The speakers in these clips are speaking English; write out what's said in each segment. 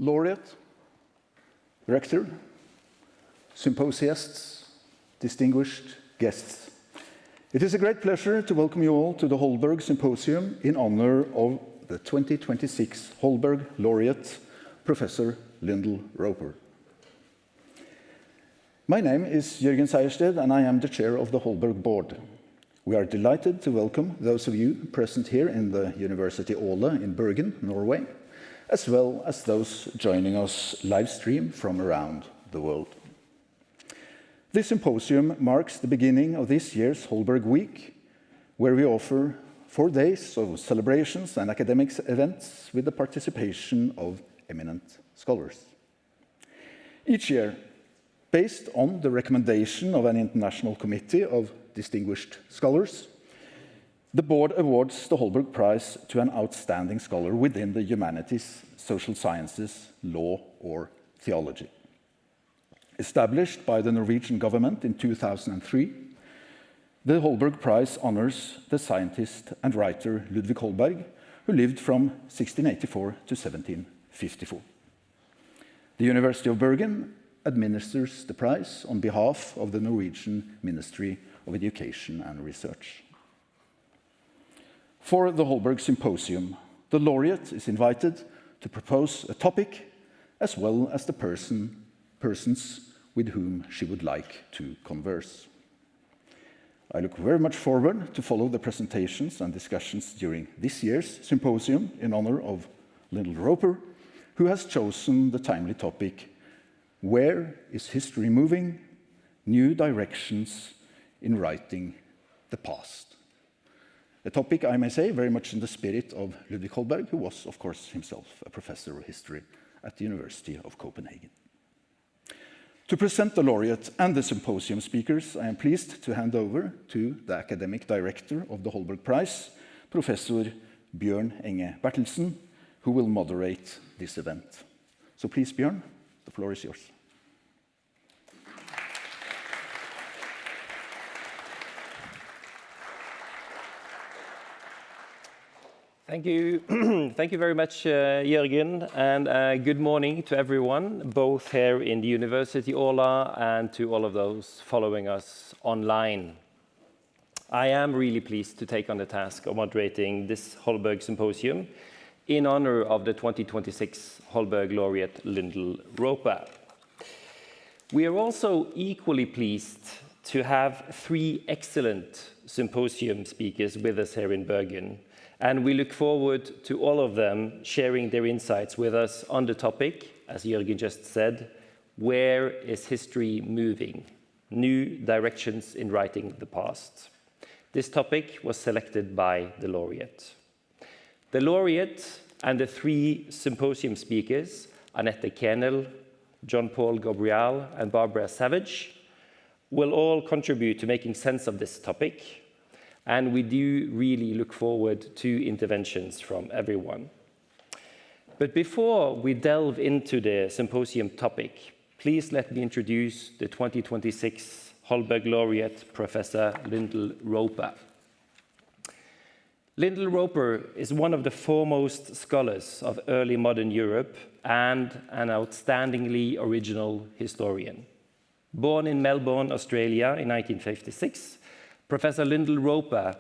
Laureate, Rector, Symposiasts, distinguished guests. It is a great pleasure to welcome you all to the Holberg Symposium in honor of the 2026 Holberg Laureate, Professor Lyndal Roper. My name is Jørgen Sejersted, and I am the chair of the Holberg board. We are delighted to welcome those of you present here in the University Aula in Bergen, Norway, as well as those joining us live stream from around the world. This symposium marks the beginning of this year's Holberg Week, where we offer 4 days of celebrations and academic events with the participation of eminent scholars. Each year, based on the recommendation of an international committee of distinguished scholars, the board awards the Holberg Prize to an outstanding scholar within the humanities, social sciences, law, or theology. Established by the Norwegian government in 2003, the Holberg Prize honors the scientist and writer Ludvig Holberg, who lived from 1684 to 1754. The University of Bergen administers the prize on behalf of the Norwegian Ministry of Education and Research. For the Holberg Symposium, the laureate is invited to propose a topic as well as the persons with whom she would like to converse. I look very much forward to follow the presentations and discussions during this year's symposium in honor of Lyndal Roper, who has chosen the timely topic, "Where is history moving? New directions in writing the past." A topic, I may say, very much in the spirit of Ludvig Holberg, who was, of course, himself a professor of history at the University of Copenhagen. To present the laureate and the symposium speakers, I am pleased to hand over to the academic director of the Holberg Prize, Professor Bjørn Enge Bertelsen, who will moderate this event. So please, Bjørn, the floor is yours. Thank you. Thank you very much, Jørgen, and good morning to everyone, both here in the University Aula and to all of those following us online. I am really pleased to take on the task of moderating this Holberg Symposium in honor of the 2026 Holberg Laureate Lyndal Roper. We are also equally pleased to have 3 excellent symposium speakers with us here in Bergen, and we look forward to all of them sharing their insights with us on the topic, as Jørgen just said, "Where is history moving? New directions in writing the past." This topic was selected by the laureate. The laureate and the 3 symposium speakers, Annette Kehnel, John Paul Ghobrial, and Barbara Savage, will all contribute to making sense of this topic, and we do really look forward to interventions from everyone. But before we delve into the symposium topic, please let me introduce the 2026 Holberg Laureate, Professor Lyndal Roper. Lyndal Roper is one of the foremost scholars of early modern Europe and an outstandingly original historian. Born in Melbourne, Australia in 1956, Professor Lyndal Roper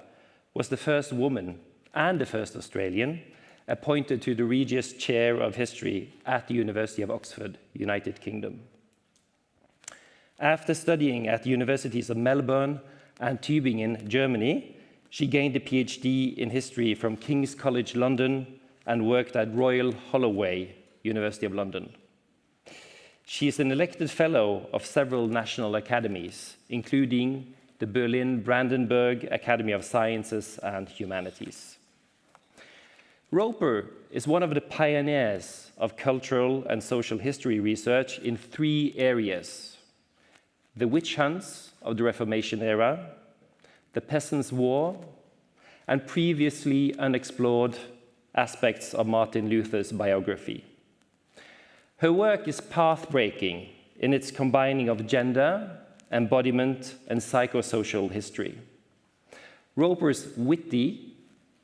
was the first woman and the first Australian appointed to the Regius Chair of History at the University of Oxford, United Kingdom. After studying at the universities of Melbourne and Tübingen, Germany, she gained a PhD in history from King's College London and worked at Royal Holloway, University of London. She is an elected fellow of several national academies, including the Berlin-Brandenburg Academy of Sciences and Humanities. Roper is one of the pioneers of cultural and social history research in 3 areas: the witch hunts of the Reformation era, the Peasants' War, and previously unexplored aspects of Martin Luther's biography. Her work is path-breaking in its combining of gender, embodiment, and psychosocial history. Roper's witty,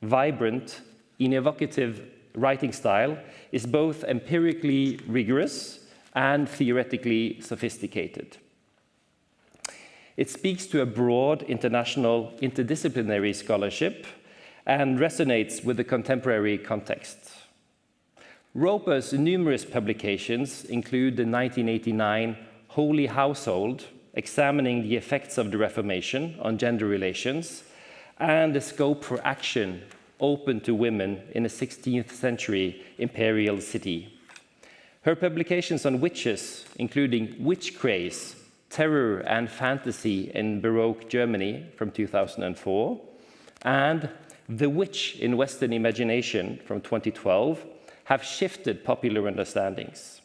vibrant, evocative writing style is both empirically rigorous and theoretically sophisticated. It speaks to a broad international interdisciplinary scholarship and resonates with the contemporary context. Roper's numerous publications include the 1989 Holy Household, examining the effects of the Reformation on gender relations, and the scope for action open to women in a 16th century imperial city. Her publications on witches, including Witch Craze, Terror and Fantasy in Baroque Germany from 2004, and The Witch in Western Imagination from 2012, have shifted popular understandings.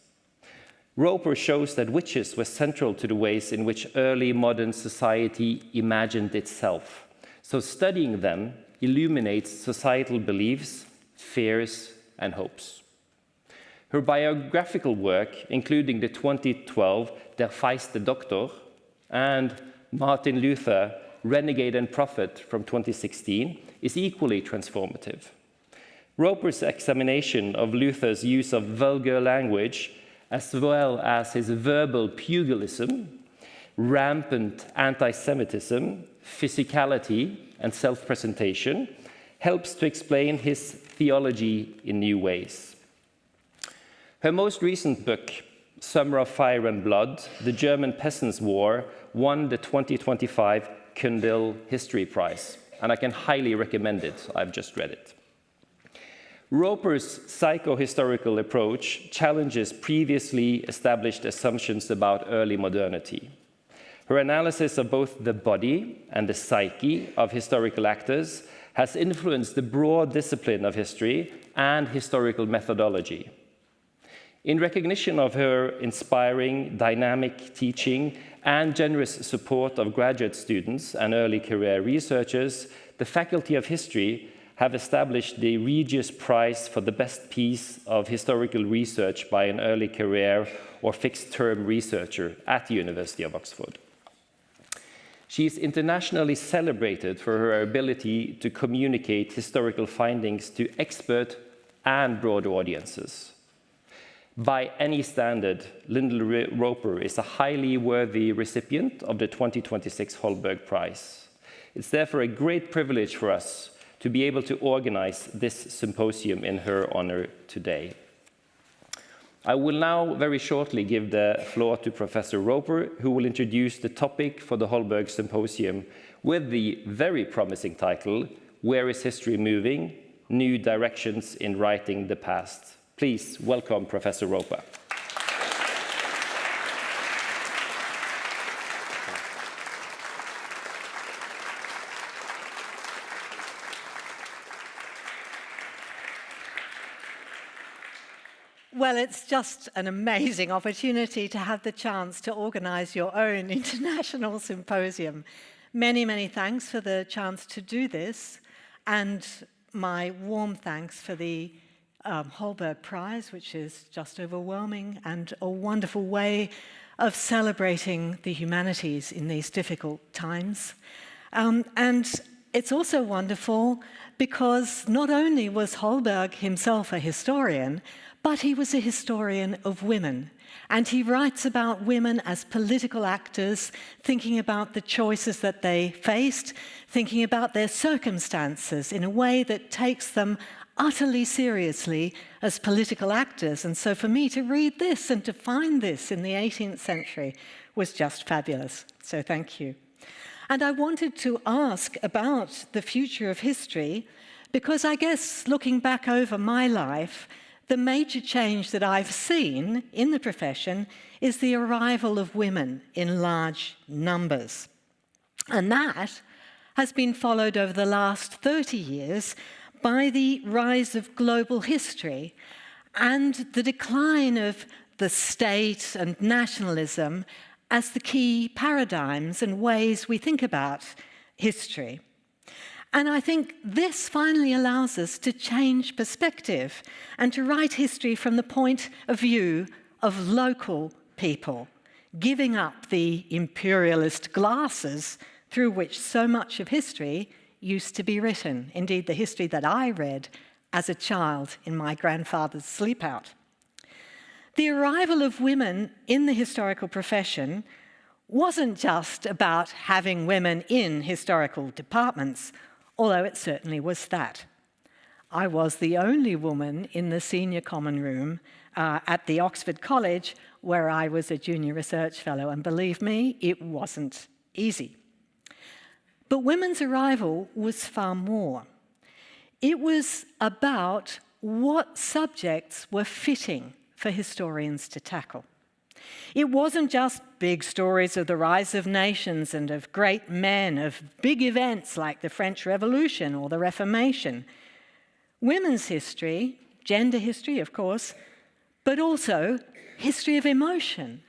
Roper shows that witches were central to the ways in which early modern society imagined itself. So studying them illuminates societal beliefs, fears, and hopes. Her biographical work, including the 2012 Der feiste Doktor and Martin Luther, Renegade and Prophet from 2016, is equally transformative. Roper's examination of Luther's use of vulgar language, as well as his verbal pugilism, rampant anti-Semitism, physicality, and self-presentation, helps to explain his theology in new ways. Her most recent book, Summer of Fire and Blood, The German Peasants' War, won the 2025 Kehnel History Prize, and I can highly recommend it. I've just read it. Roper's psychohistorical approach challenges previously established assumptions about early modernity. Her analysis of both the body and the psyche of historical actors has influenced the broad discipline of history and historical methodology. In recognition of her inspiring, dynamic teaching and generous support of graduate students and early career researchers, the Faculty of History have established the Regius Prize for the best piece of historical research by an early career or fixed-term researcher at the University of Oxford. She is internationally celebrated for her ability to communicate historical findings to expert and broad audiences. By any standard, Lyndal Roper is a highly worthy recipient of the 2026 Holberg Prize. It's therefore a great privilege for us to be able to organize this symposium in her honor today. I will now very shortly give the floor to Professor Roper, who will introduce the topic for the Holberg Symposium with the very promising title, Where is History Moving? New Directions in Writing the Past. Please welcome Professor Roper. Well, it's just an amazing opportunity to have the chance to organize your own international symposium. Many, many thanks for the chance to do this, and my warm thanks for the Holberg Prize, which is just overwhelming and a wonderful way of celebrating the humanities in these difficult times. And it's also wonderful because not only was Holberg himself a historian, but he was a historian of women. And he writes about women as political actors, thinking about the choices that they faced, thinking about their circumstances in a way that takes them utterly seriously as political actors. And so for me to read this and to find this in the 18th century was just fabulous. So thank you. And I wanted to ask about the future of history because I guess looking back over my life, the major change that I've seen in the profession is the arrival of women in large numbers. And that has been followed over the last 30 years by the rise of global history and the decline of the state and nationalism as the key paradigms and ways we think about history. And I think this finally allows us to change perspective and to write history from the point of view of local people, giving up the imperialist glasses through which so much of history used to be written. Indeed, the history that I read as a child in my grandfather's sleep-out. The arrival of women in the historical profession wasn't just about having women in historical departments, although it certainly was that. I was the only woman in the senior common room at the Oxford College, where I was a junior research fellow, and believe me, it wasn't easy. But women's arrival was far more. It was about what subjects were fitting for historians to tackle. It wasn't just big stories of the rise of nations and of great men, of big events like the French Revolution or the Reformation. Women's history, gender history, of course, but also history of emotion,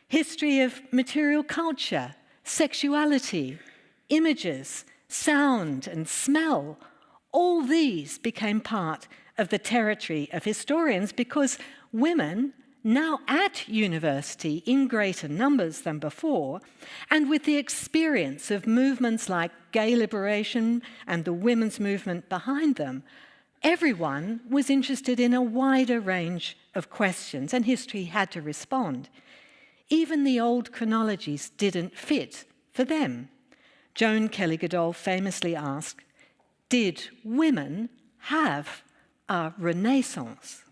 history of material culture, sexuality, images, sound and smell. All these became part of the territory of historians because women, now at university in greater numbers than before, and with the experience of movements like gay liberation and the women's movement behind them, everyone was interested in a wider range of questions, and history had to respond. Even the old chronologies didn't fit for them. Joan Kelly-Goodall famously asked, "Did women have a renaissance?"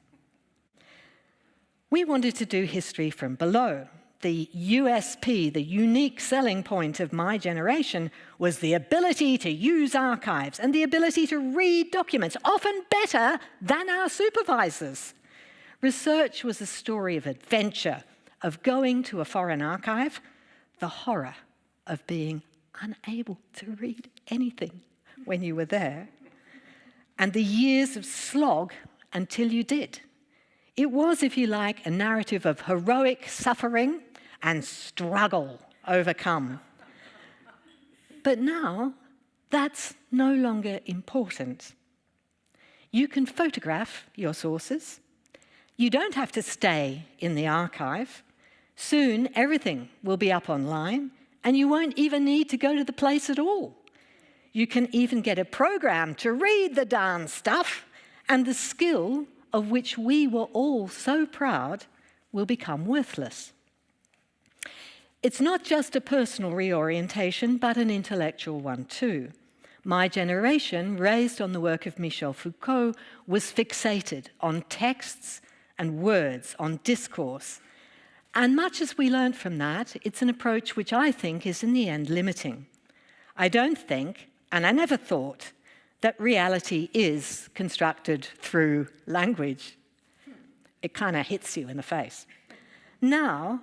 We wanted to do history from below. The USP, the unique selling point of my generation, was the ability to use archives and the ability to read documents, often better than our supervisors. Research was a story of adventure, of going to a foreign archive, the horror of being unable to read anything when you were there, and the years of slog until you did. It was, if you like, a narrative of heroic suffering and struggle overcome. But now, that's no longer important. You can photograph your sources. You don't have to stay in the archive. Soon, everything will be up online, and you won't even need to go to the place at all. You can even get a program to read the darn stuff, and the skill of which we were all so proud will become worthless. It's not just a personal reorientation, but an intellectual one too. My generation, raised on the work of Michel Foucault, was fixated on texts and words, on discourse. And much as we learned from that, it's an approach which I think is in the end limiting. I don't think, and I never thought, that reality is constructed through language. It kind of hits you in the face. Now,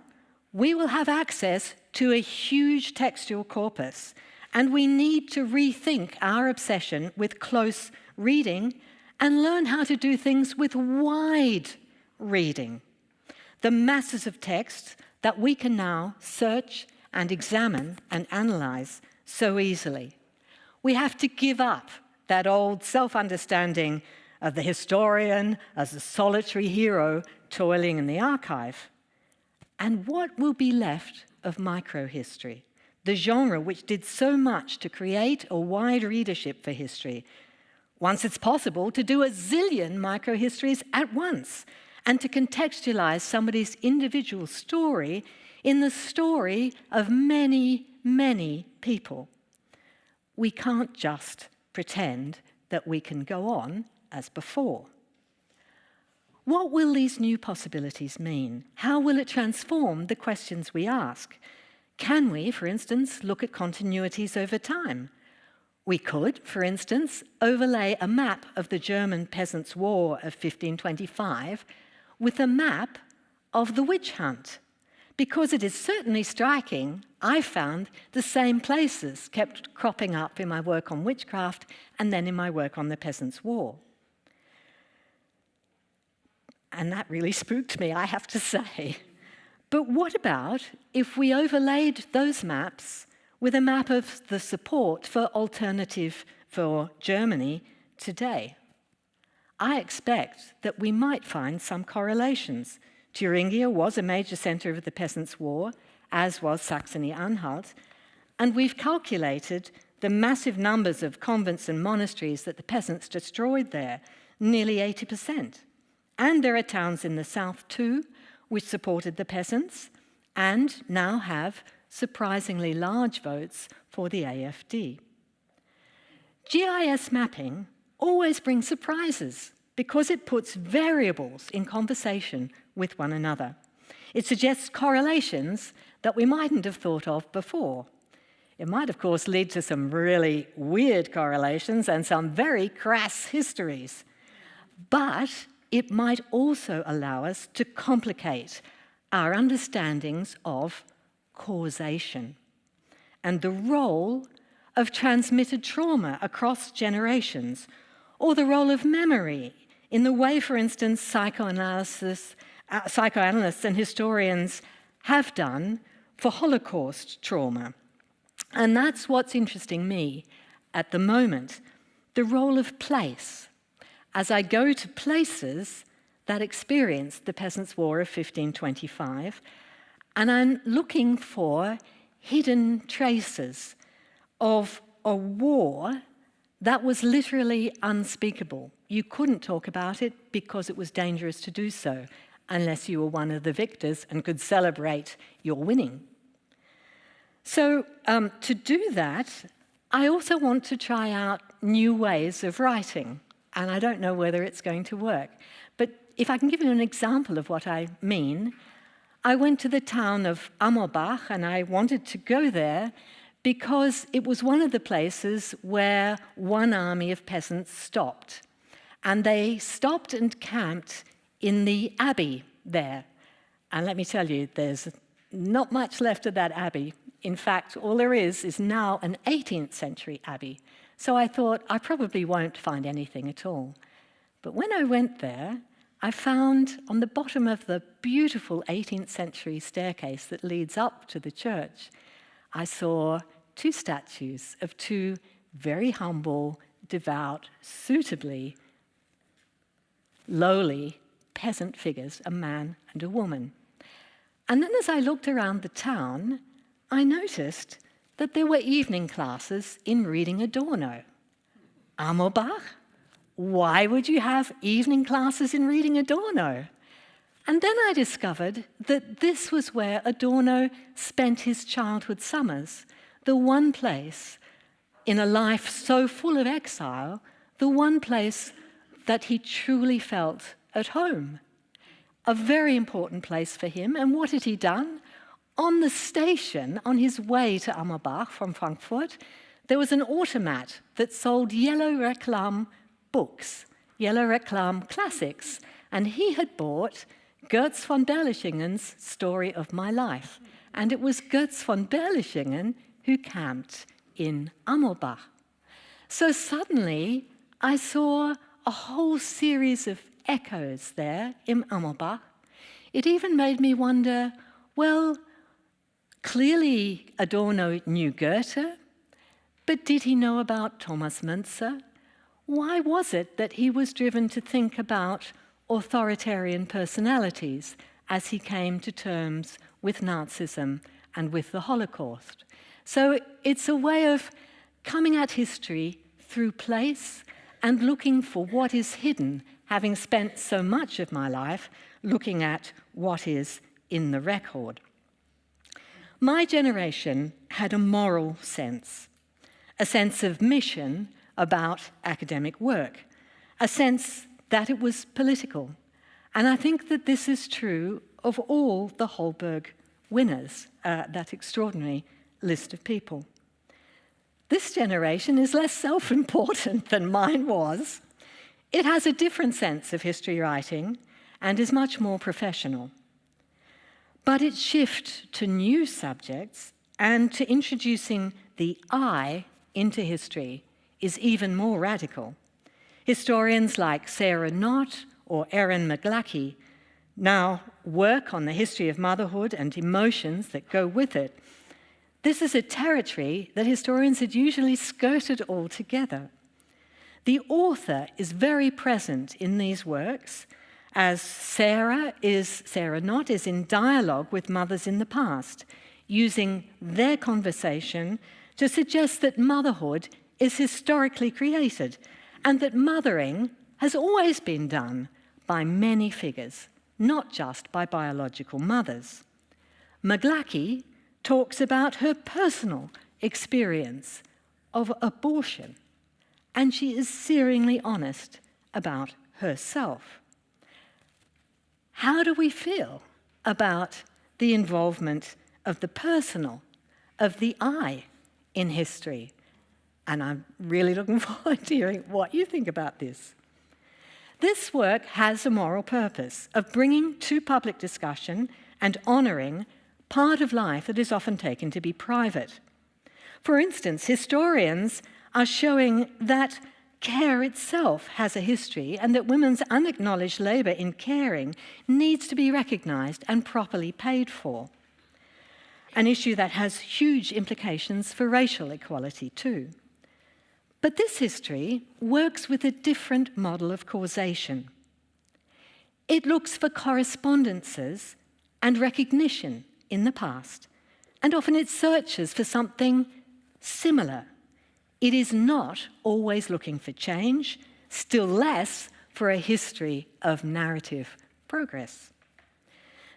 we will have access to a huge textual corpus, and we need to rethink our obsession with close reading and learn how to do things with wide reading. The masses of text that we can now search and examine and analyze so easily. We have to give up that old self-understanding of the historian as a solitary hero toiling in the archive. And what will be left of microhistory, the genre which did so much to create a wide readership for history, once it's possible to do a zillion microhistories at once and to contextualize somebody's individual story in the story of many, many people. We can't just pretend that we can go on as before. What will these new possibilities mean? How will it transform the questions we ask? Can we, for instance, look at continuities over time? We could, for instance, overlay a map of the German Peasants' War of 1525 with a map of the witch hunt, because it is certainly striking. I found the same places kept cropping up in my work on witchcraft and then in my work on the Peasants' War. And that really spooked me, I have to say. But what about if we overlaid those maps with a map of the support for alternative for Germany today? I expect that we might find some correlations. Thuringia was a major centre of the Peasants' War, as was Saxony-Anhalt, and we've calculated the massive numbers of convents and monasteries that the peasants destroyed there. nearly 80%. And there are towns in the south too, which supported the peasants and now have surprisingly large votes for the AFD. GIS mapping always brings surprises because it puts variables in conversation with one another. It suggests correlations that we mightn't have thought of before. It might, of course, lead to some really weird correlations and some very crass histories. But it might also allow us to complicate our understandings of causation and the role of transmitted trauma across generations, or the role of memory in the way, for instance, psychoanalysts and historians have done for Holocaust trauma. And that's what's interesting me at the moment, the role of place. As I go to places that experienced the Peasants' War of 1525, and I'm looking for hidden traces of a war that was literally unspeakable. You couldn't talk about it because it was dangerous to do so, unless you were one of the victors and could celebrate your winning. So to do that, I also want to try out new ways of writing, and I don't know whether it's going to work. But if I can give you an example of what I mean, I went to the town of Amorbach, and I wanted to go there because it was one of the places where one army of peasants stopped. And they stopped and camped in the abbey there. And let me tell you, there's not much left of that abbey. In fact, all there is now an 18th century abbey. So I thought, I probably won't find anything at all. But when I went there, I found on the bottom of the beautiful 18th century staircase that leads up to the church, I saw two statues of two very humble, devout, suitably lowly peasant figures, a man and a woman. And then as I looked around the town, I noticed that there were evening classes in reading Adorno. Amorbach? Why would you have evening classes in reading Adorno? And then I discovered that this was where Adorno spent his childhood summers, the one place in a life so full of exile, the one place that he truly felt at home. A very important place for him. And what had he done? On the station, on his way to Amorbach from Frankfurt, there was an automat that sold yellow reclam books, yellow reclam classics. And he had bought Goetz von Berlichingen's Story of My Life. And it was Goetz von Berlichingen who camped in Amorbach. So suddenly, I saw a whole series of echoes there in Amorbach. It even made me wonder, well, clearly Adorno knew Goethe, but did he know about Thomas Müntzer? Why was it that he was driven to think about authoritarian personalities as he came to terms with Nazism and with the Holocaust? So it's a way of coming at history through place and looking for what is hidden, having spent so much of my life looking at what is in the record. My generation had a moral sense, a sense of mission about academic work, a sense that it was political. And I think that this is true of all the Holberg winners, that extraordinary list of people. This generation is less self-important than mine was. It has a different sense of history writing and is much more professional. But its shift to new subjects and to introducing the I into history is even more radical. Historians like Sarah Knott or Erin McGlackey now work on the history of motherhood and emotions that go with it. This is a territory that historians had usually skirted altogether. The author is very present in these works, as Sarah Knott is in dialogue with mothers in the past, using their conversation to suggest that motherhood is historically created and that mothering has always been done by many figures, not just by biological mothers. McGlackie talks about her personal experience of abortion, and she is searingly honest about herself. How do we feel about the involvement of the personal, of the I in history? And I'm really looking forward to hearing what you think about this. This work has a moral purpose of bringing to public discussion and honouring part of life that is often taken to be private. For instance, historians are showing that care itself has a history and that women's unacknowledged labour in caring needs to be recognised and properly paid for. An issue that has huge implications for racial equality too. But this history works with a different model of causation. It looks for correspondences and recognition in the past, and often it searches for something similar. It is not always looking for change, still less for a history of narrative progress.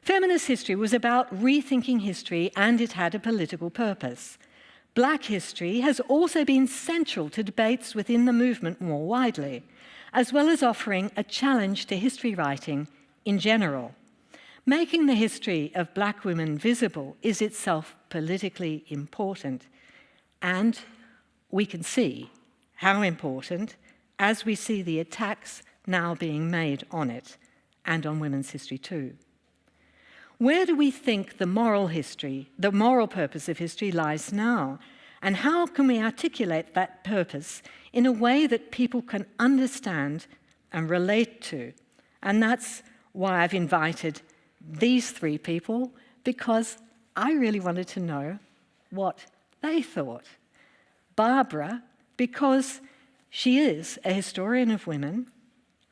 Feminist history was about rethinking history, and it had a political purpose. Black history has also been central to debates within the movement more widely, as well as offering a challenge to history writing in general. Making the history of black women visible is itself politically important, and we can see how important as we see the attacks now being made on it and on women's history too. Where do we think the moral purpose of history lies now? And how can we articulate that purpose in a way that people can understand and relate to? And that's why I've invited these three people, because I really wanted to know what they thought. Barbara, because she is a historian of women,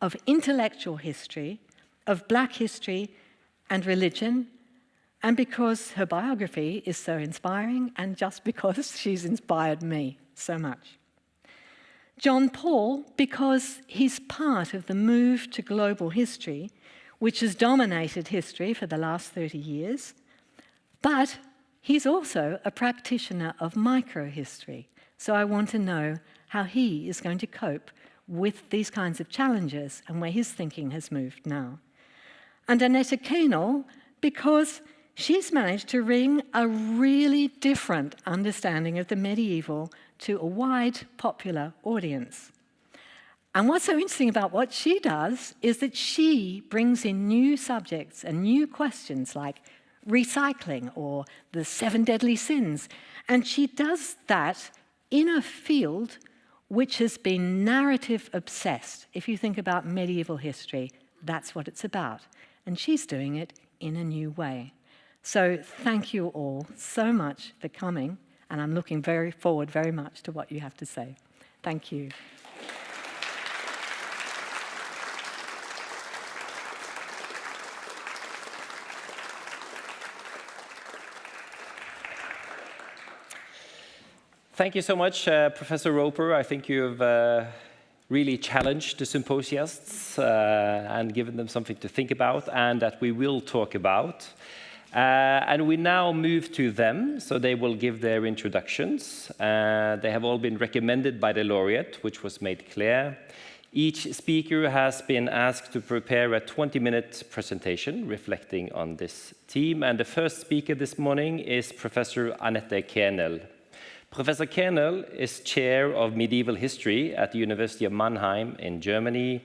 of intellectual history, of black history and religion, and because her biography is so inspiring, and just because she's inspired me so much. John Paul, because he's part of the move to global history, which has dominated history for the last 30 years, but he's also a practitioner of microhistory. So I want to know how he is going to cope with these kinds of challenges and where his thinking has moved now. And Annette Kehnel, because she's managed to bring a really different understanding of the medieval to a wide popular audience. And what's so interesting about what she does is that she brings in new subjects and new questions like recycling or the 7 deadly sins. And she does that in a field which has been narrative obsessed. If you think about medieval history, that's what it's about. And she's doing it in a new way. So thank you all so much for coming, and I'm looking forward very much to what you have to say. Thank you. Thank you so much, Professor Roper. I think you've really challenged the symposiasts and given them something to think about and that we will talk about. And we now move to them, so they will give their introductions. They have all been recommended by the laureate, which was made clear. Each speaker has been asked to prepare a 20-minute presentation reflecting on this theme. And the first speaker this morning is Professor Annette Kehnel. Professor Kehnel is chair of medieval history at the University of Mannheim in Germany.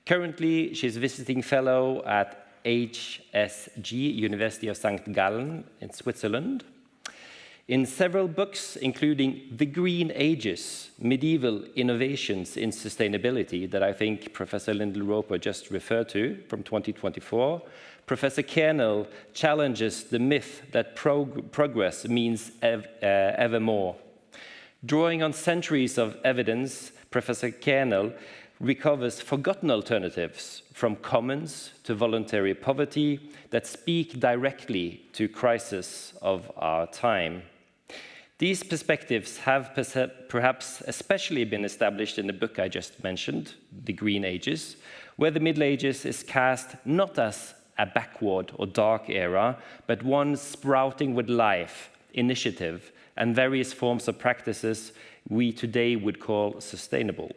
Currently, she's visiting fellow at HSG, University of St. Gallen in Switzerland. In several books, including The Green Ages, Medieval Innovations in Sustainability, that I think Professor Lyndal Roper just referred to from 2024, Professor Kehnel challenges the myth that progress means ever more. Drawing on centuries of evidence, Professor Kehnel recovers forgotten alternatives from commons to voluntary poverty that speak directly to crisis of our time. These perspectives have perhaps especially been established in the book I just mentioned, The Green Ages, where the Middle Ages is cast not as a backward or dark era, but one sprouting with life, initiative, and various forms of practices we today would call sustainable.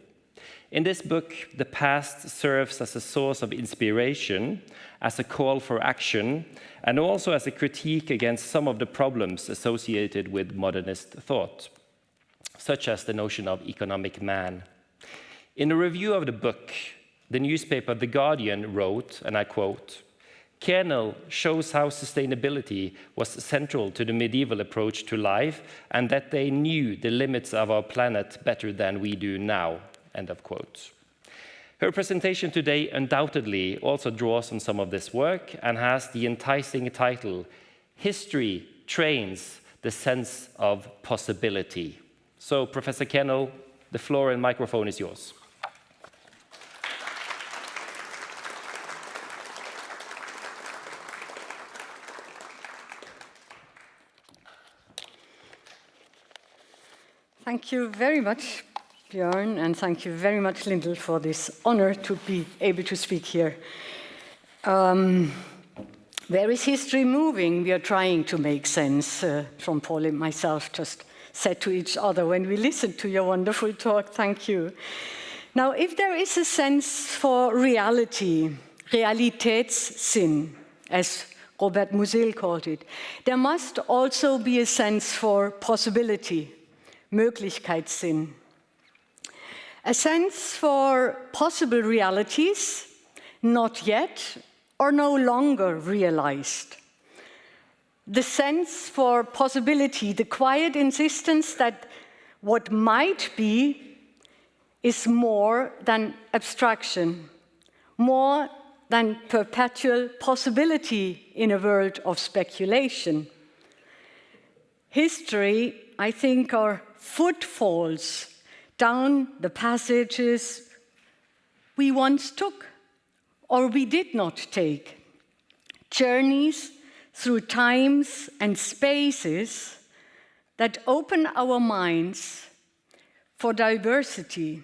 In this book, the past serves as a source of inspiration, as a call for action, and also as a critique against some of the problems associated with modernist thought, such as the notion of economic man. In a review of the book, the newspaper The Guardian wrote, and I quote, "Kehnel shows how sustainability was central to the medieval approach to life and that they knew the limits of our planet better than we do now." End of quote. Her presentation today undoubtedly also draws on some of this work and has the enticing title, "History Trains the Sense of Possibility." So, Professor Kehnel, the floor and microphone is yours. Thank you very much, Bjørn, and thank you very much, Lyndal, for this honor to be able to speak here. Where is history moving? We are trying to make sense. Jean-Paul and myself just said to each other when we listened to your wonderful talk. Thank you. Now, if there is a sense for reality, Realitätssinn, as Robert Musil called it, there must also be a sense for possibility, Möglichkeitssinn. A sense for possible realities, not yet or no longer realized. The sense for possibility, the quiet insistence that what might be is more than abstraction, more than perpetual possibility in a world of speculation. History, I think, are footfalls down the passages we once took or we did not take. Journeys through times and spaces that open our minds for diversity,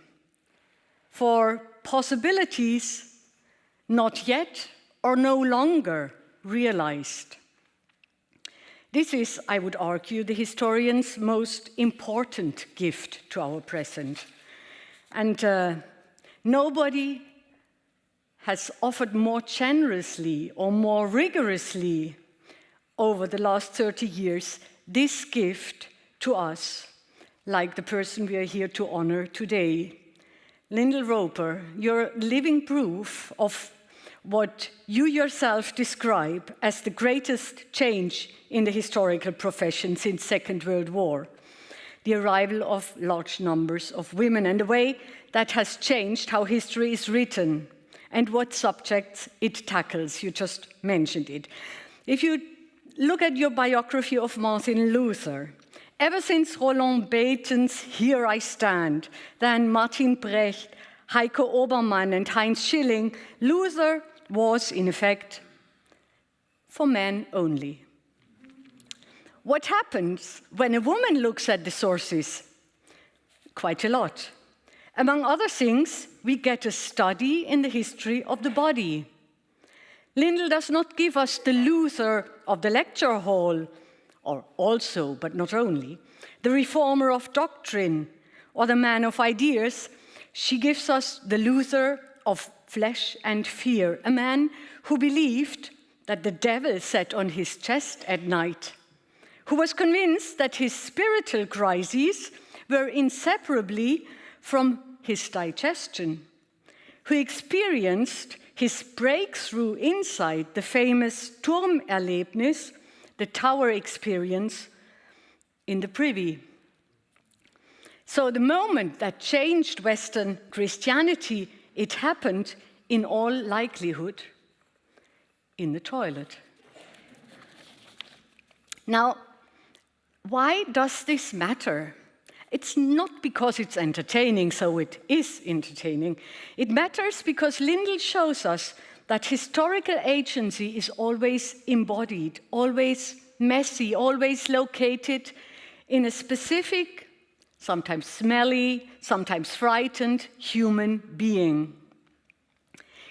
for possibilities not yet or no longer realized. This is, I would argue, the historian's most important gift to our present. And nobody has offered more generously or more rigorously over the last 30 years this gift to us, like the person we are here to honor today. Lyndal Roper, you're living proof of what you yourself describe as the greatest change in the historical profession since Second World War, the arrival of large numbers of women and the way that has changed how history is written and what subjects it tackles. You just mentioned it. If you look at your biography of Martin Luther, ever since Roland Baton's Here I Stand, then Martin Brecht, Heiko Obermann and Heinz Schilling, Luther was, in effect, for men only. What happens when a woman looks at the sources? Quite a lot. Among other things, we get a study in the history of the body. Lyndal does not give us the Luther of the lecture hall, or also, but not only, the reformer of doctrine, or the man of ideas. She gives us the Luther of flesh and fear, a man who believed that the devil sat on his chest at night, who was convinced that his spiritual crises were inseparably from his digestion, who experienced his breakthrough insight, the famous Turmerlebnis, the tower experience, in the privy. So the moment that changed Western Christianity, it happened, in all likelihood, in the toilet. Now, why does this matter? It's not because it's entertaining, so it is entertaining. It matters because Lyndal shows us that historical agency is always embodied, always messy, always located in a specific, sometimes smelly, sometimes frightened human being.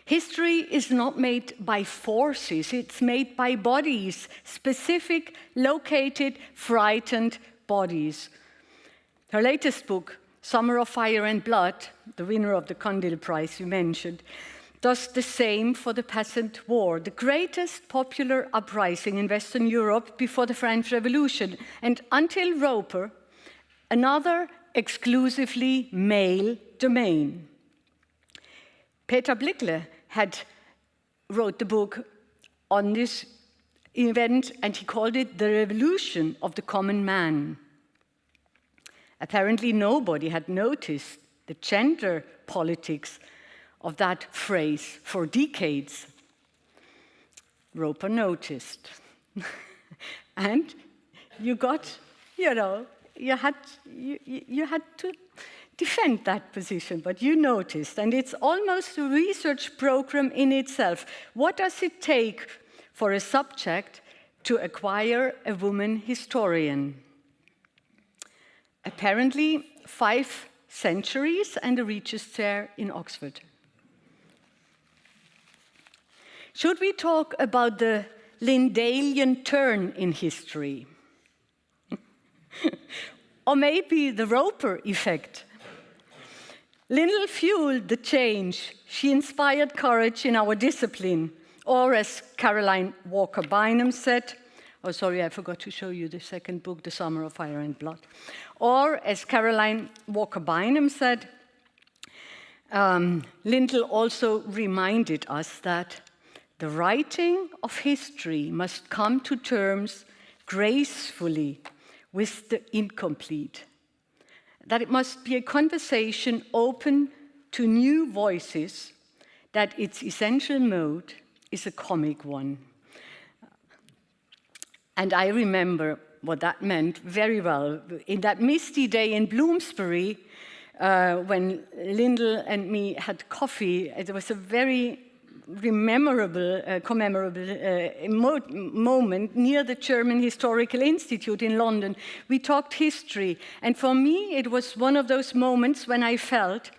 History is not made by forces, it's made by bodies, specific, located, frightened bodies. Her latest book, Summer of Fire and Blood, the winner of the Kehnel Prize you mentioned, does the same for the Peasant War, the greatest popular uprising in Western Europe before the French Revolution, and until Roper, another exclusively male domain. Peter Blickle wrote the book on this event, and he called it The Revolution of the Common Man. Apparently nobody had noticed the gender politics of that phrase for decades. Roper noticed. And you got, you had to defend that position, but you noticed. And it's almost a research program in itself. What does it take for a subject to acquire a woman historian? Apparently 5 centuries and a Regius chair in Oxford. Should we talk about the Lyndalian turn in history? Or maybe the Roper effect? Lyndal fueled the change. She inspired courage in our discipline. Or as Caroline Walker Bynum said, oh, sorry, I forgot to show you the second book, The Summer of Fire and Blood. Or as Caroline Walker Bynum said, Lyndal also reminded us that the writing of history must come to terms gracefully with the incomplete, that it must be a conversation open to new voices, that its essential mode is a comic one. And I remember what that meant very well. In that misty day in Bloomsbury, when Lyndal and me had coffee, it was a very commemorable moment near the German Historical Institute in London. We talked history, and for me it was one of those moments when I felt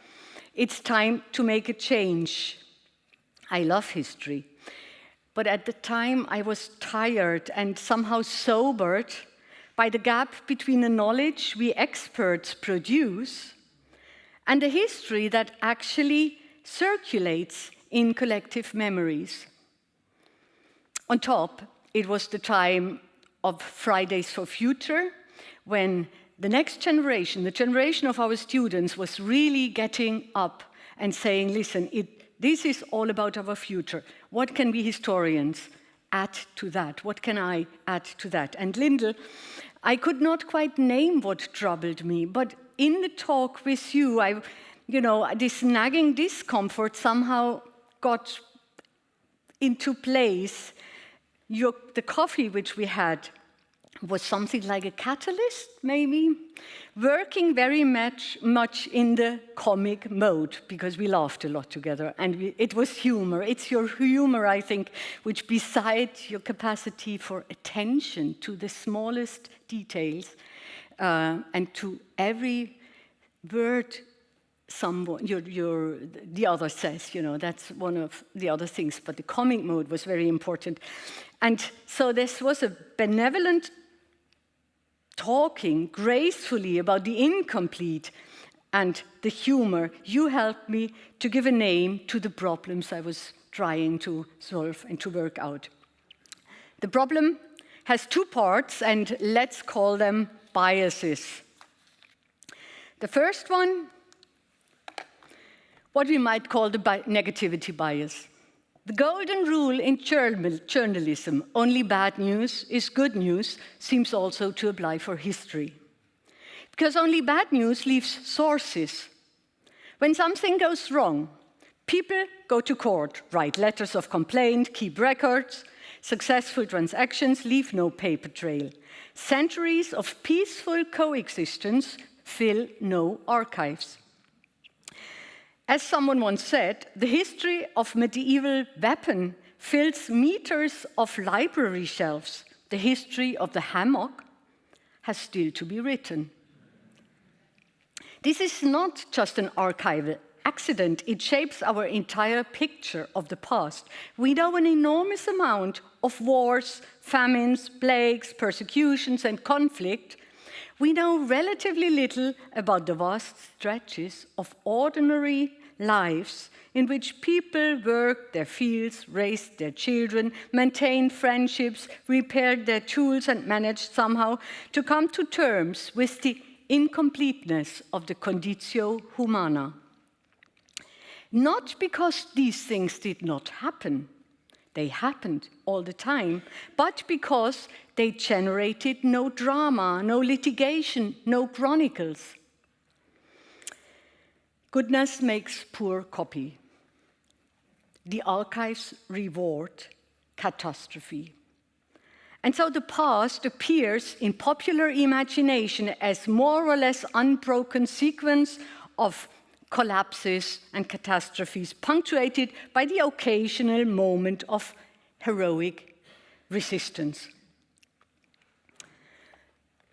it's time to make a change. I love history, but at the time I was tired and somehow sobered by the gap between the knowledge we experts produce and the history that actually circulates in collective memories. On top, it was the time of Fridays for Future, when the next generation, the generation of our students, was really getting up and saying, listen, this is all about our future. What can we historians add to that? What can I add to that? And Lyndal, I could not quite name what troubled me, but in the talk with you, this nagging discomfort somehow got into place. The coffee which we had was something like a catalyst, maybe, working very much in the comic mode, because we laughed a lot together, and it was humor. It's your humor, I think, which, besides your capacity for attention to the smallest details and to every word the other says, that's one of the other things, but the comic mode was very important. And so this was a benevolent talking gracefully about the incomplete and the humor. You helped me to give a name to the problems I was trying to solve and to work out. The problem has 2 parts, and let's call them biases. The first one, what we might call the negativity bias. The golden rule in journalism, only bad news is good news, seems also to apply for history. Because only bad news leaves sources. When something goes wrong, people go to court, write letters of complaint, keep records. Successful transactions leave no paper trail. Centuries of peaceful coexistence fill no archives. As someone once said, the history of medieval weapon fills meters of library shelves. The history of the hammock has still to be written. This is not just an archival accident, it shapes our entire picture of the past. We know an enormous amount of wars, famines, plagues, persecutions, and conflict. We know relatively little about the vast stretches of ordinary lives in which people worked their fields, raised their children, maintained friendships, repaired their tools, and managed somehow to come to terms with the incompleteness of the conditio humana. Not because these things did not happen, they happened all the time, but because they generated no drama, no litigation, no chronicles. Goodness makes poor copy. The archives reward catastrophe. And so the past appears in popular imagination as more or less unbroken sequence of collapses and catastrophes, punctuated by the occasional moment of heroic resistance.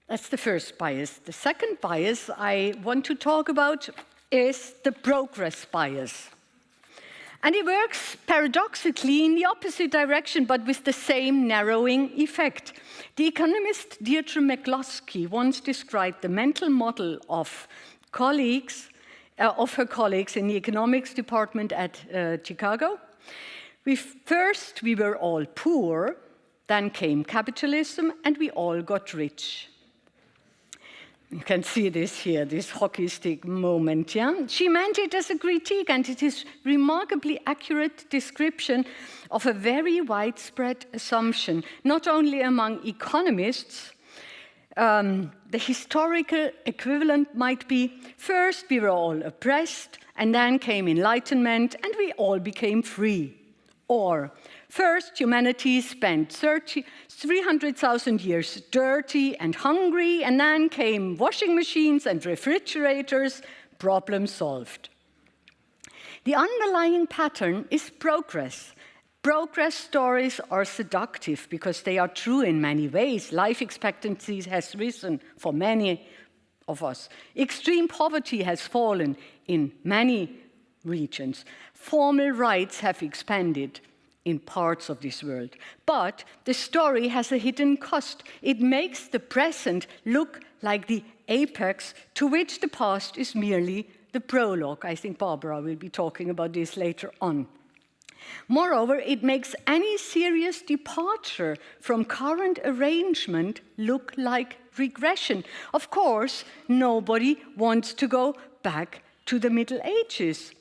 That's the first bias. The second bias I want to talk about is the progress bias. And it works paradoxically in the opposite direction, but with the same narrowing effect. The economist Deirdre McCloskey once described the mental model of her colleagues in the economics department at Chicago. First, we were all poor, then came capitalism, and we all got rich. You can see this here, this hockey stick moment, yeah? She meant it as a critique, and it is remarkably accurate description of a very widespread assumption, not only among economists. The historical equivalent might be, first we were all oppressed, and then came enlightenment, and we all became free. Or, first humanity spent 300,000 years dirty and hungry, and then came washing machines and refrigerators, problem solved. The underlying pattern is progress. Progress stories are seductive because they are true in many ways. Life expectancy has risen for many of us. Extreme poverty has fallen in many regions. Formal rights have expanded in parts of this world. But the story has a hidden cost. It makes the present look like the apex to which the past is merely the prologue. I think Barbara will be talking about this later on. Moreover, it makes any serious departure from current arrangement look like regression. Of course, nobody wants to go back to the Middle Ages.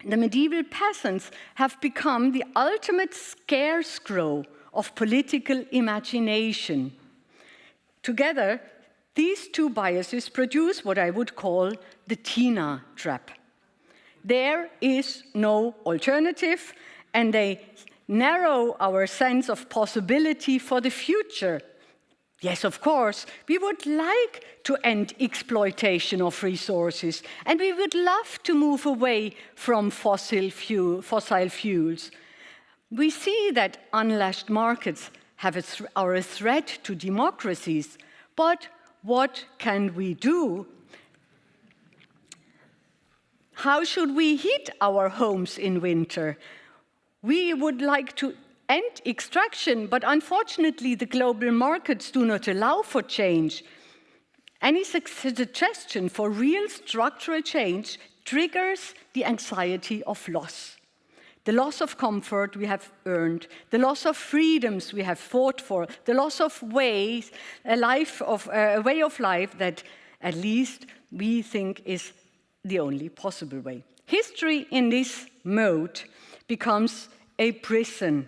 The medieval peasants have become the ultimate scarecrow of political imagination. Together, these two biases produce what I would call the Tina trap. There is no alternative, and they narrow our sense of possibility for the future. Yes, of course, we would like to end exploitation of resources, and we would love to move away from fossil fuels. We see that unlashed markets are a threat to democracies, but what can we do? How should we heat our homes in winter? We would like to end extraction, but unfortunately the global markets do not allow for change. Any suggestion for real structural change triggers the anxiety of loss. The loss of comfort we have earned, the loss of freedoms we have fought for, the loss of a way of life that at least we think is the only possible way. History in this mode becomes a prison,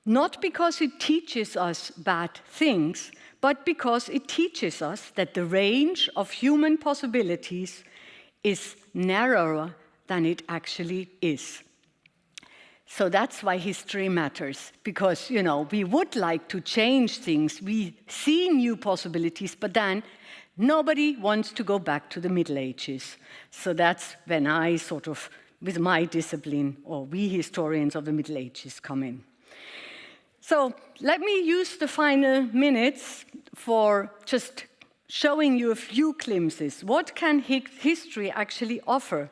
not because it teaches us bad things, but because it teaches us that the range of human possibilities is narrower than it actually is. So that's why history matters, because, we would like to change things. We see new possibilities, but then nobody wants to go back to the Middle Ages. So that's when I with my discipline, or we historians of the Middle Ages come in. So let me use the final minutes for just showing you a few glimpses. What can history actually offer?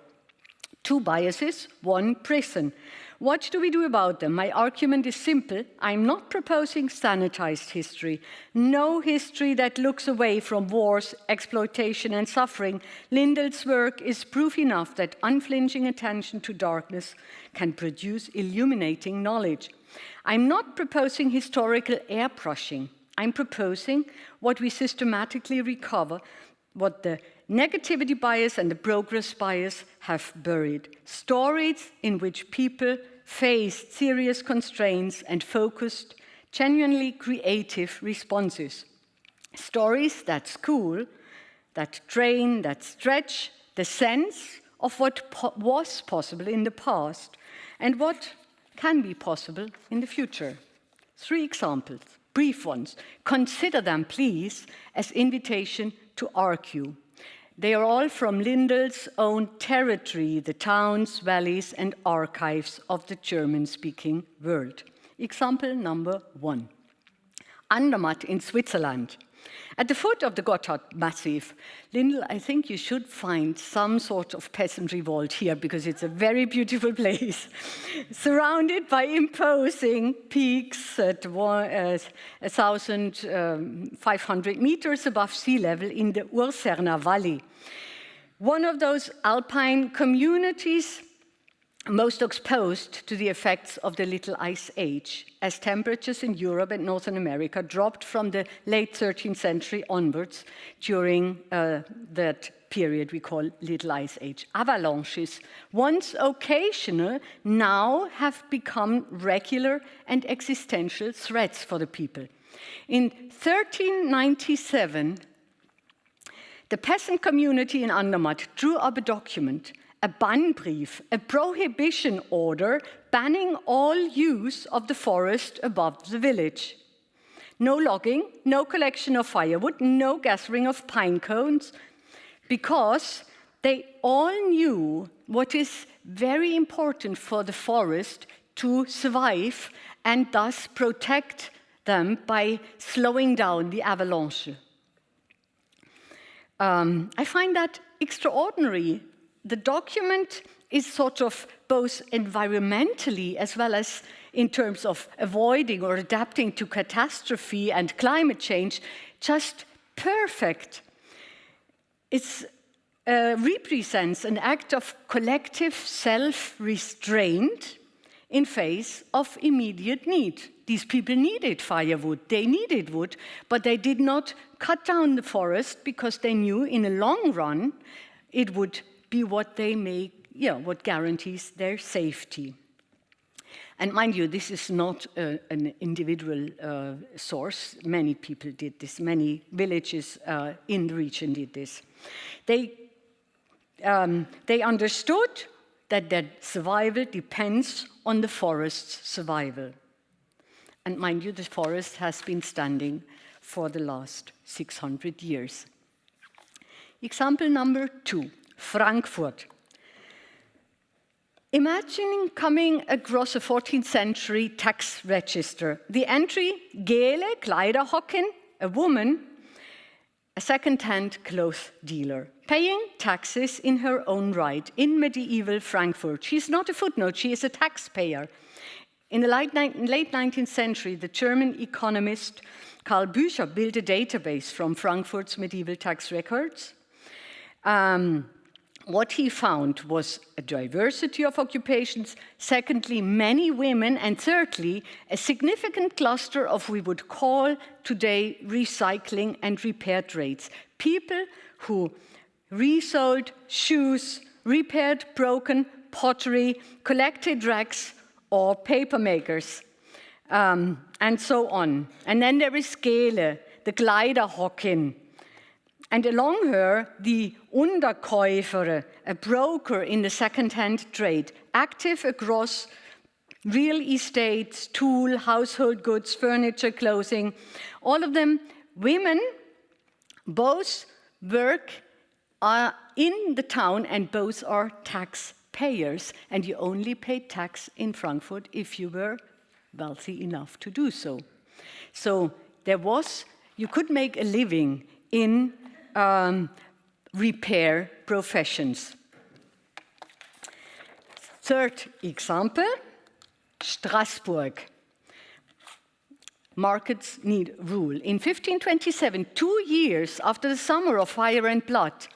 2 biases, 1 prison. What do we do about them? My argument is simple. I'm not proposing sanitized history. No history that looks away from wars, exploitation, and suffering. Lyndal's work is proof enough that unflinching attention to darkness can produce illuminating knowledge. I'm not proposing historical airbrushing. I'm proposing what we systematically recover, what the negativity bias and the progress bias have buried. Stories in which people faced serious constraints and focused, genuinely creative responses. Stories that school, that train, that stretch the sense of what was possible in the past and what can be possible in the future. 3 examples, brief ones. Consider them, please, as invitation to argue. They are all from Lyndal's own territory, the towns, valleys, and archives of the German-speaking world. Example number 1. Andermatt in Switzerland. At the foot of the Gotthard Massif, Lyndal, I think you should find some sort of peasant revolt here because it's a very beautiful place. Surrounded by imposing peaks at 1,500 meters above sea level in the Urserner Valley. One of those alpine communities most exposed to the effects of the Little Ice Age, as temperatures in Europe and Northern America dropped from the late 13th century onwards during that period we call Little Ice Age. Avalanches, once occasional, now have become regular and existential threats for the people. In 1397, the peasant community in Andermatt drew up a document, a Bannbrief, a prohibition order banning all use of the forest above the village. No logging, no collection of firewood, no gathering of pine cones, because they all knew what is very important for the forest to survive and thus protect them by slowing down the avalanche. I find that extraordinary. The document is sort of both environmentally as well as in terms of avoiding or adapting to catastrophe and climate change, just perfect. It represents an act of collective self-restraint in face of immediate need. These people needed firewood, they needed wood, but they did not cut down the forest because they knew in the long run it would be what they make, what guarantees their safety. And mind you, this is not an individual source. Many people did this. Many villages in the region did this. They understood that their survival depends on the forest's survival. And mind you, the forest has been standing for the last 600 years. Example number 2. Frankfurt. Imagining coming across a 14th century tax register. The entry, Gele Kleiderhocken, a woman, a second-hand clothes dealer, paying taxes in her own right in medieval Frankfurt. She's not a footnote, she is a taxpayer. In the late 19th century, the German economist Karl Bücher built a database from Frankfurt's medieval tax records. What he found was a diversity of occupations, secondly, many women, and thirdly, a significant cluster of what we would call today recycling and repair trades. People who resold shoes, repaired broken pottery, collected rags, or paper makers, and so on. And then there is Gele, the Kleiderhocken, and along her, the Unterkäufer, a broker in the second-hand trade, active across real estates, tool, household goods, furniture, clothing, all of them women. Both work in the town and both are taxpayers, and you only paid tax in Frankfurt if you were wealthy enough to do so. So you could make a living in repair professions. Third example, Strasbourg. Markets need rule. In 1527, 2 years after the Summer of Fire and Blood,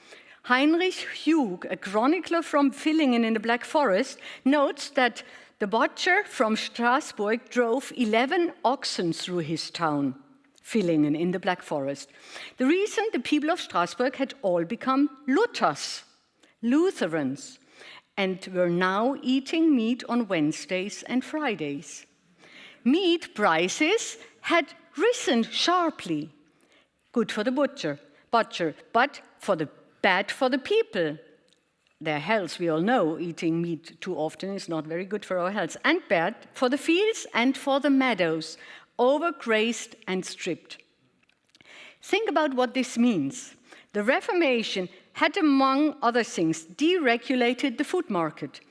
Heinrich Hug, a chronicler from Villingen in the Black Forest, notes that the butcher from Strasbourg drove 11 oxen through his town, Villingen in the Black Forest. The reason the people of Strasbourg had all become Lutherans, and were now eating meat on Wednesdays and Fridays. Meat prices had risen sharply. Good for the butcher, but bad for the people. Their health, we all know, eating meat too often is not very good for our health. And bad for the fields and for the meadows, overgrazed and stripped. Think about what this means. The Reformation had, among other things, deregulated the food market.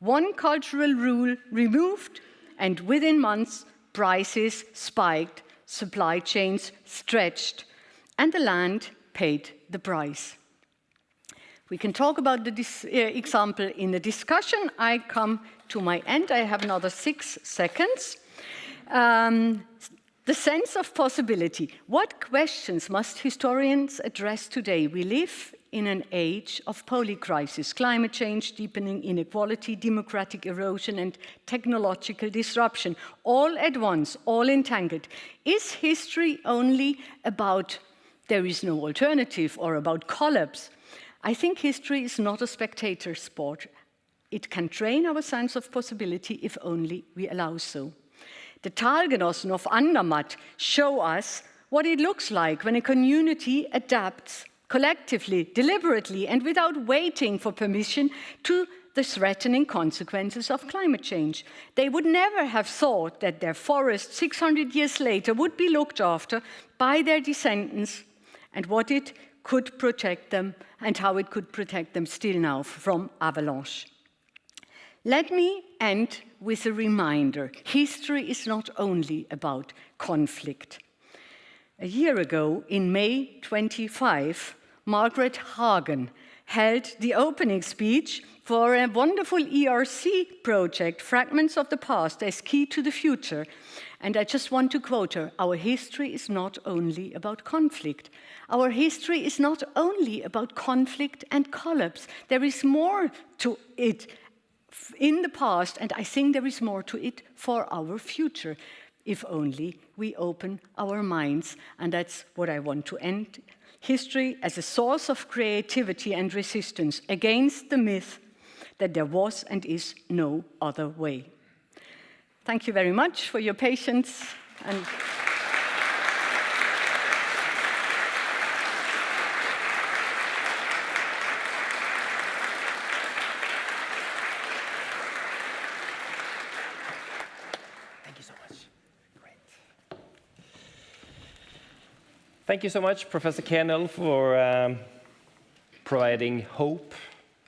One cultural rule removed, and within months, prices spiked, supply chains stretched, and the land paid the price. We can talk about this example in the discussion. I come to my end. I have another 6 seconds. The sense of possibility. What questions must historians address today? We live in an age of polycrisis, climate change, deepening inequality, democratic erosion, and technological disruption, all at once, all entangled. Is history only about there is no alternative or about collapse? I think history is not a spectator sport. It can train our sense of possibility if only we allow so. The Talgenossen of Andermatt show us what it looks like when a community adapts collectively, deliberately, and without waiting for permission to the threatening consequences of climate change. They would never have thought that their forest 600 years later would be looked after by their descendants and what it could protect them and how it could protect them still now from avalanche. Let me end with a reminder. History is not only about conflict. A year ago, in May 25, Margaret Hagen held the opening speech for a wonderful ERC project, Fragments of the Past as Key to the Future. And I just want to quote her, "Our history is not only about conflict. Our history is not only about conflict and collapse. There is more to it in the past, and I think there is more to it for our future, if only we open our minds." And that's what I want to end. History as a source of creativity and resistance against the myth that there was and is no other way. Thank you very much for your patience. And Thank you so much, Professor Kehnel, for providing hope.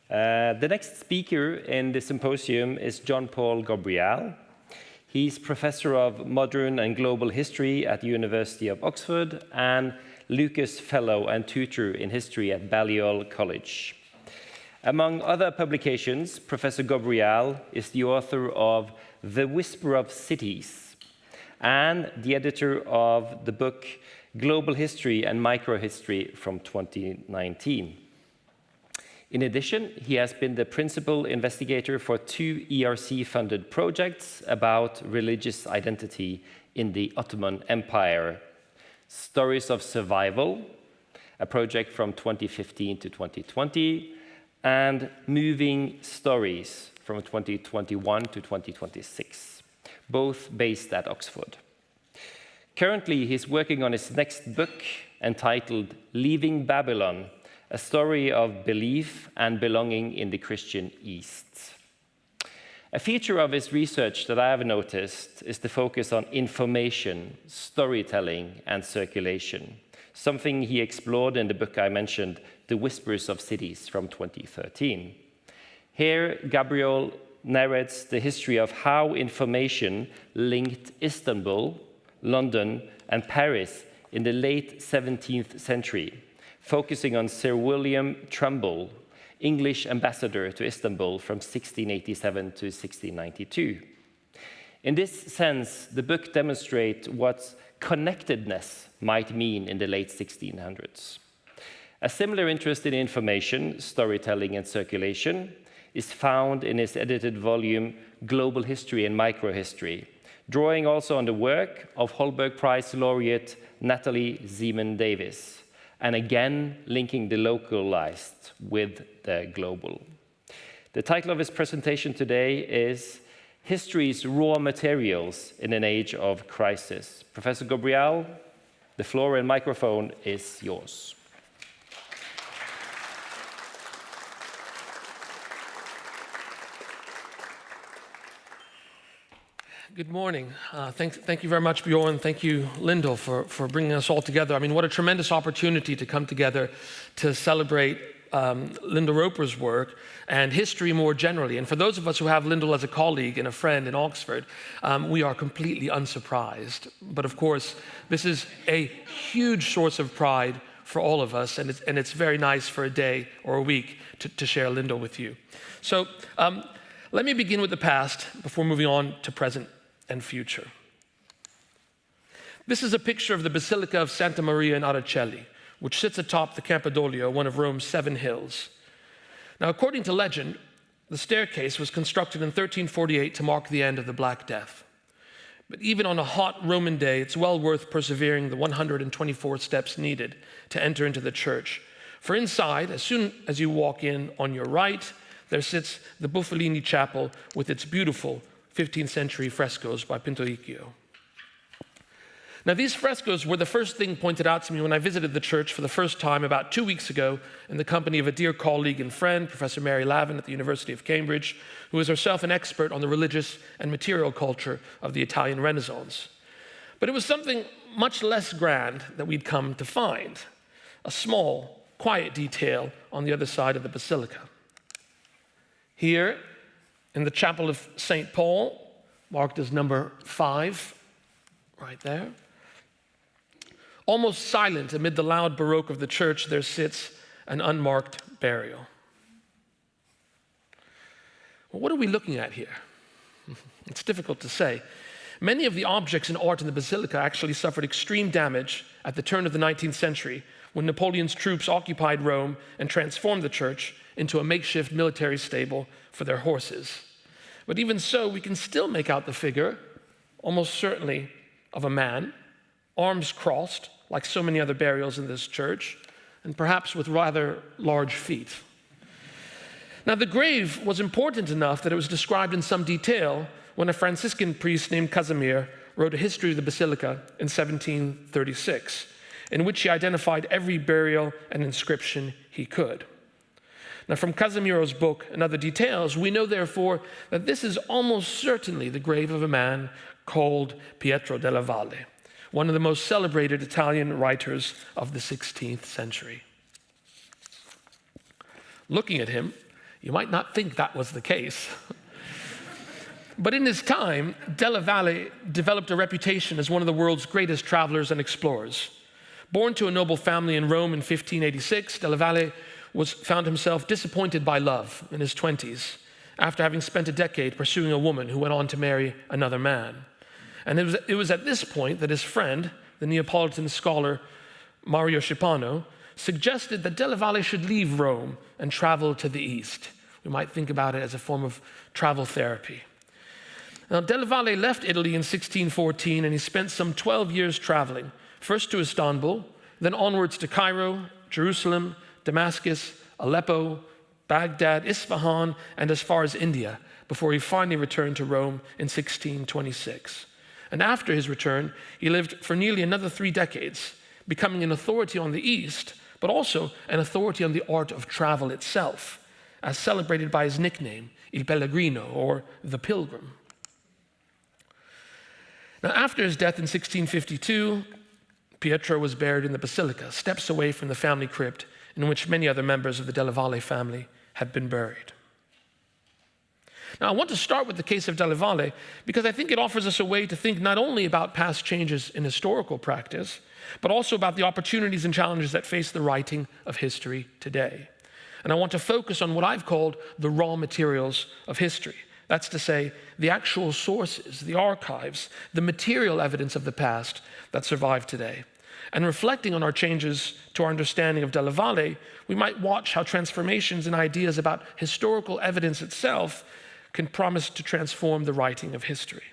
The next speaker in the symposium is Jean-Paul Ghobrial. He's Professor of Modern and Global History at the University of Oxford and Lucas Fellow and Tutor in History at Balliol College. Among other publications, Professor Ghobrial is the author of The Whisper of Cities and the editor of the book Global History and Microhistory from 2019. In addition, he has been the principal investigator for 2 ERC-funded projects about religious identity in the Ottoman Empire. Stories of Survival, a project from 2015 to 2020, and Moving Stories from 2021 to 2026, both based at Oxford. Currently, he's working on his next book entitled Leaving Babylon, a story of belief and belonging in the Christian East. A feature of his research that I have noticed is the focus on information, storytelling, and circulation, something he explored in the book I mentioned, The Whispers of Cities from 2013. Here, Gabriel narrates the history of how information linked Istanbul, London, and Paris in the late 17th century, focusing on Sir William Trumbull, English ambassador to Istanbul from 1687 to 1692. In this sense, the book demonstrates what connectedness might mean in the late 1600s. A similar interest in information, storytelling, and circulation is found in his edited volume, Global History and Microhistory, drawing also on the work of Holberg Prize laureate Natalie Zeman Davis, and again linking the localized with the global. The title of his presentation today is History's Raw Materials in an Age of Crisis. Professor Ghobrial, the floor and microphone is yours. Good morning. Thank you very much, Bjørn. Thank you, Lyndal, for bringing us all together. I mean, what a tremendous opportunity to come together to celebrate Lyndal Roper's work and history more generally. And for those of us who have Lyndal as a colleague and a friend in Oxford, we are completely unsurprised. But of course, this is a huge source of pride for all of us, and it's very nice for a day or a week to share Lyndal with you. So let me begin with the past before moving on to present and future. This is a picture of the Basilica of Santa Maria in Araceli, which sits atop the Campidoglio, one of Rome's 7 hills. Now, according to legend, the staircase was constructed in 1348 to mark the end of the Black Death. But even on a hot Roman day, it's well worth persevering the 124 steps needed to enter into the church. For inside, as soon as you walk in on your right, there sits the Buffalini Chapel with its beautiful 15th century frescoes by Pinturicchio. Now, these frescoes were the first thing pointed out to me when I visited the church for the first time about 2 weeks ago in the company of a dear colleague and friend, Professor Mary Lavin at the University of Cambridge, who is herself an expert on the religious and material culture of the Italian Renaissance. But it was something much less grand that we'd come to find, a small, quiet detail on the other side of the basilica. Here, in the Chapel of St. Paul, marked as number 5, right there, almost silent amid the loud Baroque of the church, there sits an unmarked burial. Well, what are we looking at here? It's difficult to say. Many of the objects and art in the basilica actually suffered extreme damage at the turn of the 19th century when Napoleon's troops occupied Rome and transformed the church into a makeshift military stable for their horses. But even so, we can still make out the figure, almost certainly of a man, arms crossed, like so many other burials in this church, and perhaps with rather large feet. Now, the grave was important enough that it was described in some detail when a Franciscan priest named Casimir wrote a history of the basilica in 1736, in which he identified every burial and inscription he could. Now, from Casimiro's book and other details, we know, therefore, that this is almost certainly the grave of a man called Pietro della Valle, one of the most celebrated Italian writers of the 16th century. Looking at him, you might not think that was the case. But in his time, della Valle developed a reputation as one of the world's greatest travelers and explorers. Born to a noble family in Rome in 1586, della Valle found himself disappointed by love in his 20s, after having spent a decade pursuing a woman who went on to marry another man. And it was at this point that his friend, the Neapolitan scholar Mario Schipano, suggested that della Valle should leave Rome and travel to the east. We might think about it as a form of travel therapy. Now, della Valle left Italy in 1614, and he spent some 12 years traveling, first to Istanbul, then onwards to Cairo, Jerusalem, Damascus, Aleppo, Baghdad, Isfahan, and as far as India, before he finally returned to Rome in 1626. And after his return, he lived for nearly another 3 decades, becoming an authority on the East, but also an authority on the art of travel itself, as celebrated by his nickname, Il Pellegrino, or the Pilgrim. Now, after his death in 1652, Pietro was buried in the basilica, steps away from the family crypt in which many other members of the della Valle family had been buried. Now, I want to start with the case of Delle Valle because I think it offers us a way to think not only about past changes in historical practice, but also about the opportunities and challenges that face the writing of history today. And I want to focus on what I've called the raw materials of history. That's to say, the actual sources, the archives, the material evidence of the past that survive today. And reflecting on our changes to our understanding of Delle Valle, we might watch how transformations in ideas about historical evidence itself can promise to transform the writing of history.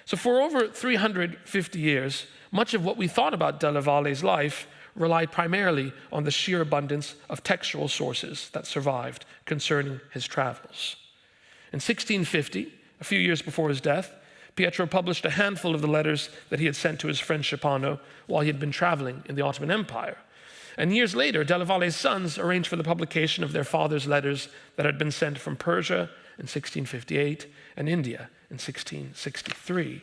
So for over 350 years, much of what we thought about Delle Valle's life relied primarily on the sheer abundance of textual sources that survived concerning his travels. In 1650, a few years before his death, Pietro published a handful of the letters that he had sent to his friend Schipano while he had been traveling in the Ottoman Empire. And years later, Delle Valle's sons arranged for the publication of their father's letters that had been sent from Persia in 1658 and India in 1663.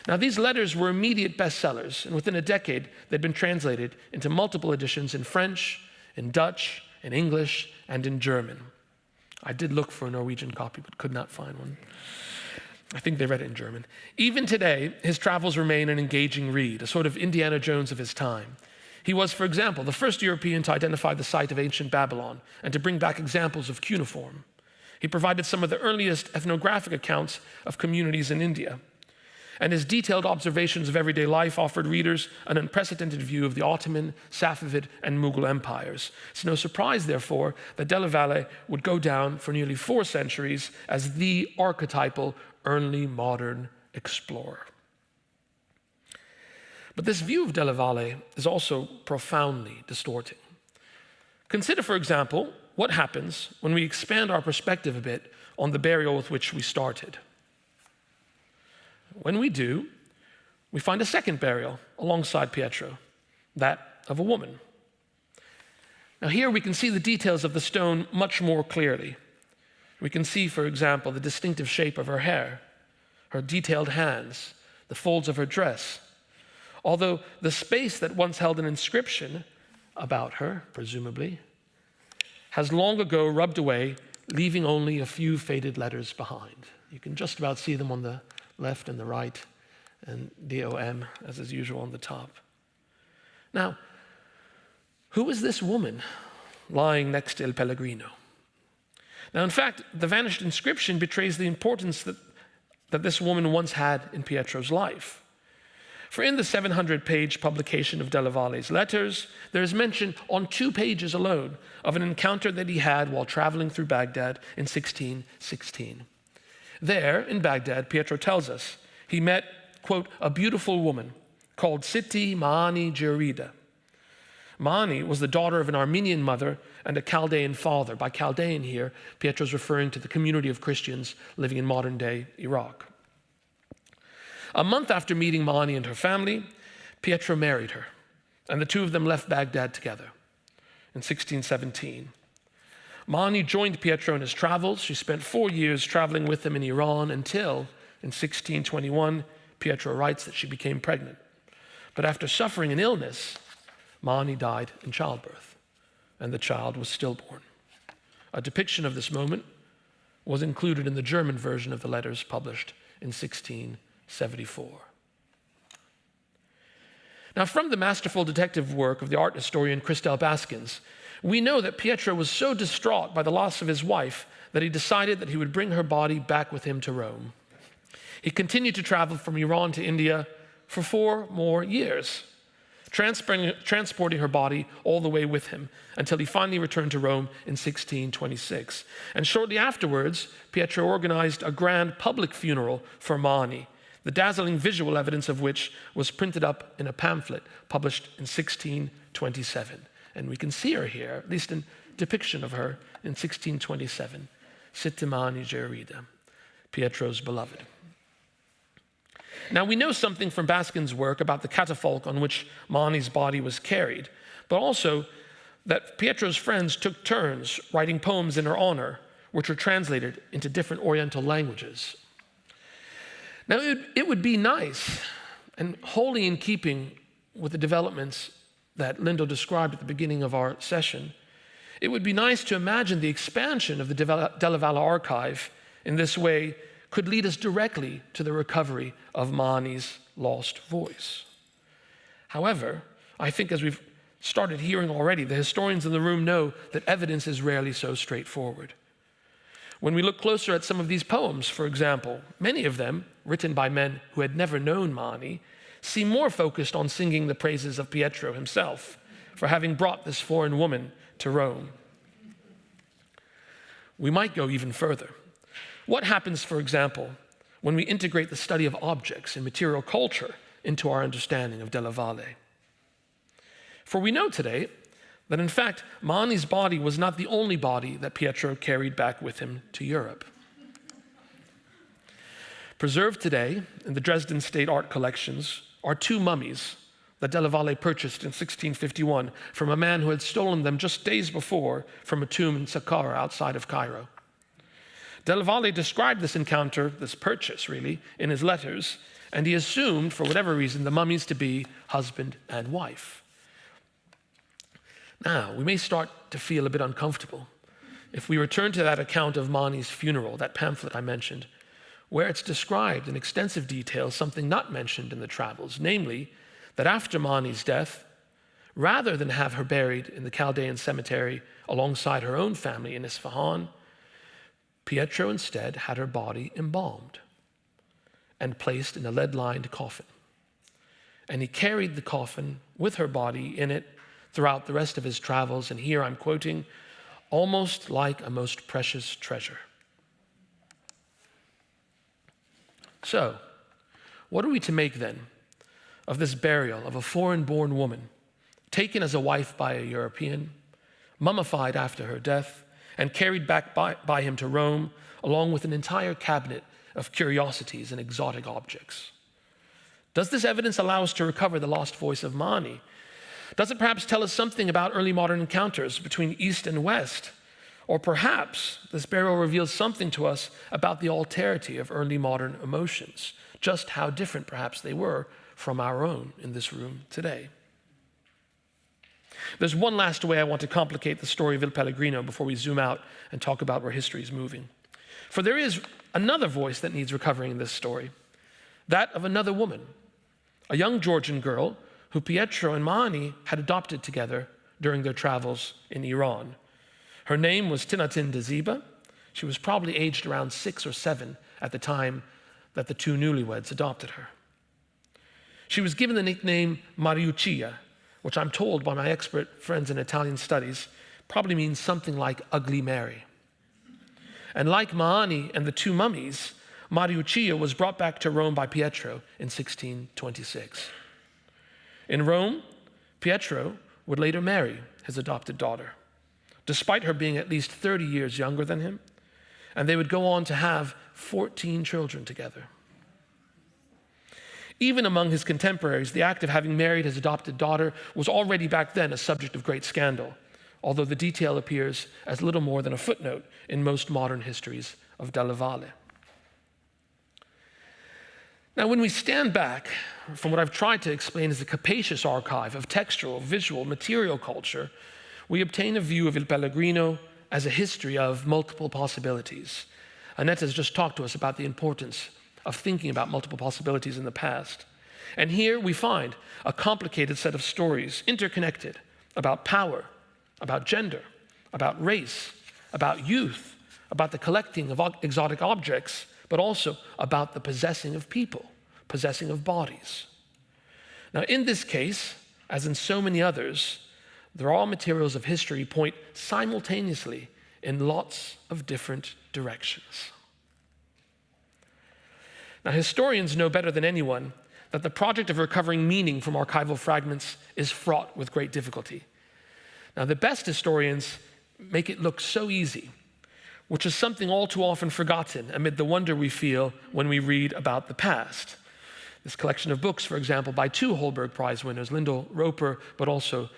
Now, these letters were immediate bestsellers, and within a decade, they'd been translated into multiple editions in French, in Dutch, in English, and in German. I did look for a Norwegian copy, but could not find one. I think they read it in German. Even today, his travels remain an engaging read, a sort of Indiana Jones of his time. He was, for example, the first European to identify the site of ancient Babylon and to bring back examples of cuneiform. He provided some of the earliest ethnographic accounts of communities in India. And his detailed observations of everyday life offered readers an unprecedented view of the Ottoman, Safavid, and Mughal empires. It's no surprise, therefore, that Delle Valle would go down for nearly 4 centuries as the archetypal early modern explorer. But this view of Delle Valle is also profoundly distorting. Consider, for example, what happens when we expand our perspective a bit on the burial with which we started. When we do, we find a second burial alongside Pietro, that of a woman. Now here we can see the details of the stone much more clearly. We can see, for example, the distinctive shape of her hair, her detailed hands, the folds of her dress. Although the space that once held an inscription about her, presumably, has long ago rubbed away, leaving only a few faded letters behind. You can just about see them on the left and the right, and DOM, as is usual, on the top. Now, who is this woman lying next to Il Pellegrino? Now, in fact, the vanished inscription betrays the importance that this woman once had in Pietro's life. For in the 700-page publication of Delle Valle's letters, there is mention on 2 pages alone of an encounter that he had while traveling through Baghdad in 1616. There, in Baghdad, Pietro tells us, he met, quote, a beautiful woman called Siti Ma'ani Jerida. Ma'ani was the daughter of an Armenian mother and a Chaldean father. By Chaldean here, Pietro's referring to the community of Christians living in modern-day Iraq. A month after meeting Ma'ani and her family, Pietro married her, and the two of them left Baghdad together in 1617. Ma'ani joined Pietro in his travels. She spent 4 years traveling with him in Iran until, in 1621, Pietro writes that she became pregnant. But after suffering an illness, Ma'ani died in childbirth, and the child was stillborn. A depiction of this moment was included in the German version of the letters published in 1674. Now, from the masterful detective work of the art historian Christel Baskins, we know that Pietro was so distraught by the loss of his wife that he decided that he would bring her body back with him to Rome. He continued to travel from Iran to India for 4 more years, transporting her body all the way with him until he finally returned to Rome in 1626. And shortly afterwards, Pietro organized a grand public funeral for Ma'ani, the dazzling visual evidence of which was printed up in a pamphlet published in 1627. And we can see her here, at least in depiction of her in 1627, Siti Ma'ani Jerida, Pietro's beloved. Now, we know something from Baskin's work about the catafalque on which Ma'ani's body was carried, but also that Pietro's friends took turns writing poems in her honor, which were translated into different Oriental languages. Now, it would be nice and wholly in keeping with the developments that Lyndal described at the beginning of our session, It would be nice to imagine the expansion of the Della Valle archive in this way could lead us directly to the recovery of Mani's lost voice. However, I think as we've started hearing already, the historians in the room know that evidence is rarely so straightforward. When we look closer at some of these poems, for example, many of them, written by men who had never known Mani, seem more focused on singing the praises of Pietro himself for having brought this foreign woman to Rome. We might go even further. What happens, for example, when we integrate the study of objects and material culture into our understanding of Della Valle? For we know today that in fact, Mani's body was not the only body that Pietro carried back with him to Europe. Preserved today in the Dresden State Art Collections are 2 mummies that Della Valle purchased in 1651 from a man who had stolen them just days before from a tomb in Saqqara outside of Cairo. Della Valle described this encounter, this purchase really, in his letters, and he assumed, for whatever reason, the mummies to be husband and wife. Now, we may start to feel a bit uncomfortable if we return to that account of Mani's funeral, that pamphlet I mentioned, where it's described in extensive detail something not mentioned in the travels, namely that after Mani's death, rather than have her buried in the Chaldean cemetery alongside her own family in Isfahan, Pietro instead had her body embalmed and placed in a lead-lined coffin. And he carried the coffin with her body in it throughout the rest of his travels, and here I'm quoting, almost like a most precious treasure. So, what are we to make then of this burial of a foreign-born woman, taken as a wife by a European, mummified after her death, and carried back by him to Rome, along with an entire cabinet of curiosities and exotic objects? Does this evidence allow us to recover the lost voice of Mani? Does it perhaps tell us something about early modern encounters between East and West? Or perhaps this burial reveals something to us about the alterity of early modern emotions, just how different perhaps they were from our own in this room today. There's one last way I want to complicate the story of Il Pellegrino before we zoom out and talk about where history is moving. For there is another voice that needs recovering in this story, that of another woman, a young Georgian girl who Pietro and Mani had adopted together during their travels in Iran. Her name was Tinatin de Ziba. She was probably aged around 6 or 7 at the time that the 2 newlyweds adopted her. She was given the nickname Mariuccia, which I'm told by my expert friends in Italian studies probably means something like Ugly Mary. And like Mani and the 2 mummies, Mariuccia was brought back to Rome by Pietro in 1626. In Rome, Pietro would later marry his adopted daughter, despite her being at least 30 years younger than him, and they would go on to have 14 children together. Even among his contemporaries, the act of having married his adopted daughter was already back then a subject of great scandal, although the detail appears as little more than a footnote in most modern histories of Della Valle. Now, when we stand back from what I've tried to explain as a capacious archive of textual, visual, material culture, we obtain a view of Il Pellegrino as a history of multiple possibilities. Annette has just talked to us about the importance of thinking about multiple possibilities in the past. And here we find a complicated set of stories, interconnected, about power, about gender, about race, about youth, about the collecting of exotic objects, but also about the possessing of people, possessing of bodies. Now, in this case, as in so many others, the raw materials of history point simultaneously in lots of different directions. Now, historians know better than anyone that the project of recovering meaning from archival fragments is fraught with great difficulty. Now, the best historians make it look so easy, which is something all too often forgotten amid the wonder we feel when we read about the past. This collection of books, for example, by 2 Holberg Prize winners, Lyndal Roper, but also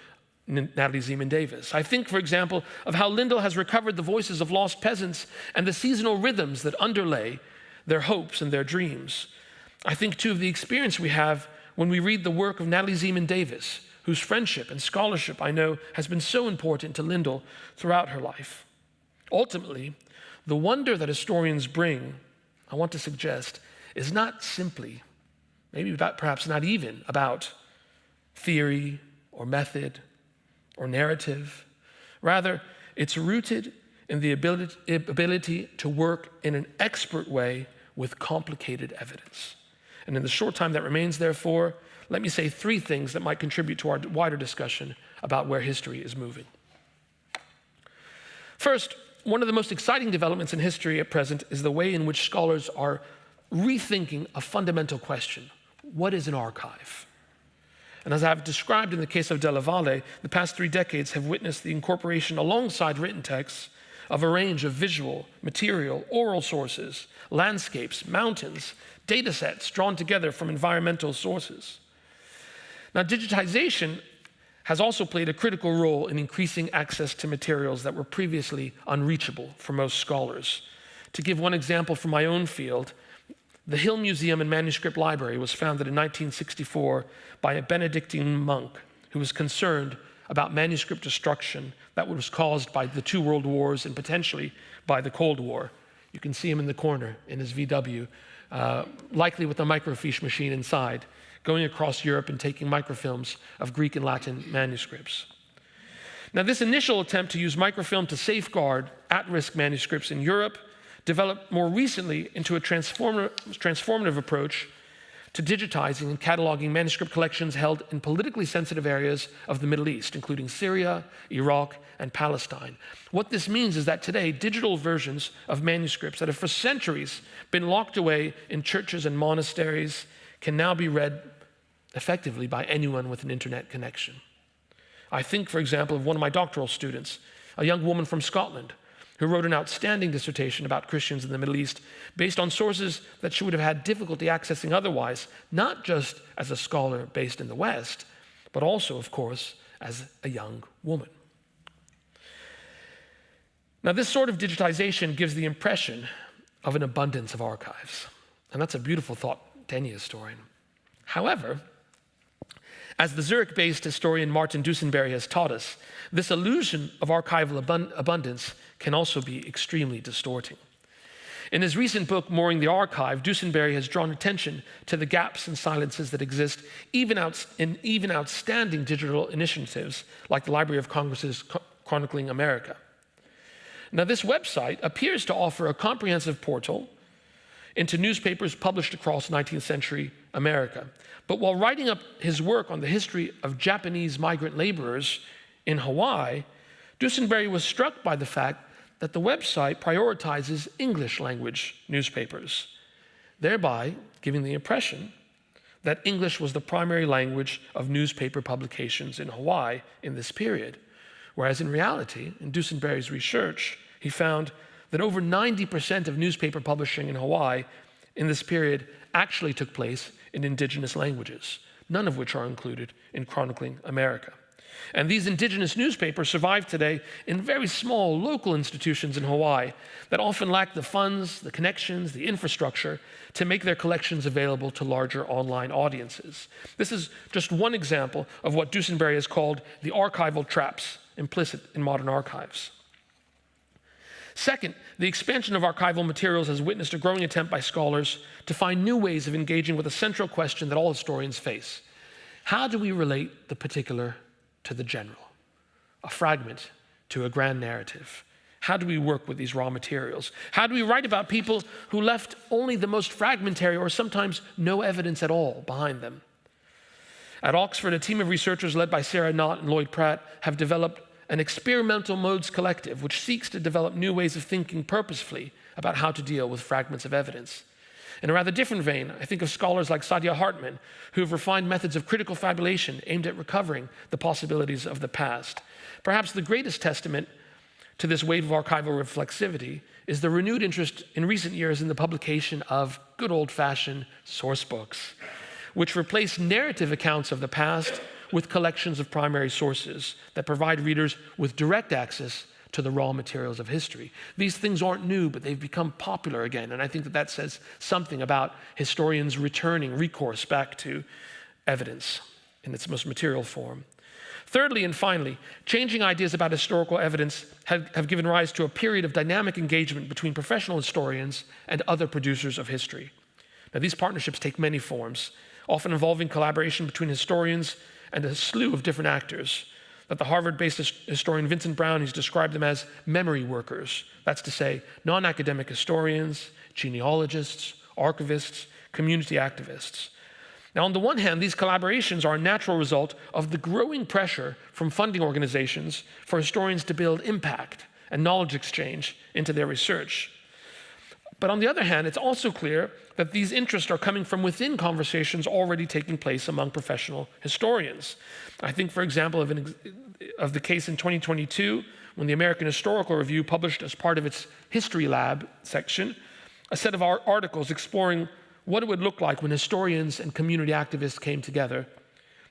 Natalie Zeman Davis. I think, for example, of how Lyndal has recovered the voices of lost peasants and the seasonal rhythms that underlay their hopes and their dreams. I think, too, of the experience we have when we read the work of Natalie Zeman Davis, whose friendship and scholarship I know has been so important to Lyndal throughout her life. Ultimately, the wonder that historians bring, I want to suggest, is not simply, perhaps not even about theory or method or narrative. Rather, it's rooted in the ability to work in an expert way with complicated evidence. And in the short time that remains, therefore, let me say three things that might contribute to our wider discussion about where history is moving. First, one of the most exciting developments in history at present is the way in which scholars are rethinking a fundamental question: what is an archive? And as I've described in the case of Della Valle, the past 3 decades have witnessed the incorporation alongside written texts of a range of visual, material, oral sources, landscapes, mountains, data sets drawn together from environmental sources. Now, digitization has also played a critical role in increasing access to materials that were previously unreachable for most scholars. To give one example from my own field, the Hill Museum and Manuscript Library was founded in 1964 by a Benedictine monk who was concerned about manuscript destruction that was caused by the 2 world wars and potentially by the Cold War. You can see him in the corner in his VW, likely with a microfiche machine inside, going across Europe and taking microfilms of Greek and Latin manuscripts. Now, this initial attempt to use microfilm to safeguard at-risk manuscripts in Europe developed more recently into a transformative approach to digitizing and cataloging manuscript collections held in politically sensitive areas of the Middle East, including Syria, Iraq, and Palestine. What this means is that today, digital versions of manuscripts that have for centuries been locked away in churches and monasteries can now be read effectively by anyone with an internet connection. I think, for example, of one of my doctoral students, a young woman from Scotland, who wrote an outstanding dissertation about Christians in the Middle East based on sources that she would have had difficulty accessing otherwise, not just as a scholar based in the West, but also, of course, as a young woman. Now, this sort of digitization gives the impression of an abundance of archives, and that's a beautiful thought to any historian. However, as the Zurich-based historian Martin Duesenberry has taught us, this illusion of archival abundance can also be extremely distorting. In his recent book, Mooring the Archive, Duesenberry has drawn attention to the gaps and silences that exist in outstanding digital initiatives like the Library of Congress's Chronicling America. Now, this website appears to offer a comprehensive portal into newspapers published across 19th century America. But while writing up his work on the history of Japanese migrant laborers in Hawaii, Duesenberry was struck by the fact that the website prioritizes English language newspapers, thereby giving the impression that English was the primary language of newspaper publications in Hawaii in this period. Whereas in reality, in Duesenberry's research, he found that over 90% of newspaper publishing in Hawaii in this period actually took place in indigenous languages, none of which are included in Chronicling America. And these indigenous newspapers survive today in very small local institutions in Hawaii that often lack the funds, the connections, the infrastructure to make their collections available to larger online audiences. This is just one example of what Duesenberry has called the archival traps implicit in modern archives. Second, the expansion of archival materials has witnessed a growing attempt by scholars to find new ways of engaging with a central question that all historians face. How do we relate the particular to the general, a fragment to a grand narrative? How do we work with these raw materials? How do we write about people who left only the most fragmentary or sometimes no evidence at all behind them? At Oxford, a team of researchers led by Sarah Knott and Lloyd Pratt have developed an experimental modes collective which seeks to develop new ways of thinking purposefully about how to deal with fragments of evidence. In a rather different vein, I think of scholars like Sadia Hartman, who have refined methods of critical fabulation aimed at recovering the possibilities of the past. Perhaps the greatest testament to this wave of archival reflexivity is the renewed interest in recent years in the publication of good old-fashioned source books, which replace narrative accounts of the past with collections of primary sources that provide readers with direct access to the raw materials of history. These things aren't new, but they've become popular again, and I think that that says something about historians returning recourse back to evidence in its most material form. Thirdly and finally, changing ideas about historical evidence have given rise to a period of dynamic engagement between professional historians and other producers of history. Now, these partnerships take many forms, often involving collaboration between historians and a slew of different actors. That the Harvard-based historian Vincent Brown, he's described them as memory workers. That's to say, non-academic historians, genealogists, archivists, community activists. Now, on the one hand, these collaborations are a natural result of the growing pressure from funding organizations for historians to build impact and knowledge exchange into their research. But on the other hand, it's also clear that these interests are coming from within conversations already taking place among professional historians. I think, for example, of the case in 2022, when the American Historical Review published as part of its History Lab section a set of articles exploring what it would look like when historians and community activists came together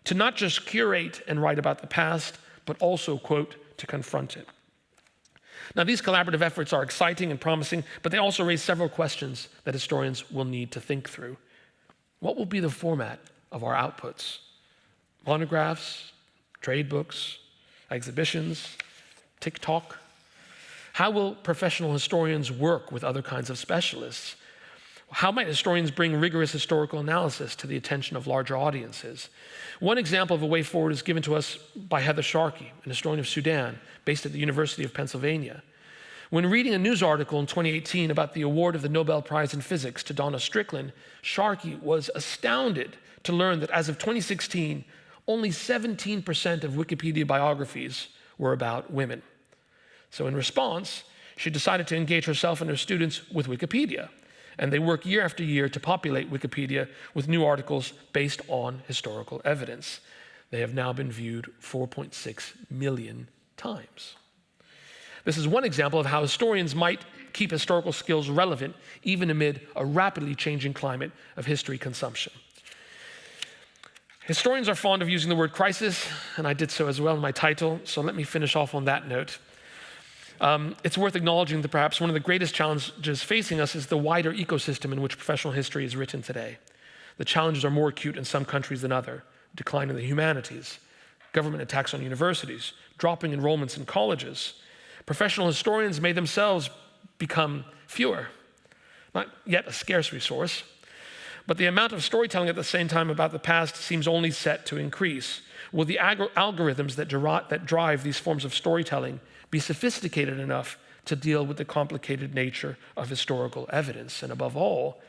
to not just curate and write about the past, but also, quote, to confront it. Now, these collaborative efforts are exciting and promising, but they also raise several questions that historians will need to think through. What will be the format of our outputs? Monographs, trade books, exhibitions, TikTok? How will professional historians work with other kinds of specialists? How might historians bring rigorous historical analysis to the attention of larger audiences? One example of a way forward is given to us by Heather Sharkey, an historian of Sudan, based at the University of Pennsylvania. When reading a news article in 2018 about the award of the Nobel Prize in Physics to Donna Strickland, Sharkey was astounded to learn that as of 2016, only 17% of Wikipedia biographies were about women. So in response, she decided to engage herself and her students with Wikipedia. And they work year after year to populate Wikipedia with new articles based on historical evidence. They have now been viewed 4.6 million times. This is one example of how historians might keep historical skills relevant even amid a rapidly changing climate of history consumption. Historians are fond of using the word crisis, and I did so as well in my title, so let me finish off on that note. It's worth acknowledging that perhaps one of the greatest challenges facing us is the wider ecosystem in which professional history is written today. The challenges are more acute in some countries than others: decline in the humanities, government attacks on universities, dropping enrollments in colleges. Professional historians may themselves become fewer, not yet a scarce resource, but the amount of storytelling at the same time about the past seems only set to increase. Will the algorithms that drive these forms of storytelling be sophisticated enough to deal with the complicated nature of historical evidence? And above all,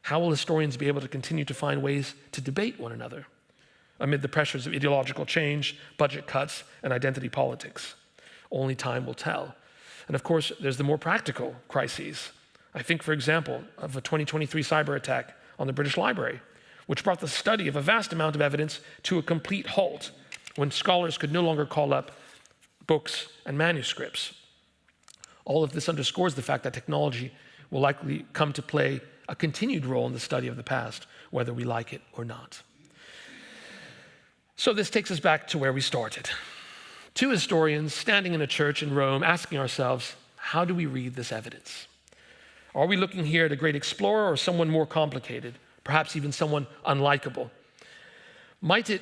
how will historians be able to continue to find ways to debate one another amid the pressures of ideological change, budget cuts, and identity politics? Only time will tell. And of course, there's the more practical crises. I think, for example, of a 2023 cyber attack on the British Library, which brought the study of a vast amount of evidence to a complete halt when scholars could no longer call up books and manuscripts. All of this underscores the fact that technology will likely come to play a continued role in the study of the past, whether we like it or not. So this takes us back to where we started. Two historians standing in a church in Rome asking ourselves, how do we read this evidence? Are we looking here at a great explorer or someone more complicated, perhaps even someone unlikable? Might it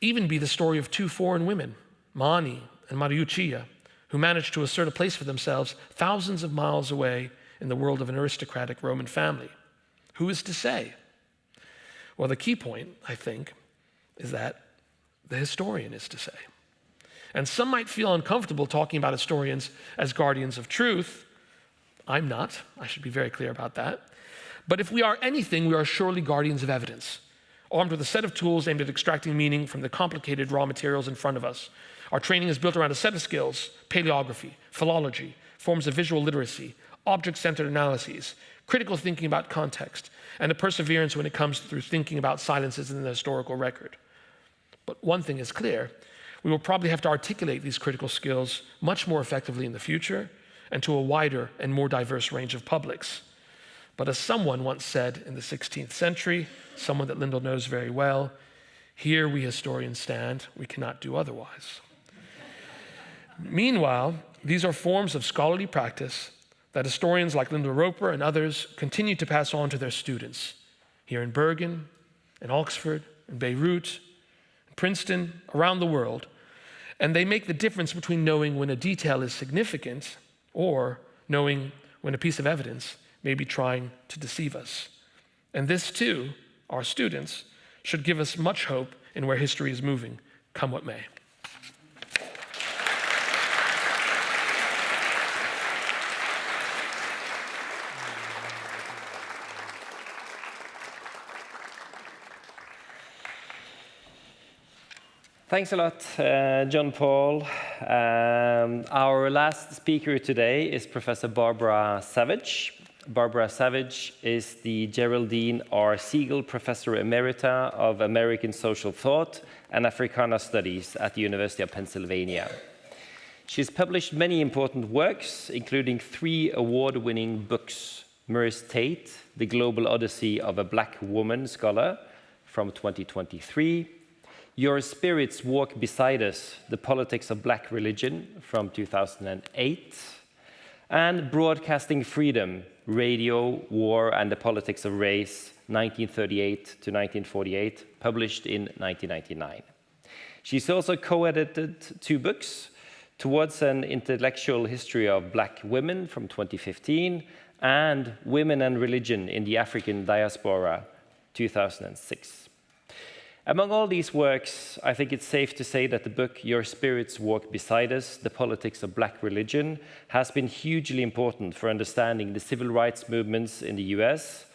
even be the story of two foreign women, Mani and Mariuccia, who managed to assert a place for themselves thousands of miles away in the world of an aristocratic Roman family? Who is to say? Well, the key point, I think, is that the historian is to say. And some might feel uncomfortable talking about historians as guardians of truth. I'm not. I should be very clear about that. But if we are anything, we are surely guardians of evidence, armed with a set of tools aimed at extracting meaning from the complicated raw materials in front of us. Our training is built around a set of skills: paleography, philology, forms of visual literacy, object-centered analyses, critical thinking about context, and a perseverance when it comes through thinking about silences in the historical record. But one thing is clear: we will probably have to articulate these critical skills much more effectively in the future and to a wider and more diverse range of publics. But as someone once said in the 16th century, someone that Lyndal knows very well, here we historians stand, we cannot do otherwise. Meanwhile, these are forms of scholarly practice that historians like Lyndal Roper and others continue to pass on to their students here in Bergen, in Oxford, in Beirut, in Princeton, around the world, And they make the difference between knowing when a detail is significant or knowing when a piece of evidence may be trying to deceive us. And this too, our students, should give us much hope in where history is moving, come what may. Thanks a lot, John Paul. Our last speaker today is Professor Barbara Savage. Barbara Savage is the Geraldine R. Siegel Professor Emerita of American Social Thought and Africana Studies at the University of Pennsylvania. She's published many important works, including 3 award-winning books: Mirror's Tate, The Global Odyssey of a Black Woman Scholar from 2023, Your Spirits Walk Beside Us, The Politics of Black Religion from 2008, and Broadcasting Freedom, Radio, War, and the Politics of Race, 1938 to 1948, published in 1999. She's also co-edited 2 books, Towards an Intellectual History of Black Women from 2015, and Women and Religion in the African Diaspora, 2006. Among all these works, I think it's safe to say that the book Your Spirits Walk Beside Us, The Politics of Black Religion, has been hugely important for understanding the civil rights movements in the US.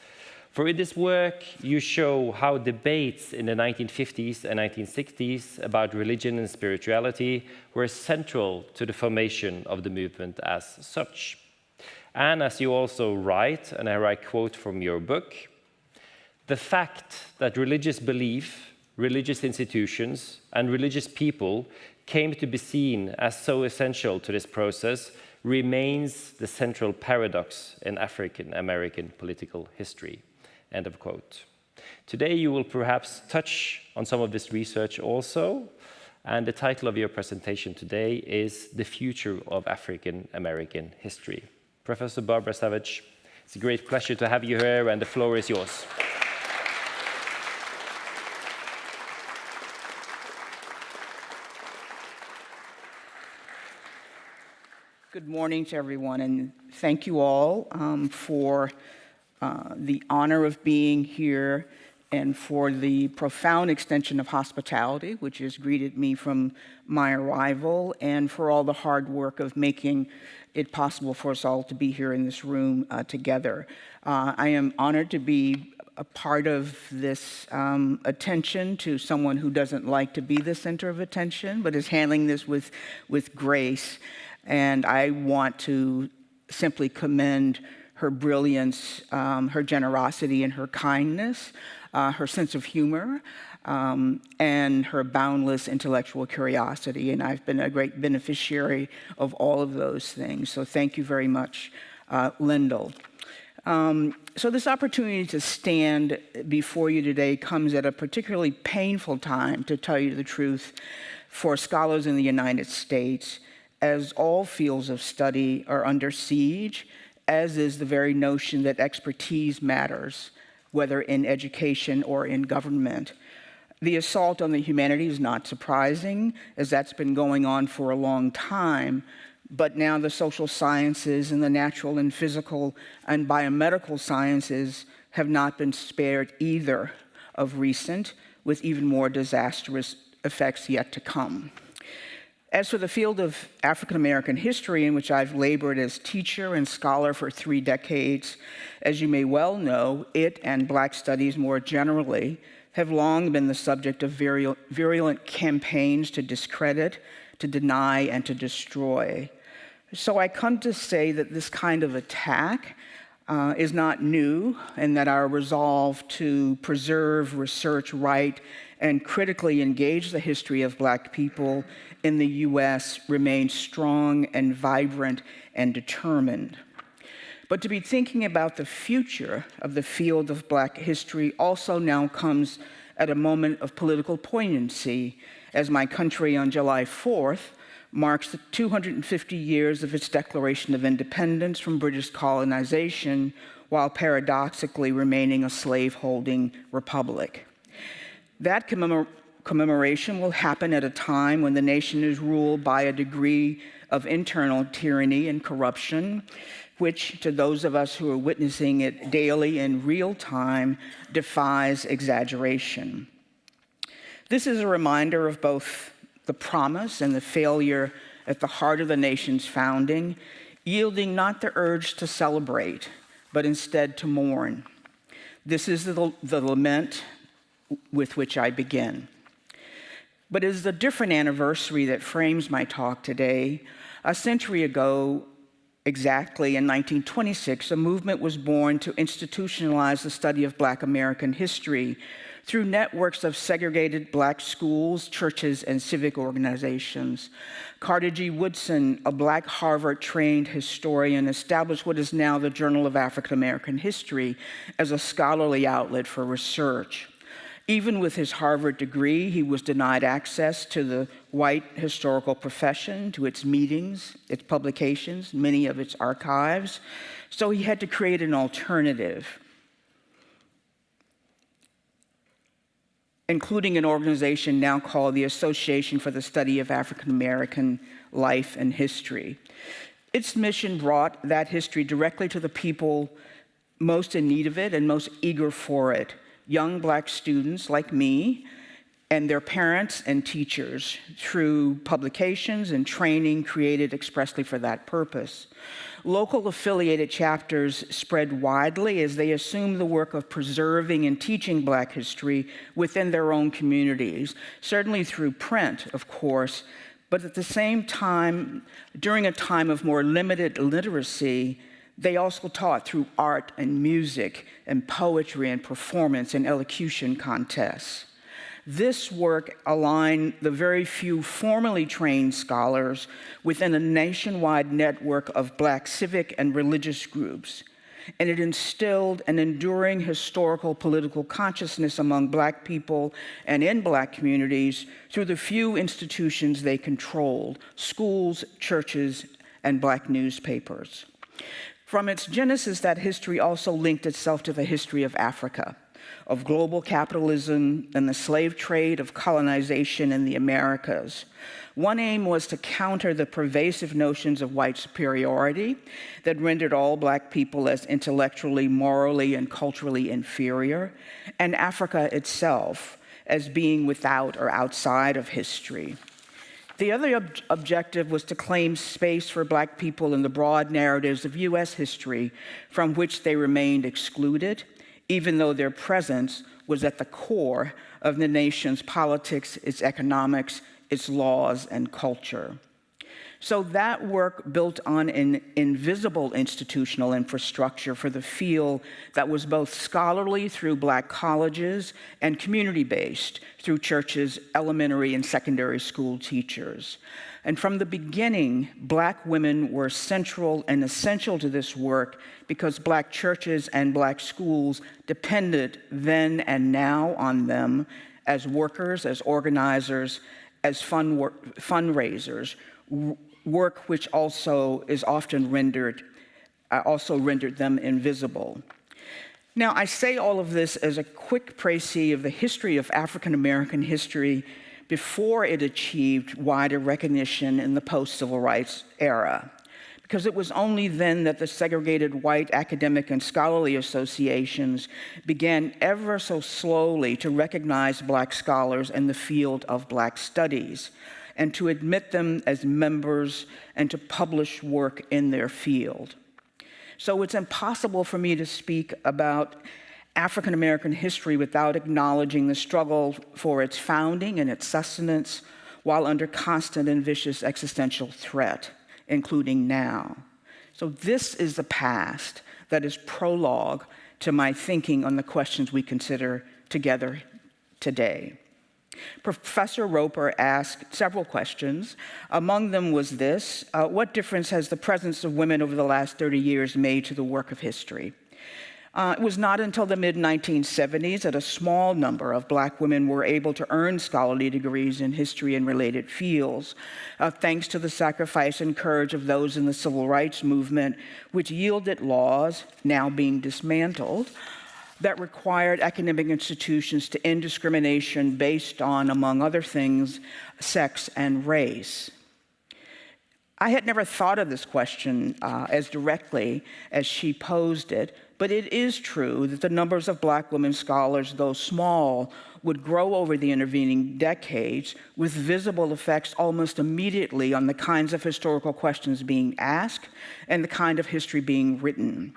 For in this work, you show how debates in the 1950s and 1960s about religion and spirituality were central to the formation of the movement as such. And as you also write, and I quote from your book, the fact that religious belief, religious institutions, and religious people came to be seen as so essential to this process remains the central paradox in African American political history. End of quote. Today you will perhaps touch on some of this research also, and the title of your presentation today is The Future of African American History. Professor Barbara Savage, it's a great pleasure to have you here, and the floor is yours. Good morning to everyone, and thank you all for the honor of being here and for the profound extension of hospitality, which has greeted me from my arrival, and for all the hard work of making it possible for us all to be here in this room together. I am honored to be a part of this attention to someone who doesn't like to be the center of attention, but is handling this with grace. And I want to simply commend her brilliance, her generosity, and her kindness, her sense of humor, and her boundless intellectual curiosity. And I've been a great beneficiary of all of those things. So thank you very much, Lyndal. So this opportunity to stand before you today comes at a particularly painful time, to tell you the truth, for scholars in the United States, as all fields of study are under siege, as is the very notion that expertise matters, whether in education or in government. The assault on the humanities is not surprising, as that's been going on for a long time, but now the social sciences and the natural and physical and biomedical sciences have not been spared either of recent, with even more disastrous effects yet to come. As for the field of African American history, in which I've labored as teacher and scholar for 3 decades, as you may well know, it and Black studies more generally have long been the subject of virulent campaigns to discredit, to deny, and to destroy. So I come to say that this kind of attack is not new, and that our resolve to preserve, research, write, and critically engage the history of Black people in the US remains strong and vibrant and determined. But to be thinking about the future of the field of Black history also now comes at a moment of political poignancy, as my country on July 4th marks the 250 years of its declaration of independence from British colonization, while paradoxically remaining a slave-holding republic. That commemoration will happen at a time when the nation is ruled by a degree of internal tyranny and corruption, which, to those of us who are witnessing it daily in real time, defies exaggeration. This is a reminder of both the promise and the failure at the heart of the nation's founding, yielding not the urge to celebrate, but instead to mourn. This is the lament with which I begin. But it is a different anniversary that frames my talk today. A century ago, exactly in 1926, a movement was born to institutionalize the study of Black American history through networks of segregated Black schools, churches, and civic organizations. Carter G. Woodson, a Black Harvard-trained historian, established what is now the Journal of African American History as a scholarly outlet for research. Even with his Harvard degree, he was denied access to the white historical profession, to its meetings, its publications, many of its archives. So he had to create an alternative, including an organization now called the Association for the Study of African American Life and History. Its mission brought that history directly to the people most in need of it and most eager for it, young Black students like me and their parents and teachers, through publications and training created expressly for that purpose. Local affiliated chapters spread widely as they assumed the work of preserving and teaching Black history within their own communities, certainly through print, of course, but at the same time, during a time of more limited literacy, they also taught through art and music and poetry and performance and elocution contests. This work aligned the very few formally trained scholars within a nationwide network of Black civic and religious groups, and it instilled an enduring historical political consciousness among Black people and in Black communities through the few institutions they controlled: schools, churches, and Black newspapers. From its genesis, that history also linked itself to the history of Africa, of global capitalism and the slave trade, of colonization in the Americas. One aim was to counter the pervasive notions of white superiority that rendered all Black people as intellectually, morally, and culturally inferior, and Africa itself as being without or outside of history. The other objective was to claim space for Black people in the broad narratives of U.S. history from which they remained excluded, even though their presence was at the core of the nation's politics, its economics, its laws, and culture. So that work built on an invisible institutional infrastructure for the field that was both scholarly through Black colleges and community-based through churches, elementary and secondary school teachers. And from the beginning, Black women were central and essential to this work because Black churches and Black schools depended then and now on them as workers, as organizers, as fundraisers, work which also is often rendered them invisible. Now, I say all of this as a quick précis of the history of African American history before it achieved wider recognition in the post-civil rights era, because it was only then that the segregated white academic and scholarly associations began ever so slowly to recognize Black scholars in the field of Black studies, and to admit them as members and to publish work in their field. So it's impossible for me to speak about African American history without acknowledging the struggle for its founding and its sustenance while under constant and vicious existential threat, including now. So this is the past that is prologue to my thinking on the questions we consider together today. Professor Roper asked several questions. Among them was this: what difference has the presence of women over the last 30 years made to the work of history? It was not until the mid-1970s that a small number of Black women were able to earn scholarly degrees in history and related fields, thanks to the sacrifice and courage of those in the civil rights movement, which yielded laws, now being dismantled, that required academic institutions to end discrimination based on, among other things, sex and race. I had never thought of this question as directly as she posed it, but it is true that the numbers of Black women scholars, though small, would grow over the intervening decades with visible effects almost immediately on the kinds of historical questions being asked and the kind of history being written.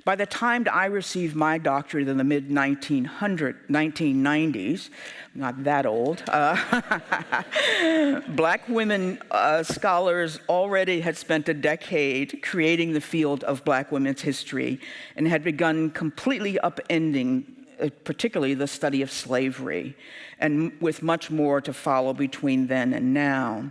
By the time I received my doctorate in the mid-1990s, not that old, Black women scholars already had spent a decade creating the field of Black women's history and had begun completely upending particularly the study of slavery, and with much more to follow between then and now.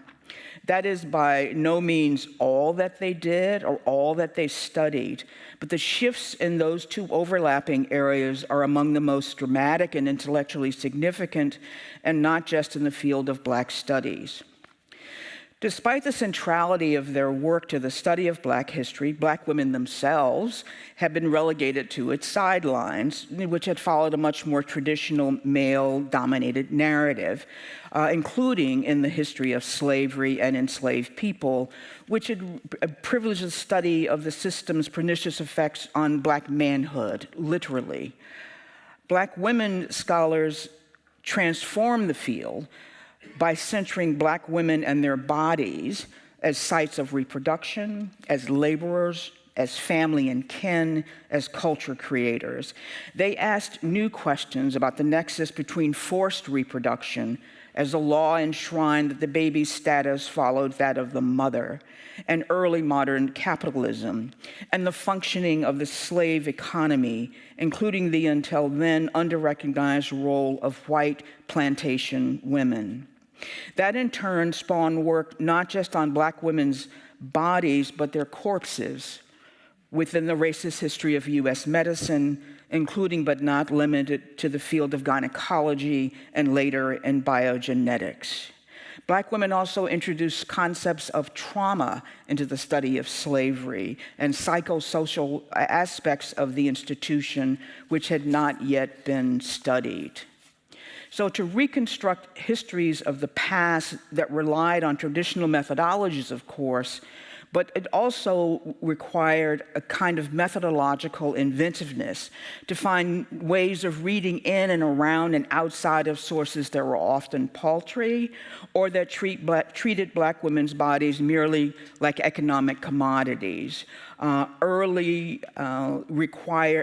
That is by no means all that they did or all that they studied, but the shifts in those two overlapping areas are among the most dramatic and intellectually significant, and not just in the field of Black studies. Despite the centrality of their work to the study of Black history, Black women themselves have been relegated to its sidelines, which had followed a much more traditional male-dominated narrative, including in the history of slavery and enslaved people, which had privileged the study of the system's pernicious effects on Black manhood, literally. Black women scholars transformed the field by centering Black women and their bodies as sites of reproduction, as laborers, as family and kin, as culture creators. They asked new questions about the nexus between forced reproduction, as the law enshrined that the baby's status followed that of the mother, and early modern capitalism, and the functioning of the slave economy, including the until then under-recognized role of white plantation women. That in turn spawned work not just on Black women's bodies, but their corpses within the racist history of US medicine, including but not limited to the field of gynecology and later in biogenetics. Black women also introduced concepts of trauma into the study of slavery and psychosocial aspects of the institution which had not yet been studied. So to reconstruct histories of the past that relied on traditional methodologies, of course, but it also required a kind of methodological inventiveness to find ways of reading in and around and outside of sources that were often paltry or that treated Black women's bodies merely like economic commodities,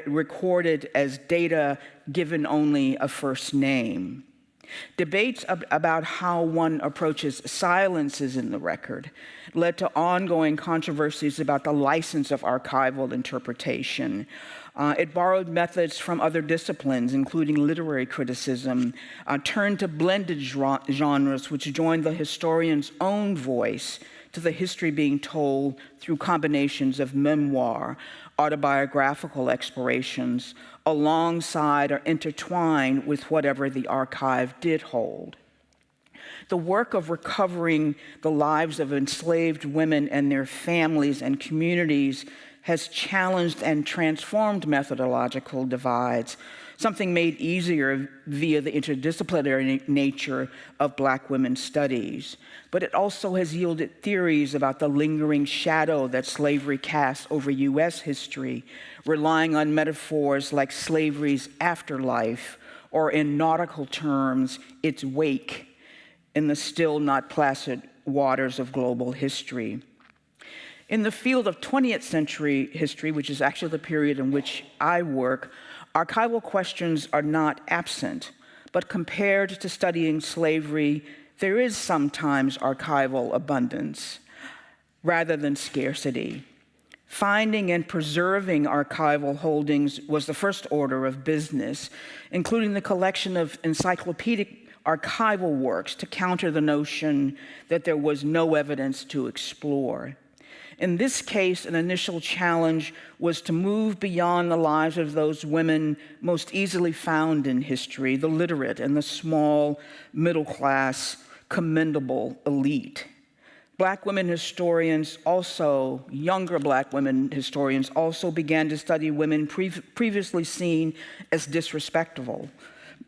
recorded as data given only a first name. Debates about how one approaches silences in the record led to ongoing controversies about the license of archival interpretation. It borrowed methods from other disciplines, including literary criticism, turned to blended genres which joined the historian's own voice to the history being told through combinations of memoir, autobiographical explorations, alongside or intertwined with whatever the archive did hold. The work of recovering the lives of enslaved women and their families and communities has challenged and transformed methodological divides, something made easier via the interdisciplinary nature of Black women's studies. But it also has yielded theories about the lingering shadow that slavery cast over US history, relying on metaphors like slavery's afterlife, or in nautical terms, its wake, in the still not placid waters of global history. In the field of 20th century history, which is actually the period in which I work, archival questions are not absent, but compared to studying slavery, there is sometimes archival abundance rather than scarcity. Finding and preserving archival holdings was the first order of business, including the collection of encyclopedic archival works to counter the notion that there was no evidence to explore. In this case, an initial challenge was to move beyond the lives of those women most easily found in history, the literate and the small, middle-class, commendable elite. Black women historians also, younger Black women historians also began to study women previously seen as respectable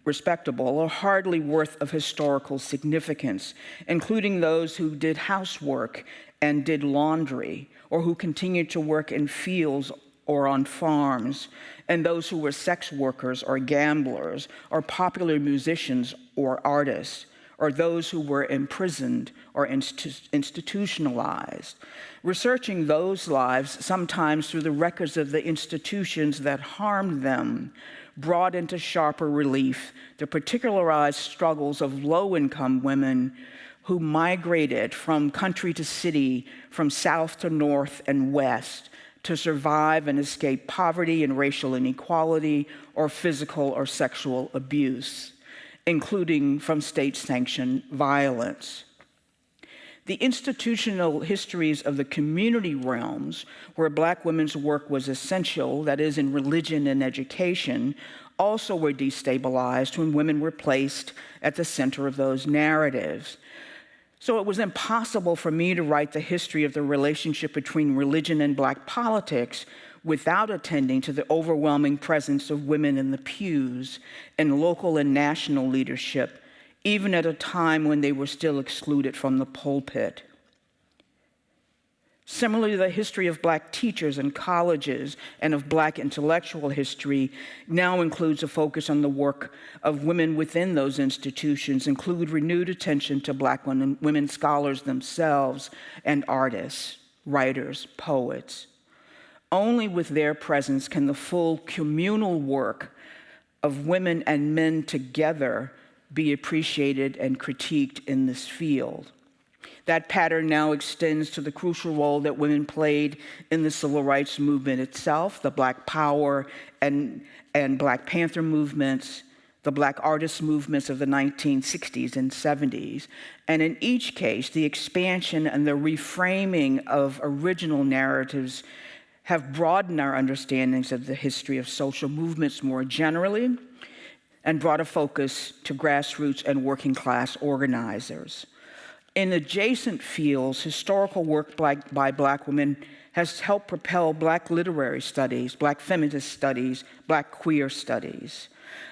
or hardly worth of historical significance, including those who did housework and did laundry, or who continued to work in fields or on farms, and those who were sex workers or gamblers, or popular musicians or artists, or those who were imprisoned or institutionalized. Researching those lives, sometimes through the records of the institutions that harmed them, brought into sharper relief the particularized struggles of low-income women who migrated from country to city, from south to north and west, to survive and escape poverty and racial inequality or physical or sexual abuse, including from state-sanctioned violence. The institutional histories of the community realms where Black women's work was essential, that is, in religion and education, also were destabilized when women were placed at the center of those narratives. So it was impossible for me to write the history of the relationship between religion and Black politics without attending to the overwhelming presence of women in the pews and local and national leadership, even at a time when they were still excluded from the pulpit. Similarly, the history of Black teachers in colleges and of Black intellectual history now includes a focus on the work of women within those institutions, include renewed attention to Black women scholars themselves and artists, writers, poets. Only with their presence can the full communal work of women and men together be appreciated and critiqued in this field. That pattern now extends to the crucial role that women played in the civil rights movement itself, the Black Power and Black Panther movements, the Black artist movements of the 1960s and 70s. And in each case, the expansion and the reframing of original narratives have broadened our understandings of the history of social movements more generally and brought a focus to grassroots and working class organizers. In adjacent fields, historical work by Black women has helped propel Black literary studies, Black feminist studies, Black queer studies.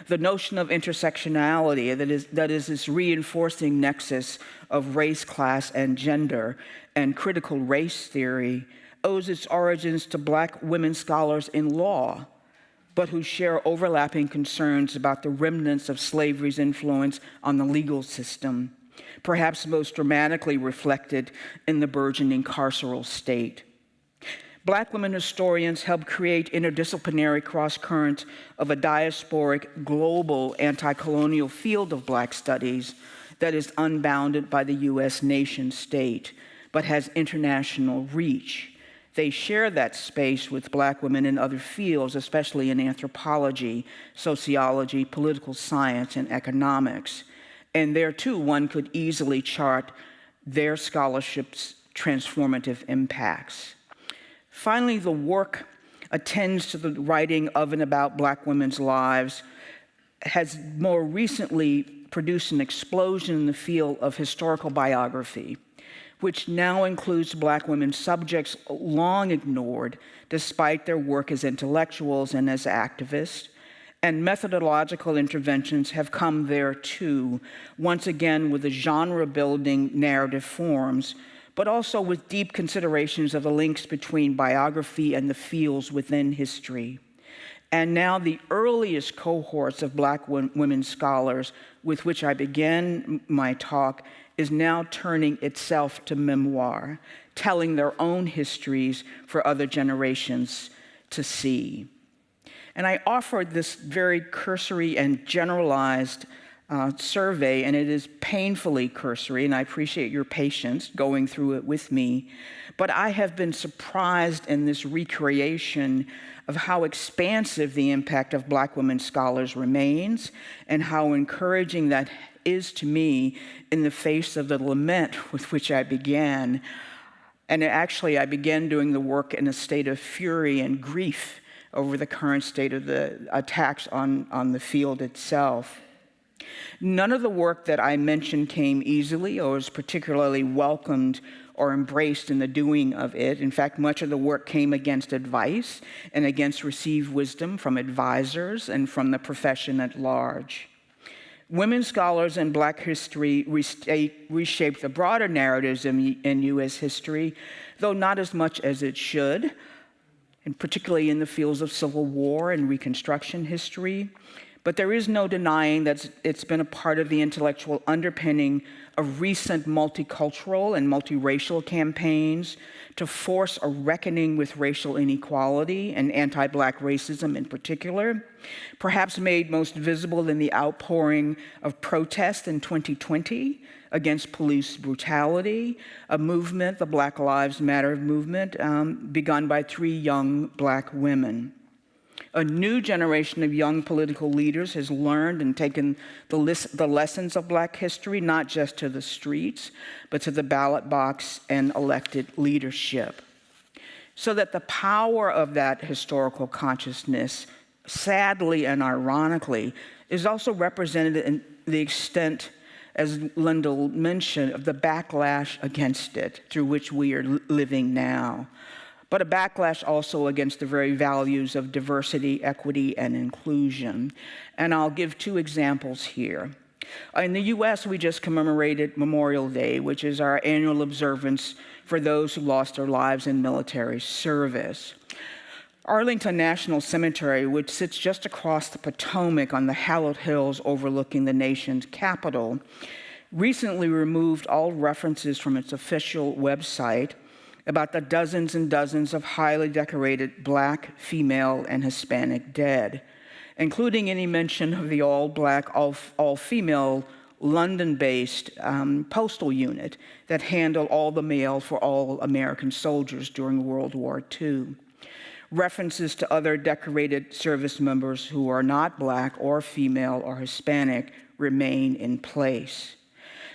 The notion of intersectionality, that is this reinforcing nexus of race, class, and gender, and critical race theory, owes its origins to Black women scholars in law, but who share overlapping concerns about the remnants of slavery's influence on the legal system, perhaps most dramatically reflected in the burgeoning carceral state. Black women historians helped create interdisciplinary cross-currents of a diasporic, global, anti-colonial field of Black studies that is unbounded by the US nation state, but has international reach. They share that space with Black women in other fields, especially in anthropology, sociology, political science, and economics. And there, too, one could easily chart their scholarship's transformative impacts. Finally, the work attends to the writing of and about Black women's lives has more recently produced an explosion in the field of historical biography, which now includes Black women subjects long ignored despite their work as intellectuals and as activists. And methodological interventions have come there too, once again with the genre-building narrative forms, but also with deep considerations of the links between biography and the fields within history. And now the earliest cohorts of Black women scholars with which I began my talk is now turning itself to memoir, telling their own histories for other generations to see. And I offered this very cursory and generalized survey, and it is painfully cursory, and I appreciate your patience going through it with me. But I have been surprised in this recreation of how expansive the impact of Black women scholars remains, and how encouraging that is to me in the face of the lament with which I began. And actually, I began doing the work in a state of fury and grief over the current state of the attacks on the field itself. None of the work that I mentioned came easily or was particularly welcomed or embraced in the doing of it. In fact, much of the work came against advice and against received wisdom from advisors and from the profession at large. Women scholars in Black history reshaped the broader narratives in U.S. history, though not as much as it should, and particularly in the fields of Civil War and Reconstruction history. But there is no denying that it's been a part of the intellectual underpinning of recent multicultural and multiracial campaigns to force a reckoning with racial inequality and anti-Black racism in particular, perhaps made most visible in the outpouring of protest in 2020 against police brutality, a movement, the Black Lives Matter movement, begun by 3 young Black women. A new generation of young political leaders has learned and taken the lessons of Black history, not just to the streets, but to the ballot box and elected leadership. So that the power of that historical consciousness, sadly and ironically, is also represented in the extent, as Lyndal mentioned, of the backlash against it through which we are living now. But a backlash also against the very values of diversity, equity, and inclusion. And I'll give 2 examples here. In the US, we just commemorated Memorial Day, which is our annual observance for those who lost their lives in military service. Arlington National Cemetery, which sits just across the Potomac on the hallowed hills overlooking the nation's capital, recently removed all references from its official website about the dozens and dozens of highly decorated Black, female, and Hispanic dead, including any mention of the all-Black, all-female London-based postal unit that handled all the mail for all American soldiers during World War II. References to other decorated service members who are not Black or female or Hispanic remain in place.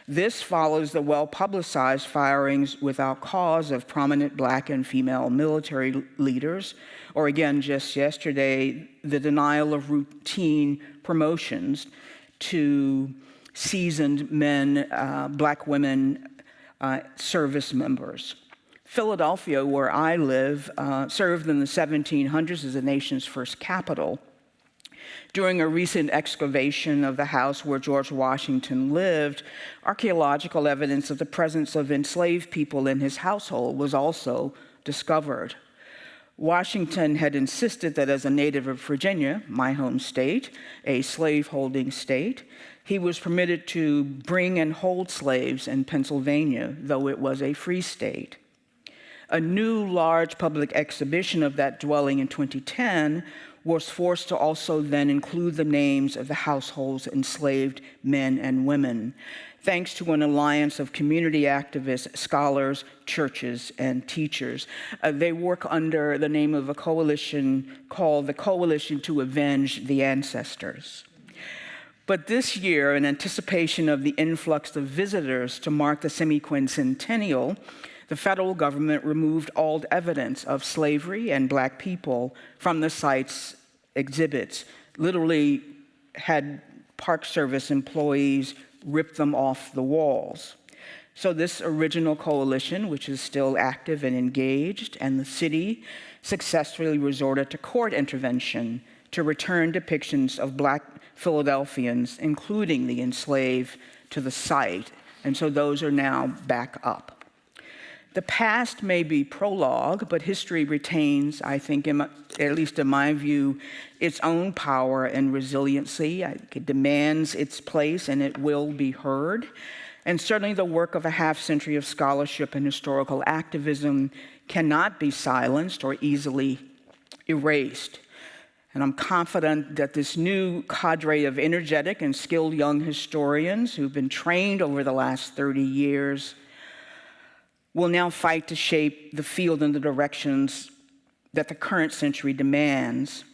This follows the well-publicized firings without cause of prominent Black and female military leaders, or again, just yesterday, the denial of routine promotions to seasoned men, Black women, service members. Philadelphia, where I live, served in the 1700s as the nation's first capital. During a recent excavation of the house where George Washington lived, archaeological evidence of the presence of enslaved people in his household was also discovered. Washington had insisted that as a native of Virginia, my home state, a slave-holding state, he was permitted to bring and hold slaves in Pennsylvania, though it was a free state. A new large public exhibition of that dwelling in 2010 was forced to also then include the names of the household's enslaved men and women, thanks to an alliance of community activists, scholars, churches, and teachers. They work under the name of a coalition called the Coalition to Avenge the Ancestors. But this year, in anticipation of the influx of visitors to mark the semi-quincentennial, the federal government removed all evidence of slavery and Black people from the site's exhibits, literally had Park Service employees rip them off the walls. So this original coalition, which is still active and engaged, and the city successfully resorted to court intervention to return depictions of Black Philadelphians, including the enslaved, to the site. And so those are now back up. The past may be prologue, but history retains, I think, at least in my view, its own power and resiliency. It demands its place and it will be heard. And certainly the work of a half-century of scholarship and historical activism cannot be silenced or easily erased. And I'm confident that this new cadre of energetic and skilled young historians who've been trained over the last 30 years will now fight to shape the field in the directions that the current century demands.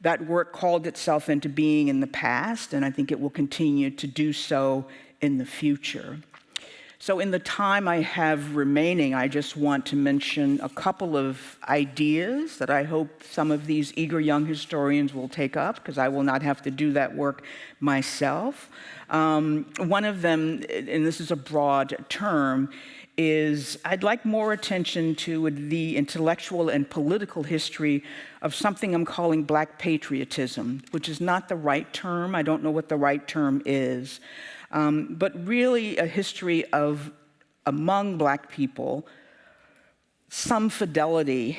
That work called itself into being in the past, and I think it will continue to do so in the future. So in the time I have remaining, I just want to mention a couple of ideas that I hope some of these eager young historians will take up, because I will not have to do that work myself. One of them, and this is a broad term, is I'd like more attention to the intellectual and political history of something I'm calling Black patriotism, which is not the right term. I don't know what the right term is. But really a history of, among Black people, some fidelity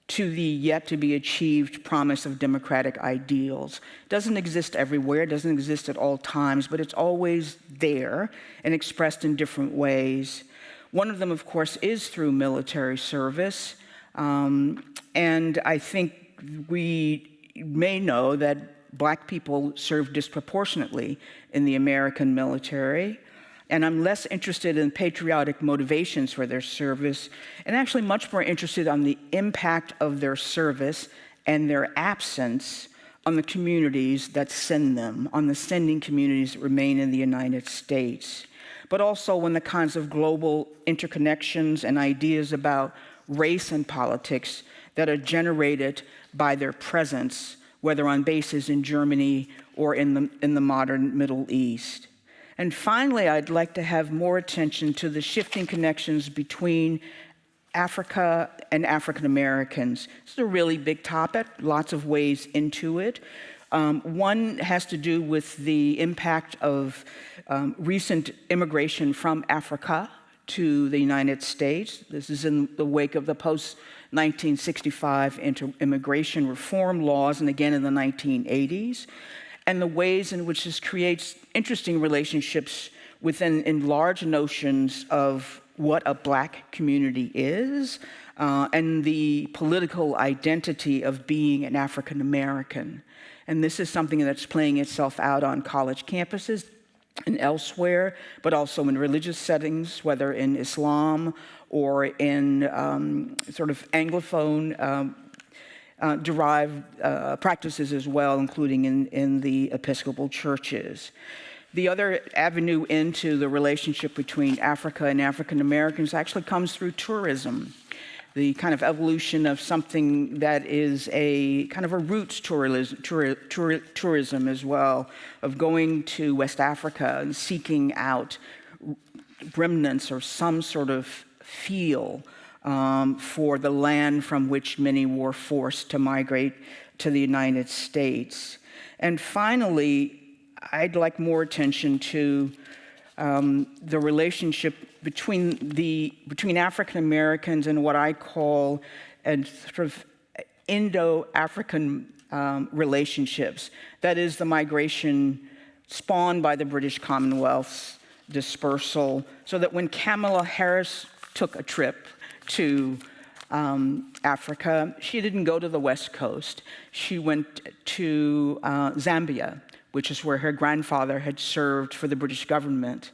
to the yet-to-be-achieved promise of democratic ideals. It doesn't exist everywhere, it doesn't exist at all times, but it's always there and expressed in different ways. One of them, of course, is through military service. And I think we may know that Black people serve disproportionately in the American military. And I'm less interested in patriotic motivations for their service, and actually much more interested on the impact of their service and their absence on the communities that send them, on the sending communities that remain in the United States, but also on the kinds of global interconnections and ideas about race and politics that are generated by their presence, whether on bases in Germany or in the modern Middle East. And finally, I'd like to have more attention to the shifting connections between Africa and African Americans. This is a really big topic, lots of ways into it. One has to do with the impact of recent immigration from Africa to the United States. This is in the wake of the post-1965 immigration reform laws, and again in the 1980s. And the ways in which this creates interesting relationships within enlarged notions of what a Black community is and the political identity of being an African American. And this is something that's playing itself out on college campuses and elsewhere, but also in religious settings, whether in Islam or in sort of Anglophone derived practices as well, including in the Episcopal churches. The other avenue into the relationship between Africa and African Americans actually comes through tourism, the kind of evolution of something that is a kind of a roots tourism as well, of going to West Africa and seeking out remnants or some sort of feel for the land from which many were forced to migrate to the United States. And finally, I'd like more attention to the relationship between African Americans and what I call a sort of Indo-African relationships. That is the migration spawned by the British Commonwealth's dispersal, so that when Kamala Harris took a trip to Africa, she didn't go to the West Coast. She went to Zambia, which is where her grandfather had served for the British government.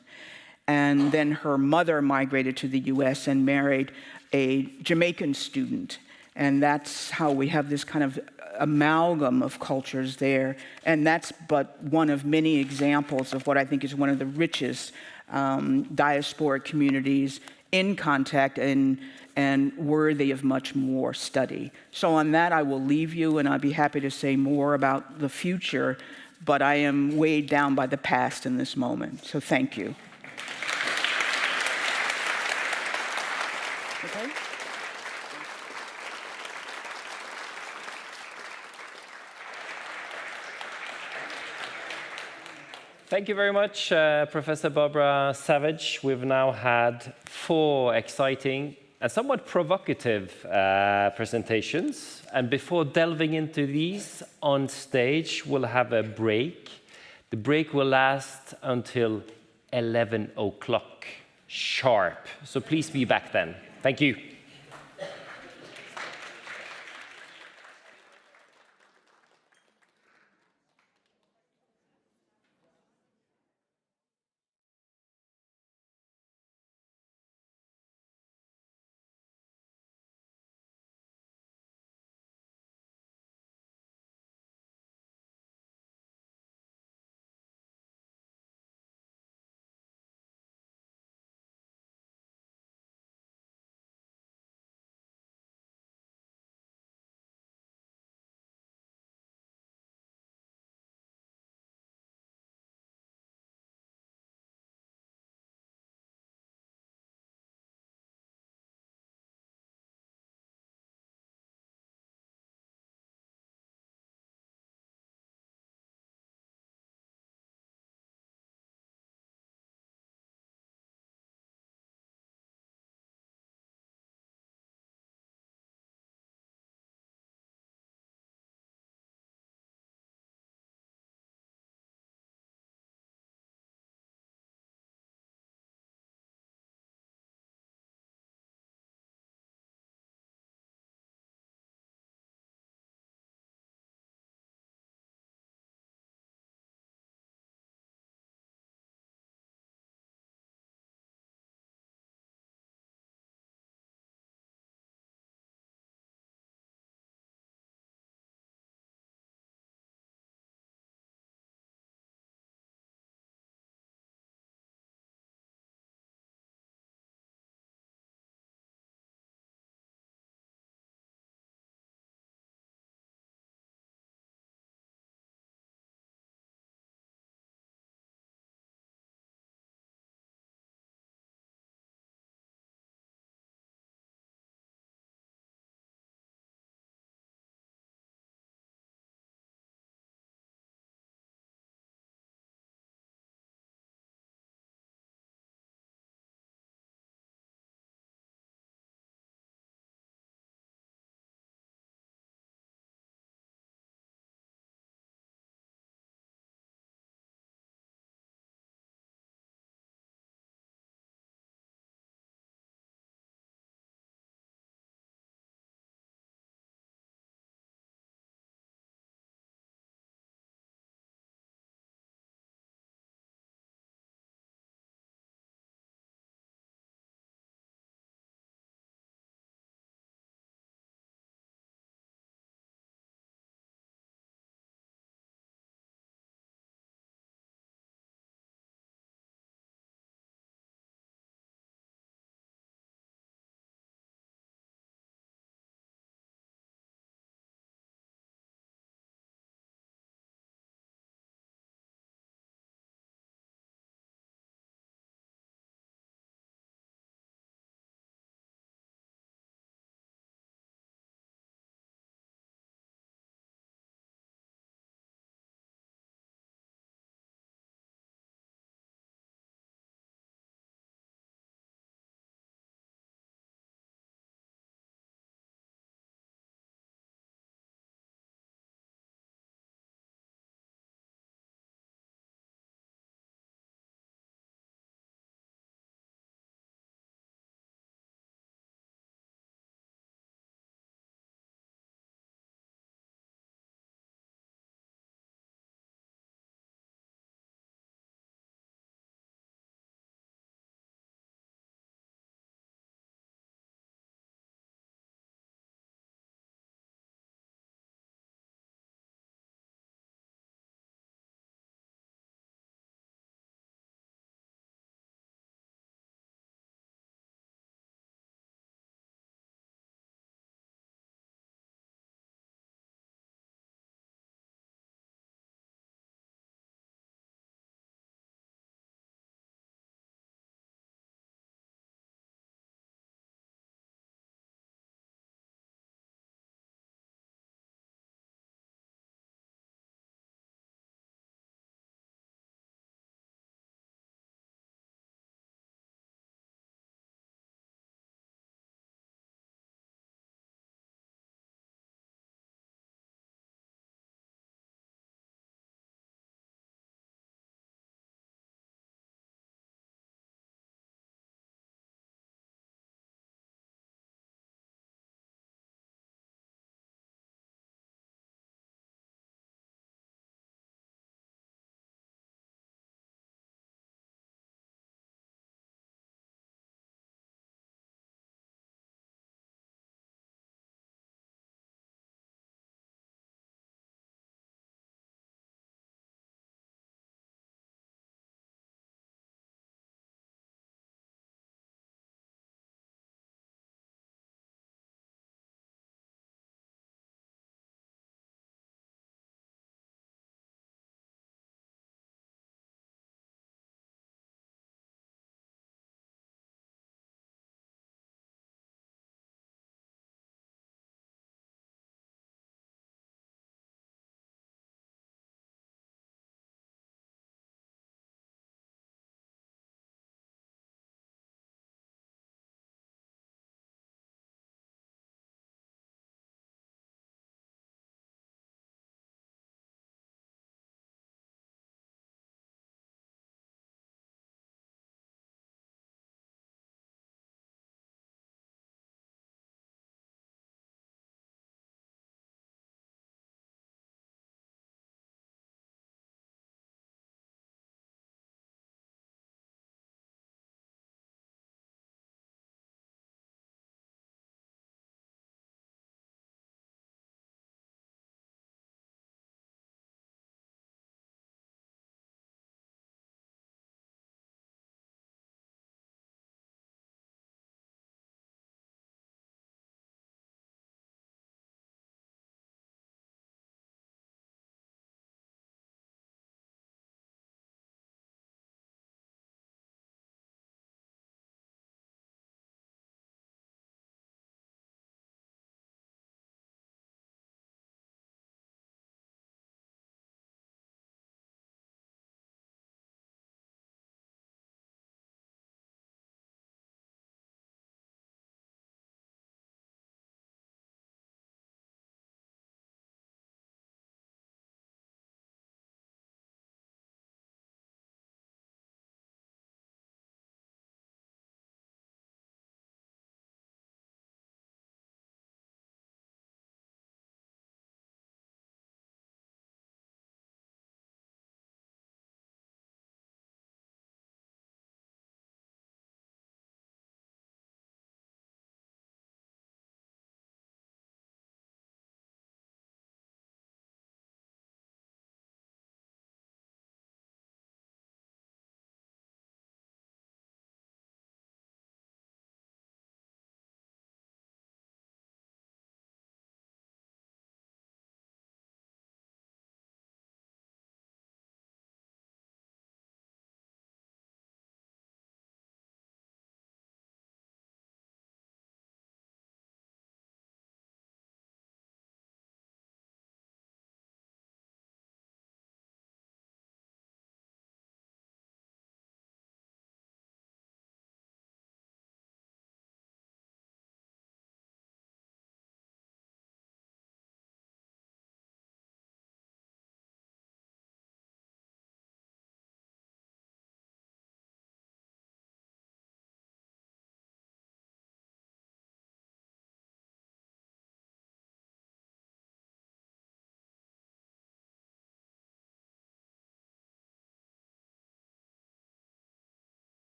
And then her mother migrated to the US and married a Jamaican student. And that's how we have this kind of amalgam of cultures there. And that's but one of many examples of what I think is one of the richest diasporic communities in contact and worthy of much more study. So on that, I will leave you, and I'd be happy to say more about the future, but I am weighed down by the past in this moment. So thank you. Okay. Thank you very much, Professor Barbara Savage. We've now had 4 exciting and somewhat provocative presentations. And before delving into these, on stage, we'll have a break. The break will last until 11 o'clock sharp. So please be back then. Thank you.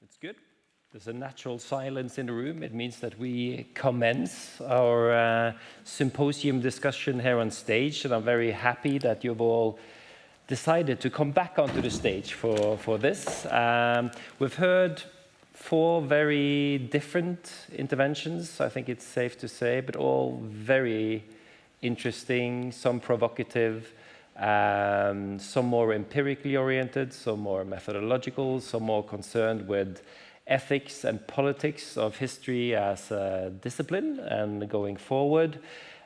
It's good. There's a natural silence in the room. It means that we commence our symposium discussion here on stage, and I'm very happy that you've all decided to come back onto the stage for this. We've heard 4 very different interventions, I think it's safe to say, but all very interesting, some provocative, some more empirically oriented, some more methodological, some more concerned with ethics and politics of history as a discipline and going forward.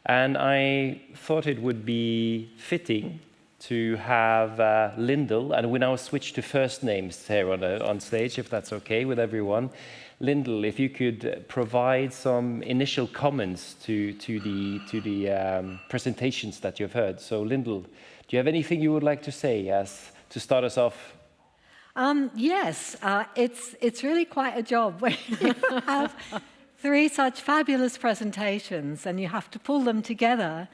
And I thought it would be fitting to have Lyndal, and we now switch to first names here on stage, if that's okay with everyone. Lyndal, if you could provide some initial comments to the presentations that you've heard. So Lyndal, do you have anything you would like to say as to start us off? Yes, it's really quite a job when you have 3 such fabulous presentations and you have to pull them together,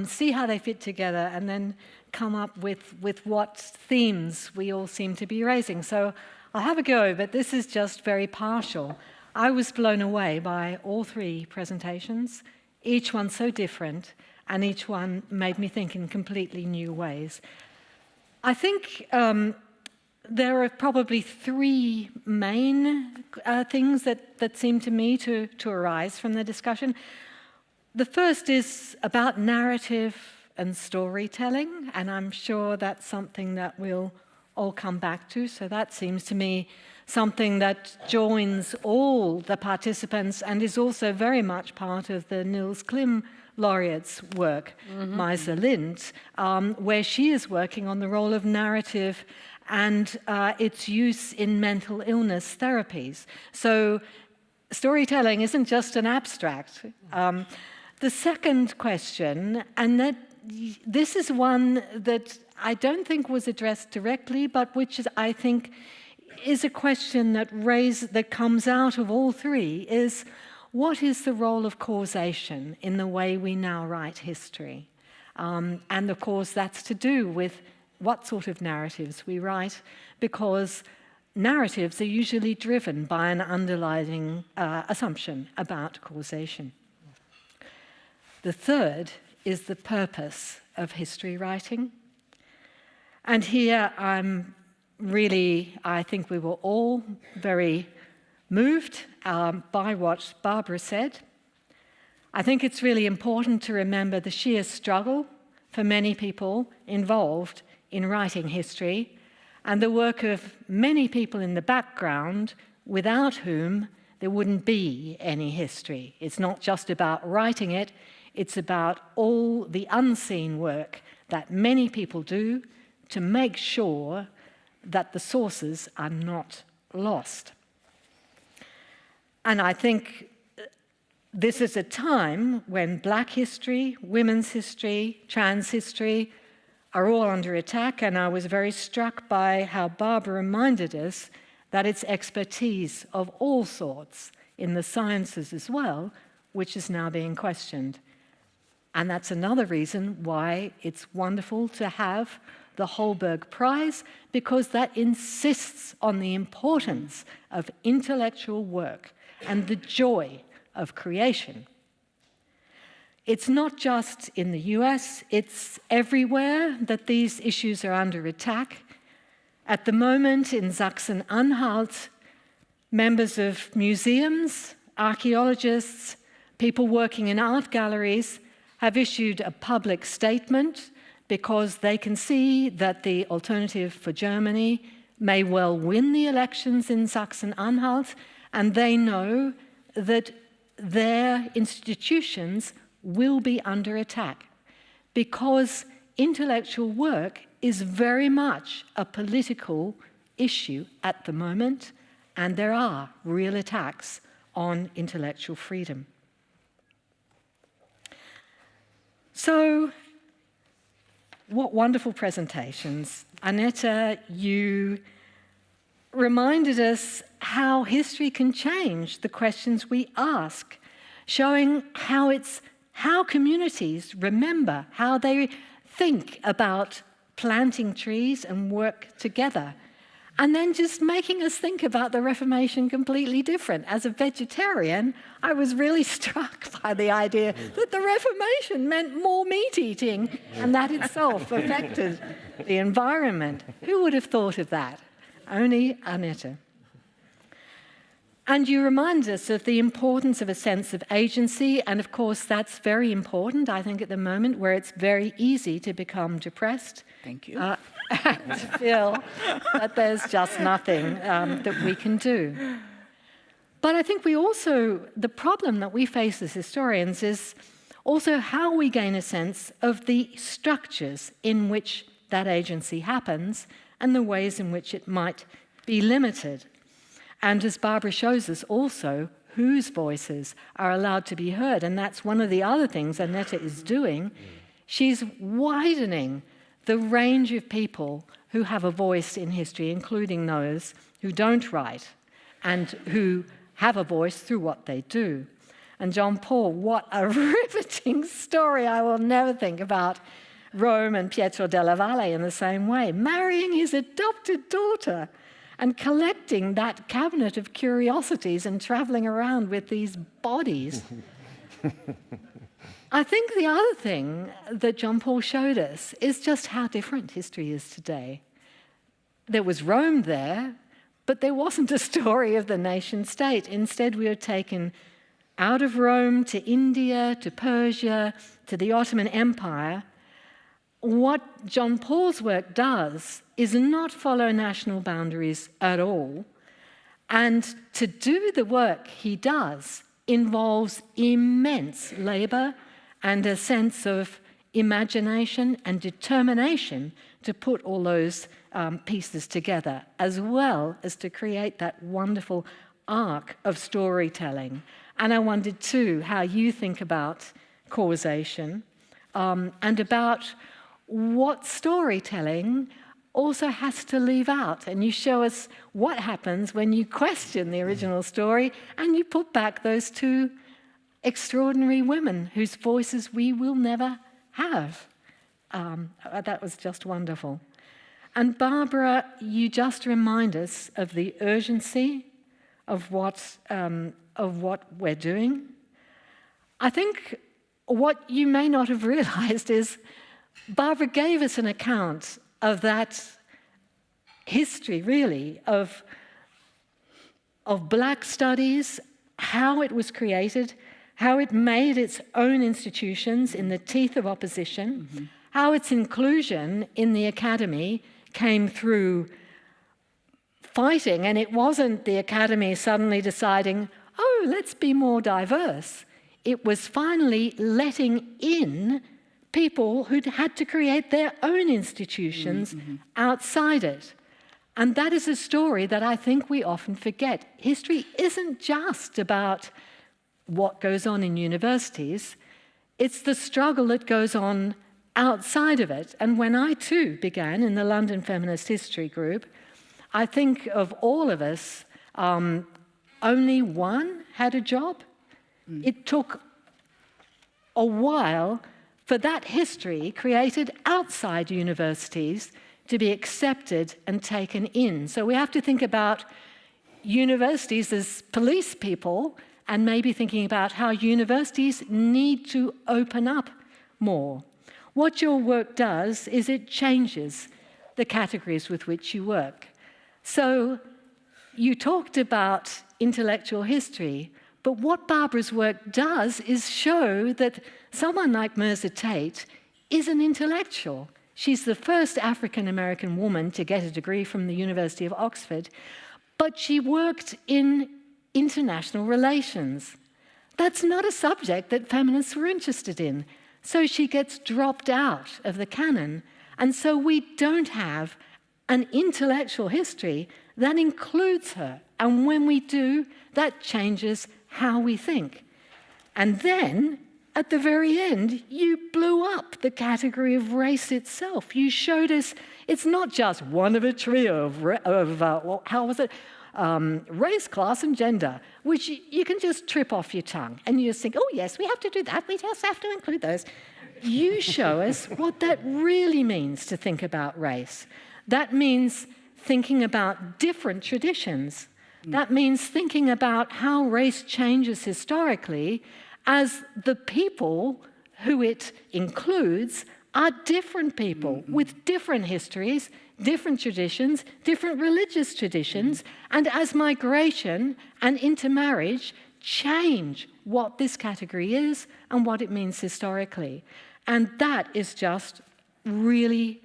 see how they fit together, and then come up with what themes we all seem to be raising. So I'll have a go, but this is just very partial. I was blown away by all 3 presentations, each one so different, and each one made me think in completely new ways. I think there are probably 3 main things that seem to me to arise from the discussion. The first is about narrative and storytelling, and I'm sure that's something that we'll all come back to. So that seems to me something that joins all the participants and is also very much part of the Niels Klim Laureate's work, Maise Lind, where she is working on the role of narrative and its use in mental illness therapies. So storytelling isn't just an abstract. The second question, and that this is one that I don't think was addressed directly, but which is, I think is a question that comes out of all 3, is what is the role of causation in the way we now write history? And of course, that's to do with what sort of narratives we write, because narratives are usually driven by an underlying assumption about causation. The third is the purpose of history writing. And here I think we were all very moved by what Barbara said. I think it's really important to remember the sheer struggle for many people involved in writing history, and the work of many people in the background without whom there wouldn't be any history. It's not just about writing it, it's about all the unseen work that many people do to make sure that the sources are not lost. And I think this is a time when Black history, women's history, trans history are all under attack, and I was very struck by how Barbara reminded us that it's expertise of all sorts in the sciences as well, which is now being questioned. And that's another reason why it's wonderful to have the Holberg Prize, because that insists on the importance of intellectual work and the joy of creation. It's not just in the US, it's everywhere that these issues are under attack. At the moment in Sachsen-Anhalt, members of museums, archaeologists, people working in art galleries have issued a public statement because they can see that the Alternative for Germany may well win the elections in Sachsen-Anhalt, and they know that their institutions will be under attack because intellectual work is very much a political issue at the moment, and there are real attacks on intellectual freedom. So, what wonderful presentations. Annette, you reminded us how history can change the questions we ask, showing how communities remember, how they think about planting trees and work together. and then just making us think about the Reformation completely different. As a vegetarian, I was really struck by the idea that the Reformation meant more meat eating, and that itself affected the environment. Who would have thought of that? Only Annette. And you remind us of the importance of a sense of agency, and of course that's very important, I think, at the moment, where it's very easy to become depressed. Thank you. And to feel that there's just nothing that we can do. But I think the problem that we face as historians is also how we gain a sense of the structures in which that agency happens and the ways in which it might be limited. And as Barbara shows us also, whose voices are allowed to be heard. And that's one of the other things Annette is doing. She's widening the range of people who have a voice in history, including those who don't write and who have a voice through what they do. And John Paul, what a riveting story. I will never think about Rome and Pietro della Valle in the same way, marrying his adopted daughter and collecting that cabinet of curiosities and traveling around with these bodies. I think the other thing that John Paul showed us is just how different history is today. There was Rome there, but there wasn't a story of the nation state. Instead, we were taken out of Rome to India, to Persia, to the Ottoman Empire. What John Paul's work does is not follow national boundaries at all. And to do the work he does involves immense labor and a sense of imagination and determination to put all those pieces together, as well as to create that wonderful arc of storytelling. And I wondered too how you think about causation and about what storytelling also has to leave out. And you show us what happens when you question the original story and you put back those two extraordinary women whose voices we will never have. That was just wonderful. And Barbara, you just remind us of the urgency of what we're doing. I think what you may not have realized is Barbara gave us an account of that history, really, of Black studies, how it was created, how it made its own institutions in the teeth of opposition, how its inclusion in the academy came through fighting, and it wasn't the academy suddenly deciding, oh, let's be more diverse. It was finally letting in people who'd had to create their own institutions outside it. And that is a story that I think we often forget. History isn't just about what goes on in universities. It's the struggle that goes on outside of it. And when I too began in the London Feminist History Group, I think of all of us, only one had a job. It took a while for that history created outside universities to be accepted and taken in. So we have to think about universities as police people and maybe thinking about how universities need to open up more. What your work does is it changes the categories with which you work. So you talked about intellectual history, but what Barbara's work does is show that someone like Mirza Tate is an intellectual. She's the first African-American woman to get a degree from the University of Oxford, but she worked in international relations. That's not a subject that feminists were interested in. So she gets dropped out of the canon. And so we don't have an intellectual history that includes her. And when we do, that changes how we think. And then, at the very end, you blew up the category of race itself. You showed us it's not just one of a trio of race, class, and gender, which you can just trip off your tongue. And you just think, oh, yes, we have to do that. We just have to include those. You show us what that really means to think about race. That means thinking about different traditions. That means thinking about how race changes historically as the people who it includes are different people with different histories, different traditions, different religious traditions, and as migration and intermarriage change what this category is and what it means historically. And that is just really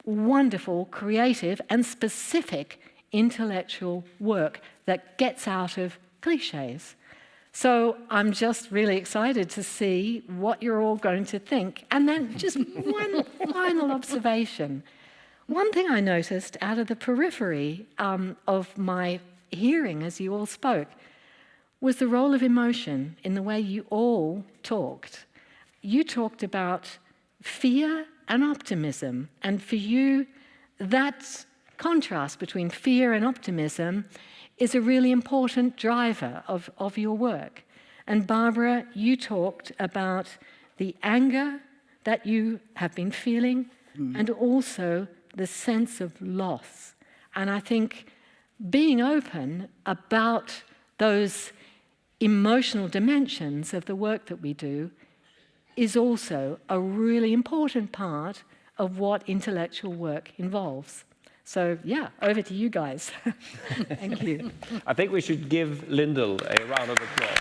wonderful, creative, and specific intellectual work that gets out of cliches. So I'm just really excited to see what you're all going to think. And then just one final observation. One thing I noticed out of the periphery of my hearing as you all spoke was the role of emotion in the way you all talked. You talked about fear and optimism, and for you, that contrast between fear and optimism is a really important driver of your work. And Barbara, you talked about the anger that you have been feeling and also the sense of loss. And I think being open about those emotional dimensions of the work that we do is also a really important part of what intellectual work involves. So yeah, over to you guys. Thank you. I think we should give Lyndal a round of applause.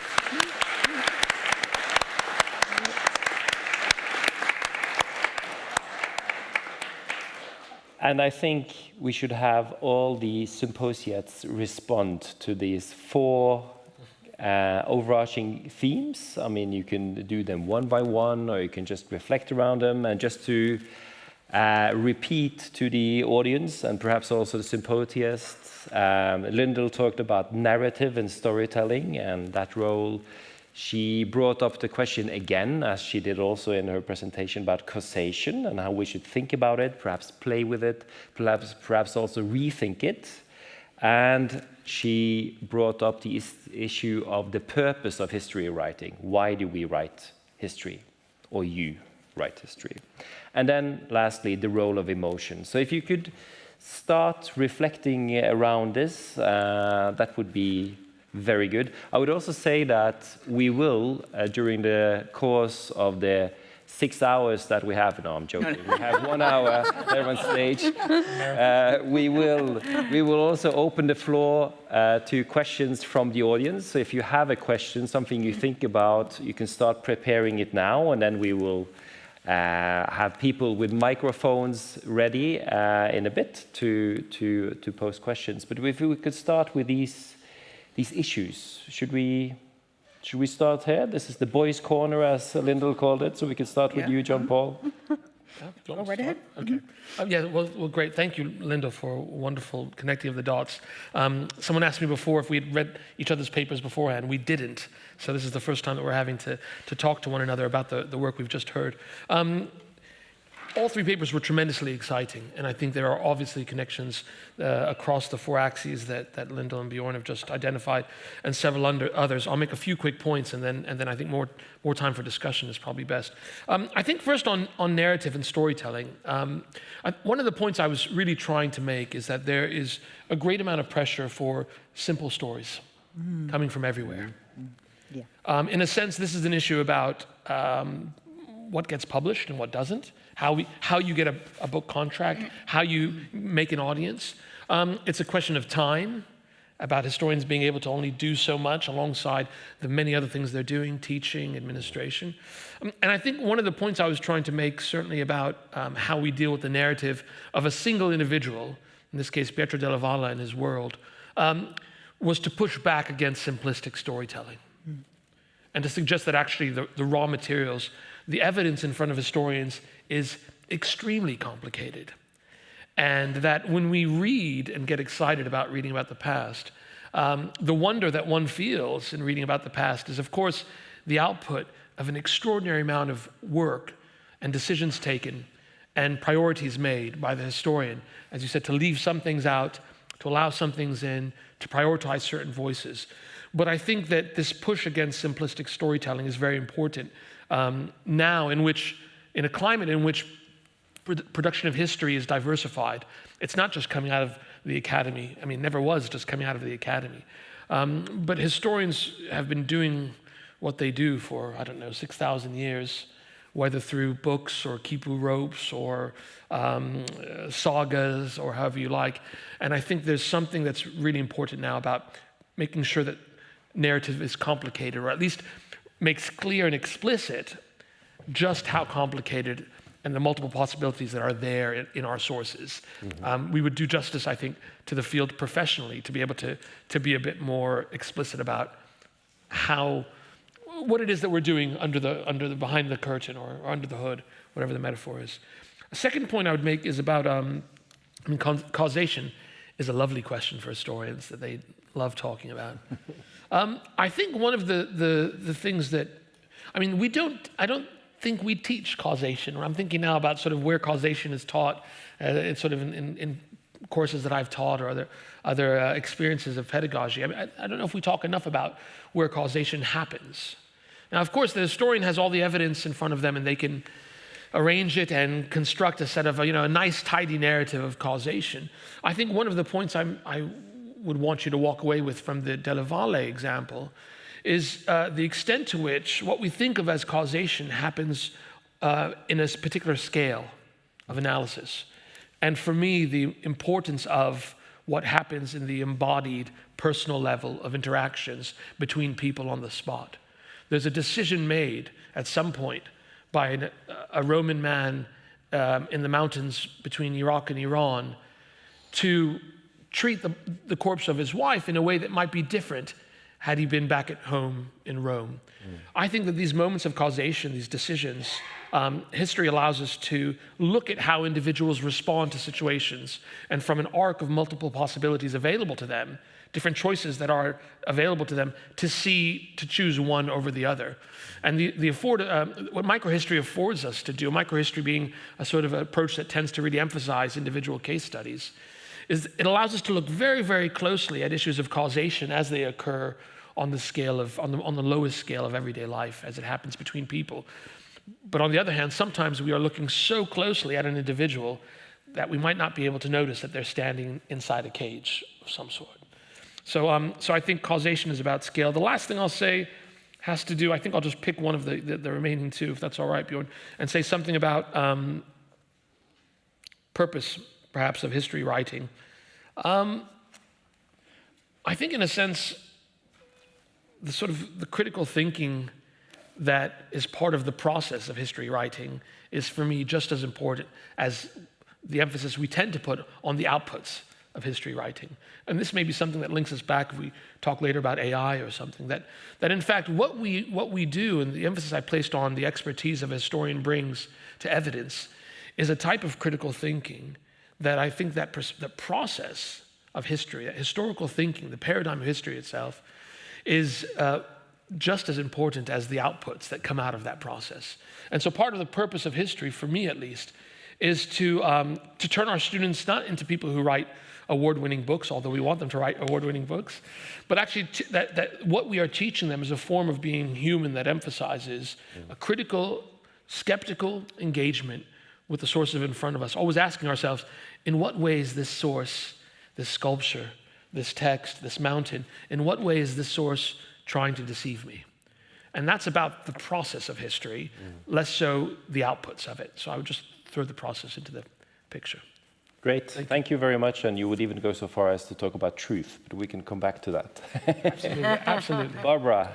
And I think we should have all the symposiates respond to these 4 overarching themes. I mean, you can do them one by one, or you can just reflect around them. And just to repeat to the audience and perhaps also the symposiasts, Lyndal talked about narrative and storytelling and that role. She brought up the question again, as she did also in her presentation, about causation and how we should think about it, perhaps play with it, perhaps also rethink it. And she brought up the issue of the purpose of history writing. Why do we write history, or you write history? And then lastly, the role of emotion. So if you could start reflecting around this, that would be very good. I would also say that we will, during the course of the 6 hours that we have, no, I'm joking, we have 1 hour there on stage, we will also open the floor to questions from the audience. So if you have a question, something you think about, you can start preparing it now, and then we will have people with microphones ready in a bit to pose questions. But if we could start with these issues, should we start here? This is the boys' corner, as Lyndal called it, so we can start with you, John Paul. Go right ahead. Okay. Well, great. Thank you, Lyndal, for wonderful connecting of the dots. Someone asked me before if we'd read each other's papers beforehand. We didn't. So this is the first time that we're having to talk to one another about the work we've just heard. All 3 papers were tremendously exciting, and I think there are obviously connections across the 4 axes that Lyndal and Bjørn have just identified, and several others. I'll make a few quick points, and then I think more time for discussion is probably best. I think first on narrative and storytelling, one of the points I was really trying to make is that there is a great amount of pressure for simple stories coming from everywhere. Yeah. In a sense, this is an issue about what gets published and what doesn't, how you get a book contract, how you make an audience. It's a question of time, about historians being able to only do so much alongside the many other things they're doing, teaching, administration. And I think one of the points I was trying to make, certainly about how we deal with the narrative of a single individual, in this case Pietro della Valle and his world, was to push back against simplistic storytelling. And to suggest that actually the raw materials, the evidence in front of historians is extremely complicated. And that when we read and get excited about reading about the past, the wonder that one feels in reading about the past is, of course, the output of an extraordinary amount of work and decisions taken and priorities made by the historian, as you said, to leave some things out, to allow some things in, to prioritize certain voices. But I think that this push against simplistic storytelling is very important now, in a climate in which production of history is diversified. It's not just coming out of the academy. I mean, it never was just coming out of the academy. But historians have been doing what they do for, 6,000 years, whether through books or quipu ropes or sagas or however you like. And I think there's something that's really important now about making sure that narrative is complicated, or at least makes clear and explicit just how complicated and the multiple possibilities that are there in our sources. We would do justice, I think, to the field professionally to be able to be a bit more explicit about what it is that we're doing under the behind the curtain or under the hood, whatever the metaphor is. A second point I would make is about causation is a lovely question for historians that they love talking about. I think one of the things that, I don't think we teach causation. I'm thinking now about sort of where causation is taught. It's sort of in courses that I've taught or other experiences of pedagogy. I don't know if we talk enough about where causation happens. Now, of course, the historian has all the evidence in front of them, and they can arrange it and construct a set of a nice, tidy narrative of causation. I think one of the points I would want you to walk away with from the Della Valle example is the extent to which what we think of as causation happens in a particular scale of analysis. And for me, the importance of what happens in the embodied personal level of interactions between people on the spot. There's a decision made at some point by a Roman man in the mountains between Iraq and Iran to treat the corpse of his wife in a way that might be different had he been back at home in Rome. I think that these moments of causation, these decisions, history allows us to look at how individuals respond to situations, and from an arc of multiple possibilities available to them, different choices that are available to them, to choose one over the other. And what microhistory affords us to do, microhistory being a sort of approach that tends to really emphasize individual case studies, is it allows us to look very, very closely at issues of causation as they occur on the lowest scale of everyday life, as it happens between people. But on the other hand, sometimes we are looking so closely at an individual that we might not be able to notice that they're standing inside a cage of some sort. So I think causation is about scale. The last thing I'll say has to do, I think I'll just pick one of the remaining two, if that's all right, Bjørn, and say something about purpose, perhaps, of history writing. I think, in a sense, the critical thinking that is part of the process of history writing is, for me, just as important as the emphasis we tend to put on the outputs of history writing. And this may be something that links us back if we talk later about AI or something, that in fact what we do, and the emphasis I placed on the expertise of a historian brings to evidence, is a type of critical thinking that I think that the process of history, that historical thinking, the paradigm of history itself, is just as important as the outputs that come out of that process. And so part of the purpose of history, for me at least, is to turn our students not into people who write award-winning books, although we want them to write award-winning books, but actually that what we are teaching them is a form of being human that emphasizes a critical, skeptical engagement with the sources in front of us, always asking ourselves, in what way is this source, this sculpture, this text, this mountain, in what way is this source trying to deceive me? And that's about the process of history, less so the outputs of it. So I would just throw the process into the picture. Great, thank you very much. And you would even go so far as to talk about truth, but we can come back to that. Absolutely, absolutely. Barbara.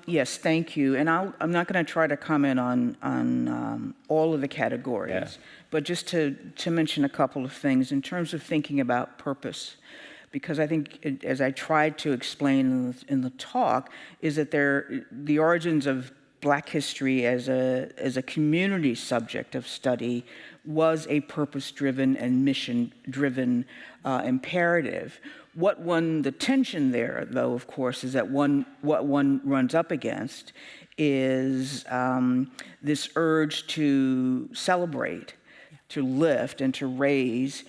Yes, thank you. And I'm not going to try to comment on all of the categories, but just to mention a couple of things in terms of thinking about purpose. Because I think, as I tried to explain in the talk, is that the origins of Black history as a community subject of study was a purpose-driven and mission-driven imperative. The tension there, though, of course, is that what one runs up against is this urge to celebrate, to lift, and to raise,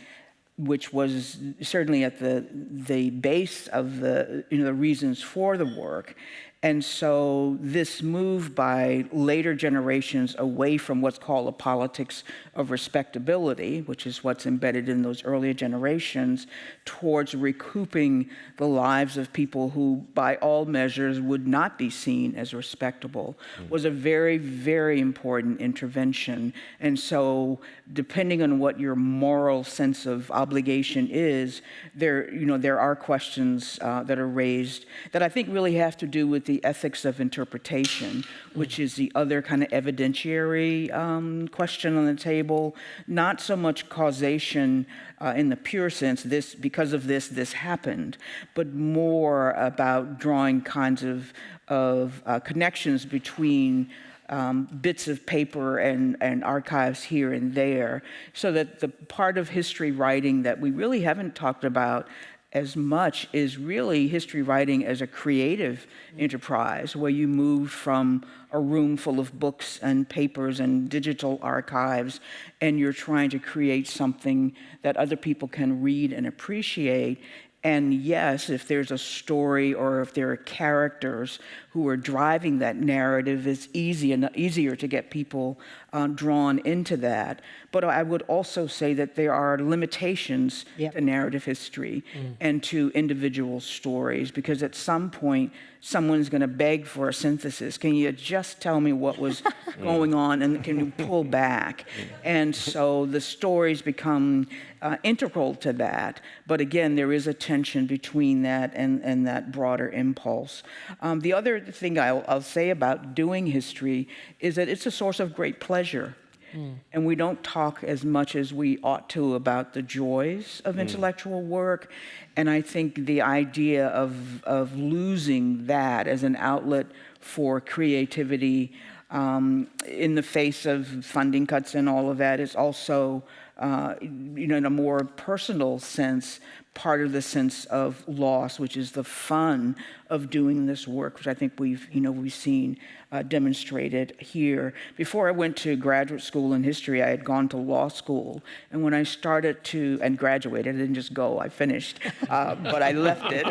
which was certainly at the base of the reasons for the work, And so this move by later generations away from what's called a politics of respectability, which is what's embedded in those earlier generations, towards recouping the lives of people who, by all measures, would not be seen as respectable, was a very, very important intervention. And so, depending on what your moral sense of obligation is, there are questions that are raised that I think really have to do with the ethics of interpretation, which is the other kind of evidentiary question on the table. Not so much causation in the pure sense, because of this happened, but more about drawing kinds of connections between bits of paper and archives here and there, so that the part of history writing that we really haven't talked about as much is really history writing as a creative enterprise, where you move from a room full of books and papers and digital archives, and you're trying to create something that other people can read and appreciate. And yes, if there's a story or if there are characters who are driving that narrative, it's easier to get people drawn into that. But I would also say that there are limitations to narrative history and to individual stories, because at some point, someone's going to beg for a synthesis. Can you just tell me what was going on, and can you pull back? And so the stories become integral to that. But again, there is a tension between that and that broader impulse. The other thing I'll say about doing history is that it's a source of great pleasure. And we don't talk as much as we ought to about the joys of intellectual work. And I think the idea of losing that as an outlet for creativity in the face of funding cuts and all of that is also, in a more personal sense, part of the sense of loss, which is the fun of doing this work, which I think we've seen demonstrated here. Before I went to graduate school in history, I had gone to law school, and when I started and graduated, I didn't just go, I finished, but I left it.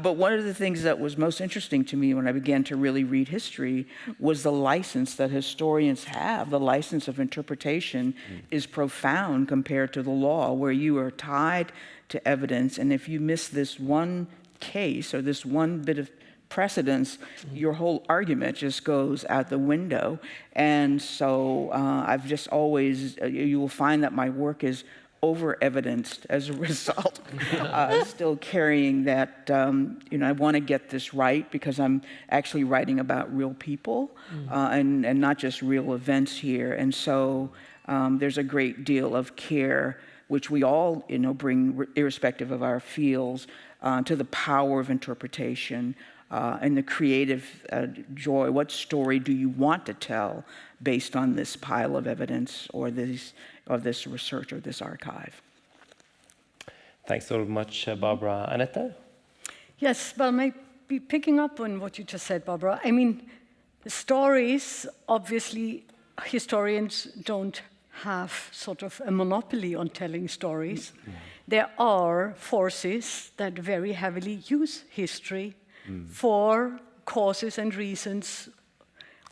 But one of the things that was most interesting to me when I began to really read history was the license that historians have. The license of interpretation is profound compared to the law, where you are tied to evidence, and if you miss this one case or this one bit of precedence, your whole argument just goes out the window. And so I've just always, you will find that my work is over-evidenced as a result. Still carrying that, I want to get this right, because I'm actually writing about real people and not just real events here. And so there's a great deal of care, which we all, bring, irrespective of our fields, to the power of interpretation and the creative joy. What story do you want to tell based on this pile of evidence or this research or this archive? Thanks so much, Barbara. Annette? Yes, well, maybe picking up on what you just said, Barbara. I mean, the stories, obviously, historians don't have sort of a monopoly on telling stories. There are forces that very heavily use history for causes and reasons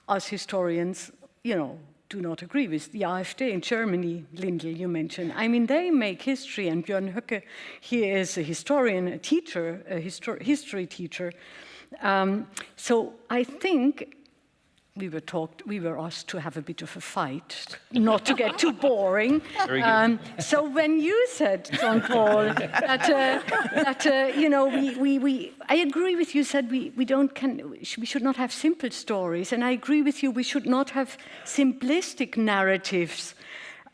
us historians, do not agree with. The AfD in Germany, Lyndal, you mentioned. I mean, they make history, and Bjørn Enge, he is a historian, a teacher, a history teacher. So I think we were asked to have a bit of a fight, not to get too boring. So when you said, John Paul, that I agree with you. Said we should not have simple stories, and I agree with you. We should not have simplistic narratives.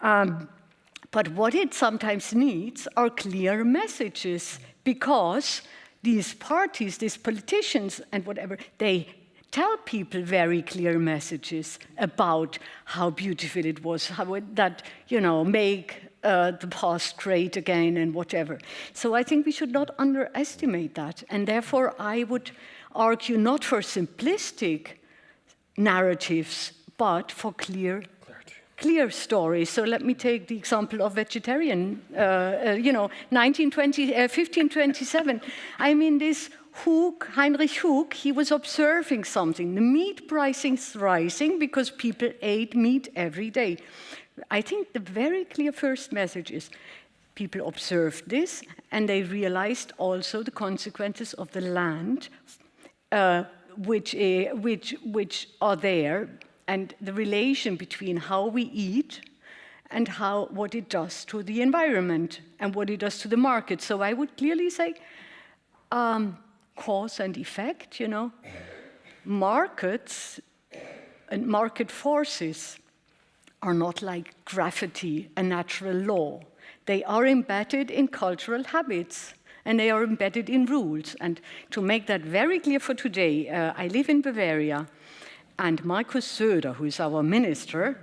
But what it sometimes needs are clear messages, because these parties, these politicians, and whatever they tell people very clear messages about how beautiful it was, how that, make the past great again and whatever. So I think we should not underestimate that. And therefore, I would argue not for simplistic narratives, but for clear stories. So let me take the example of vegetarian, 1527. I mean, this Heinrich Hook, he was observing something. The meat pricing is rising because people ate meat every day. I think the very clear first message is people observed this and they realized also the consequences of the land which are there, and the relation between how we eat and what it does to the environment and what it does to the market. So I would clearly say cause and effect, Markets and market forces are not like gravity, a natural law. They are embedded in cultural habits, and they are embedded in rules. And to make that very clear for today, I live in Bavaria, and Markus Söder, who is our minister,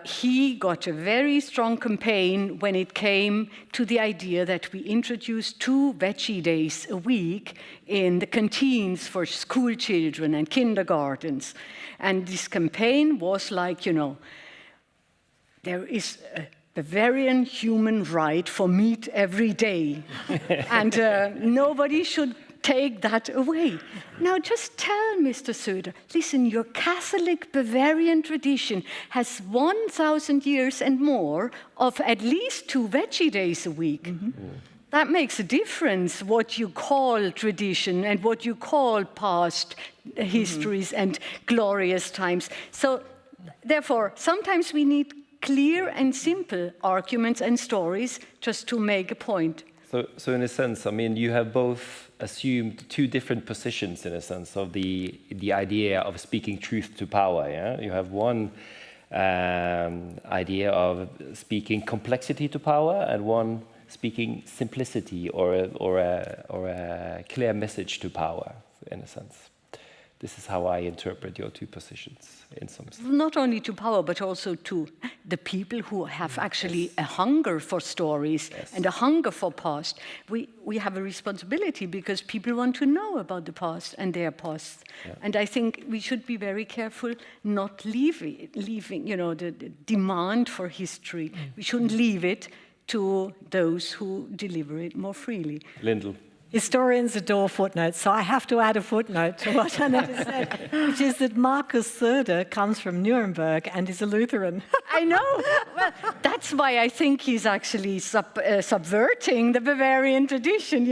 he got a very strong campaign when it came to the idea that we introduce 2 veggie days a week in the canteens for school children and kindergartens. And this campaign was like, there is a Bavarian human right for meat every day. And nobody should take that away. Now just tell Mr. Söder, listen, your Catholic Bavarian tradition has 1,000 years and more of at least 2 veggie days a week. Mm-hmm. That makes a difference, what you call tradition and what you call past histories and glorious times. So therefore, sometimes we need clear and simple arguments and stories just to make a point. So in a sense, you have both assumed 2 different positions in a sense of the idea of speaking truth to power. Yeah? You have one idea of speaking complexity to power, and one speaking simplicity or a clear message to power, in a sense. This is how I interpret your 2 positions in some sense. Not only to power, but also to the people who have actually a hunger for stories and a hunger for past. We have a responsibility because people want to know about the past and their past. Yeah. And I think we should be very careful not leaving the demand for history. We shouldn't leave it to those who deliver it more freely. Lyndal. Historians adore footnotes, so I have to add a footnote to what Annette said, which is that Markus Söder comes from Nuremberg and is a Lutheran. I know. Well, that's why I think he's actually subverting the Bavarian tradition,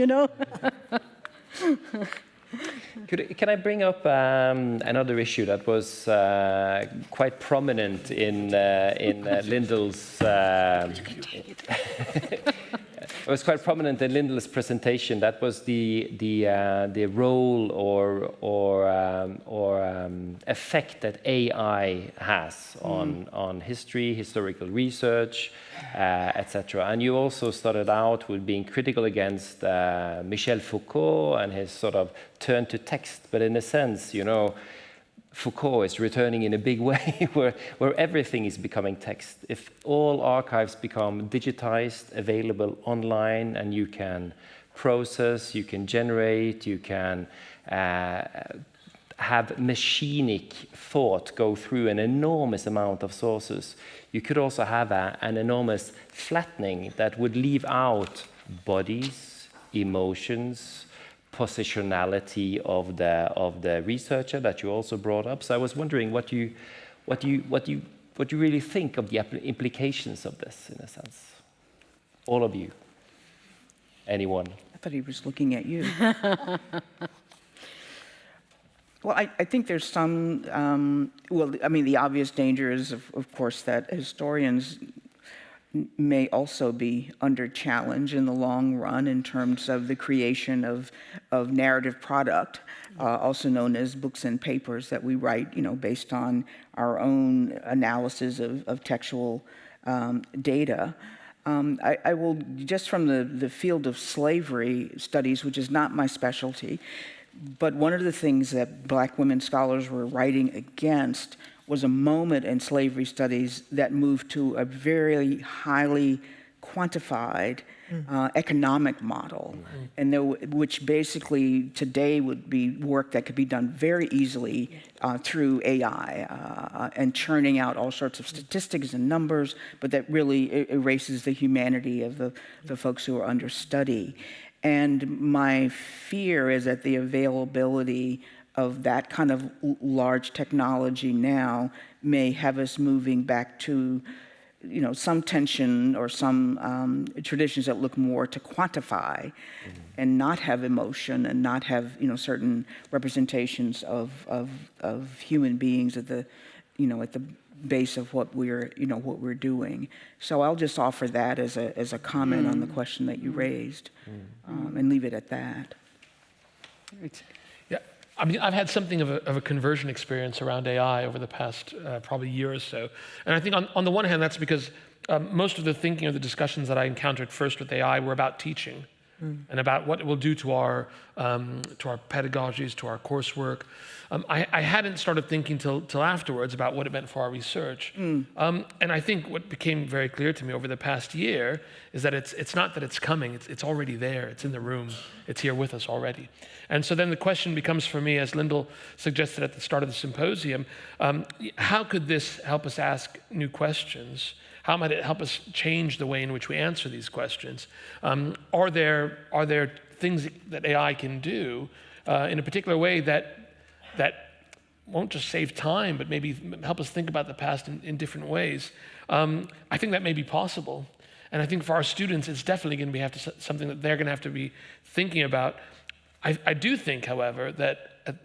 Can I bring up another issue that was quite prominent in Lyndal's... It was quite prominent in Lyndal's presentation. That was the role or effect that AI has on history, historical research, etc. And you also started out with being critical against Michel Foucault and his sort of turn to text. But in a sense, Foucault is returning in a big way where everything is becoming text. If all archives become digitized, available online, and you can process, you can generate, you can have machinic thought go through an enormous amount of sources, you could also have an enormous flattening that would leave out bodies, emotions, positionality of the researcher that you also brought up. So I was wondering what you really think of the implications of this, in a sense. All of you. Anyone? I thought he was looking at you. Well, I think there's some. The obvious danger is, of course, that historians may also be under challenge in the long run in terms of the creation of narrative product, also known as books and papers that we write, based on our own analysis of textual data. I will, just from the field of slavery studies, which is not my specialty, but one of the things that Black women scholars were writing against was a moment in slavery studies that moved to a very highly quantified economic model, and which basically today would be work that could be done very easily through AI and churning out all sorts of statistics and numbers, but that really erases the humanity of the folks who are under study. And my fear is that the availability of that kind of large technology now may have us moving back to, some tension or some traditions that look more to quantify and not have emotion and not have, certain representations of human beings at the base of what we're doing. So I'll just offer that as a comment on the question that you raised, and leave it at that. Yeah, I mean, I've had something of a conversion experience around AI over the past probably year or so, and I think on the one hand that's because most of the thinking or the discussions that I encountered first with AI were about teaching. And about what it will do to our pedagogies, to our coursework. I hadn't started thinking till afterwards about what it meant for our research. And I think what became very clear to me over the past year is that it's not that it's coming, it's already there, it's in the room, it's here with us already. And so then the question becomes for me, as Lyndal suggested at the start of the symposium, how could this help us ask new questions? How might it help us change the way in which we answer these questions? Are there things that AI can do in a particular way that won't just save time, but maybe help us think about the past in different ways? I think that may be possible. And I think for our students, it's definitely going to be something that they're going to have to be thinking about. I do think, however, that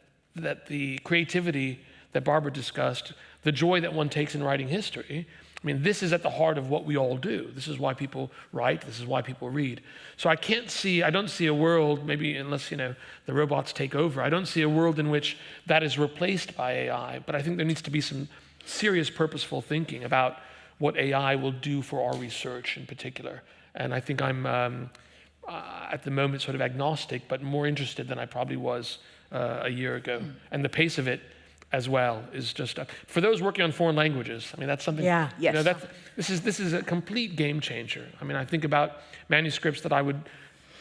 the creativity that Barbara discussed, the joy that one takes in writing history, I mean, this is at the heart of what we all do. This is why people write. This is why people read. So I don't see a world, maybe unless, the robots take over, I don't see a world in which that is replaced by AI. But I think there needs to be some serious purposeful thinking about what AI will do for our research in particular. And I think I'm, at the moment, sort of agnostic, but more interested than I probably was a year ago. And the pace of it as well is just for those working on foreign languages. I mean, that's something. Yeah. Yes. This is a complete game changer. I mean, I think about manuscripts that I would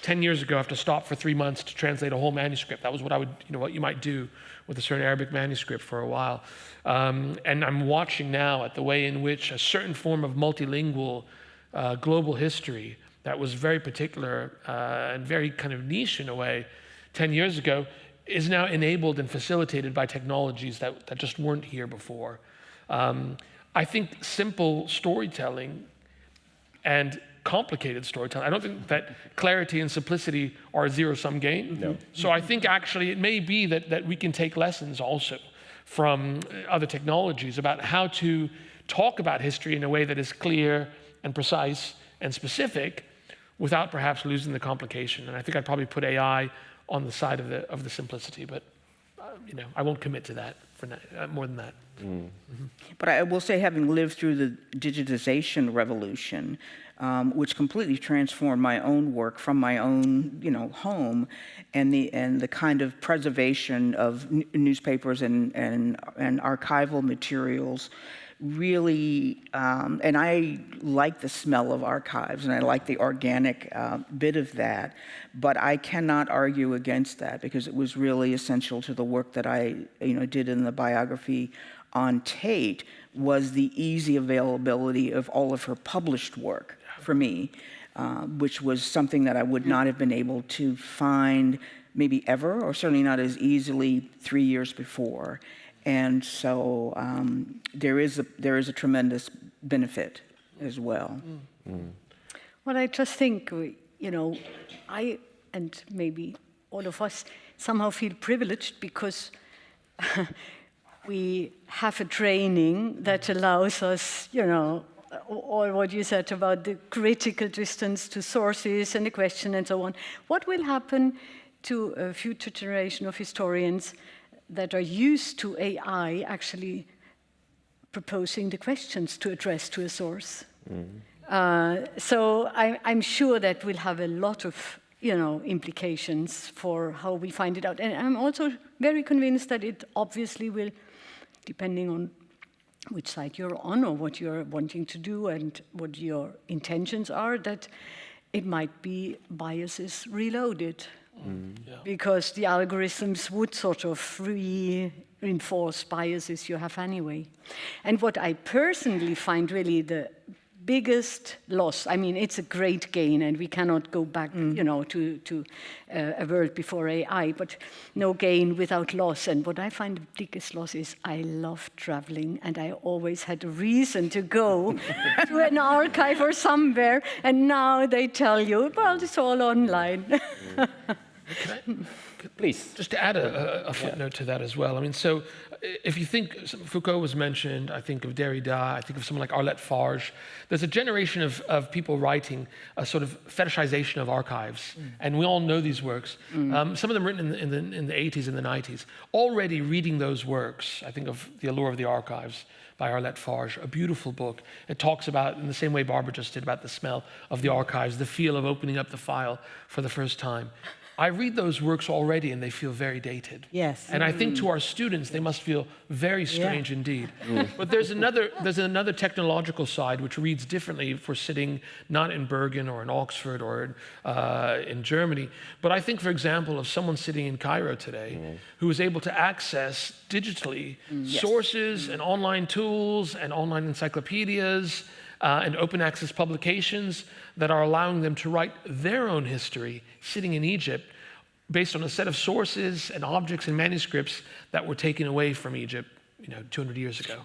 10 years ago have to stop for 3 months to translate a whole manuscript. That was what I would, what you might do with a certain Arabic manuscript for a while. And I'm watching now at the way in which a certain form of multilingual global history that was very particular and very kind of niche in a way 10 years ago is now enabled and facilitated by technologies that just weren't here before. I think simple storytelling and complicated storytelling, I don't think that clarity and simplicity are a zero-sum game. No. So I think actually it may be that we can take lessons also from other technologies about how to talk about history in a way that is clear and precise and specific without perhaps losing the complication. And I think I'd probably put AI on the side of the simplicity, but I won't commit to that for more than that. But I will say, having lived through the digitization revolution, which completely transformed my own work from my own, home, and the kind of preservation of newspapers and archival materials, really, and I like the smell of archives, and I like the organic bit of that, but I cannot argue against that because it was really essential to the work that I, did in the biography on Tate, was the easy availability of all of her published work for me, which was something that I would not have been able to find maybe ever, or certainly not as easily 3 years before. And so there is a tremendous benefit as well. Well, I just think, I and maybe all of us somehow feel privileged because we have a training that allows us, all what you said about the critical distance to sources and the question and so on. What will happen to a future generation of historians that are used to AI actually proposing the questions to address to a source? So I'm sure that will have a lot of implications for how we find it out. And I'm also very convinced that it obviously will, depending on which side you're on or what you're wanting to do and what your intentions are, that it might be biases reloaded. Because the algorithms would sort of reinforce biases you have anyway. And what I personally find really the biggest loss. I mean, it's a great gain, and we cannot go back, you know, to a world before AI, but no gain without loss. And what I find the biggest loss is I love traveling, and I always had a reason to go to an archive or somewhere, and now they tell you, well, it's all online. Please. Just to add a footnote to that as well. I mean, so if you think Foucault was mentioned, I think of Derrida, I think of someone like Arlette Farge. There's a generation of people writing a sort of fetishization of archives, and we all know these works. Some of them written in the 80s and the 90s. Already reading those works, I think of The Allure of the Archives by Arlette Farge, a beautiful book. It talks about, in the same way Barbara just did, about the smell of the archives, the feel of opening up the file for the first time. I read those works already and they feel very dated. Yes. And I think to our students, they must feel very strange indeed. But there's another technological side which reads differently if we're sitting not in Bergen or in Oxford or in Germany. But I think, for example, of someone sitting in Cairo today who is able to access digitally sources and online tools and online encyclopedias and open access publications that are allowing them to write their own history sitting in Egypt based on a set of sources and objects and manuscripts that were taken away from Egypt, 200 years ago.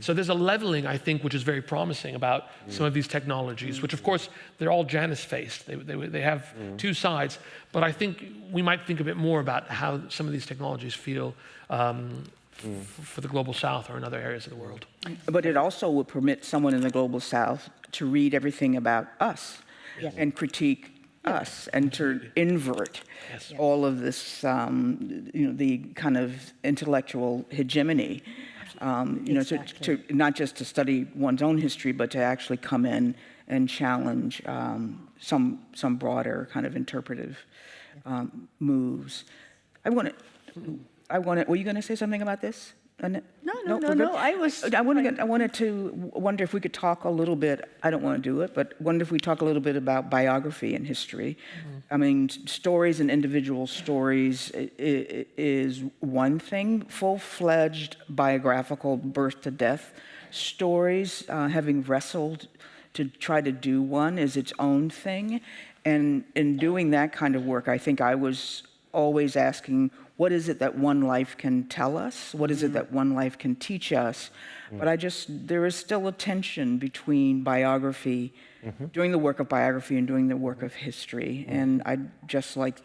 So there's a leveling, I think, which is very promising about some of these technologies, which of course, they're all Janus-faced. They have two sides, but I think we might think a bit more about how some of these technologies feel for the Global South or in other areas of the world. But it also would permit someone in the Global South to read everything about us and critique us and to invert all of this, the kind of intellectual hegemony, to not just to study one's own history, but to actually come in and challenge some broader kind of interpretive moves. Were you going to say something about this, Annette? No. I wanted to wonder if we could talk a little bit. I don't want to do it, but wonder if we talk a little bit about biography and history. I mean, stories and individual stories is one thing. Full-fledged biographical birth to death stories, having wrestled to try to do one, is its own thing. And in doing that kind of work, I think I was always asking, what is it that one life can tell us? What is it that one life can teach us? But there is still a tension between biography, doing the work of biography and doing the work of history. And I'd just like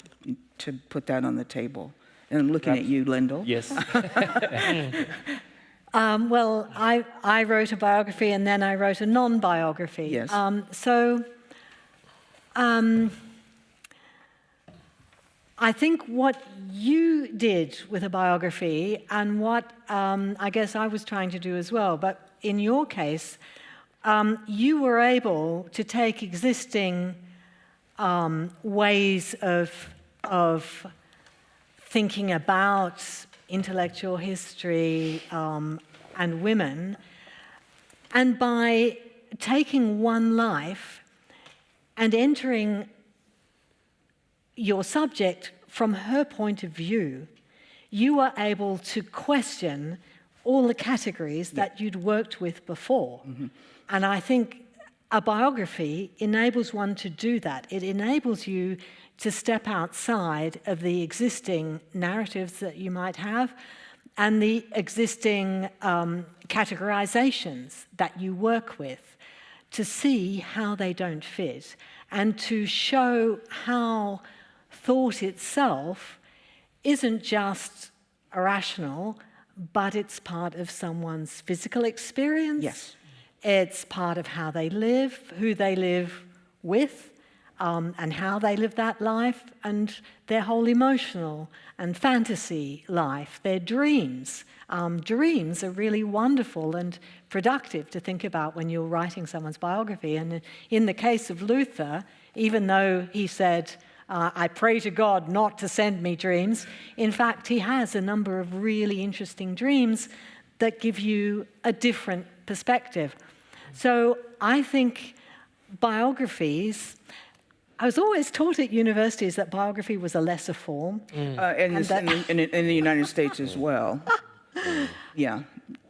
to put that on the table. And I'm looking at you, Lyndal. Yes. Well, I wrote a biography and then I wrote a non-biography. Yes. I think what you did with a biography and what I guess I was trying to do as well, but in your case, you were able to take existing ways of thinking about intellectual history and women, and by taking one life and entering your subject from her point of view, you are able to question all the categories that you'd worked with before. And I think a biography enables one to do that. It enables you to step outside of the existing narratives that you might have and the existing categorizations that you work with, to see how they don't fit and to show how thought itself isn't just irrational, but it's part of someone's physical experience. Yes. It's part of how they live, who they live with, and how they live that life, and their whole emotional and fantasy life, their dreams. Dreams are really wonderful and productive to think about when you're writing someone's biography. And in the case of Luther, even though he said, I pray to God not to send me dreams, in fact, he has a number of really interesting dreams that give you a different perspective. So I think biographies, I was always taught at universities that biography was a lesser form. In the United States as well. Yeah.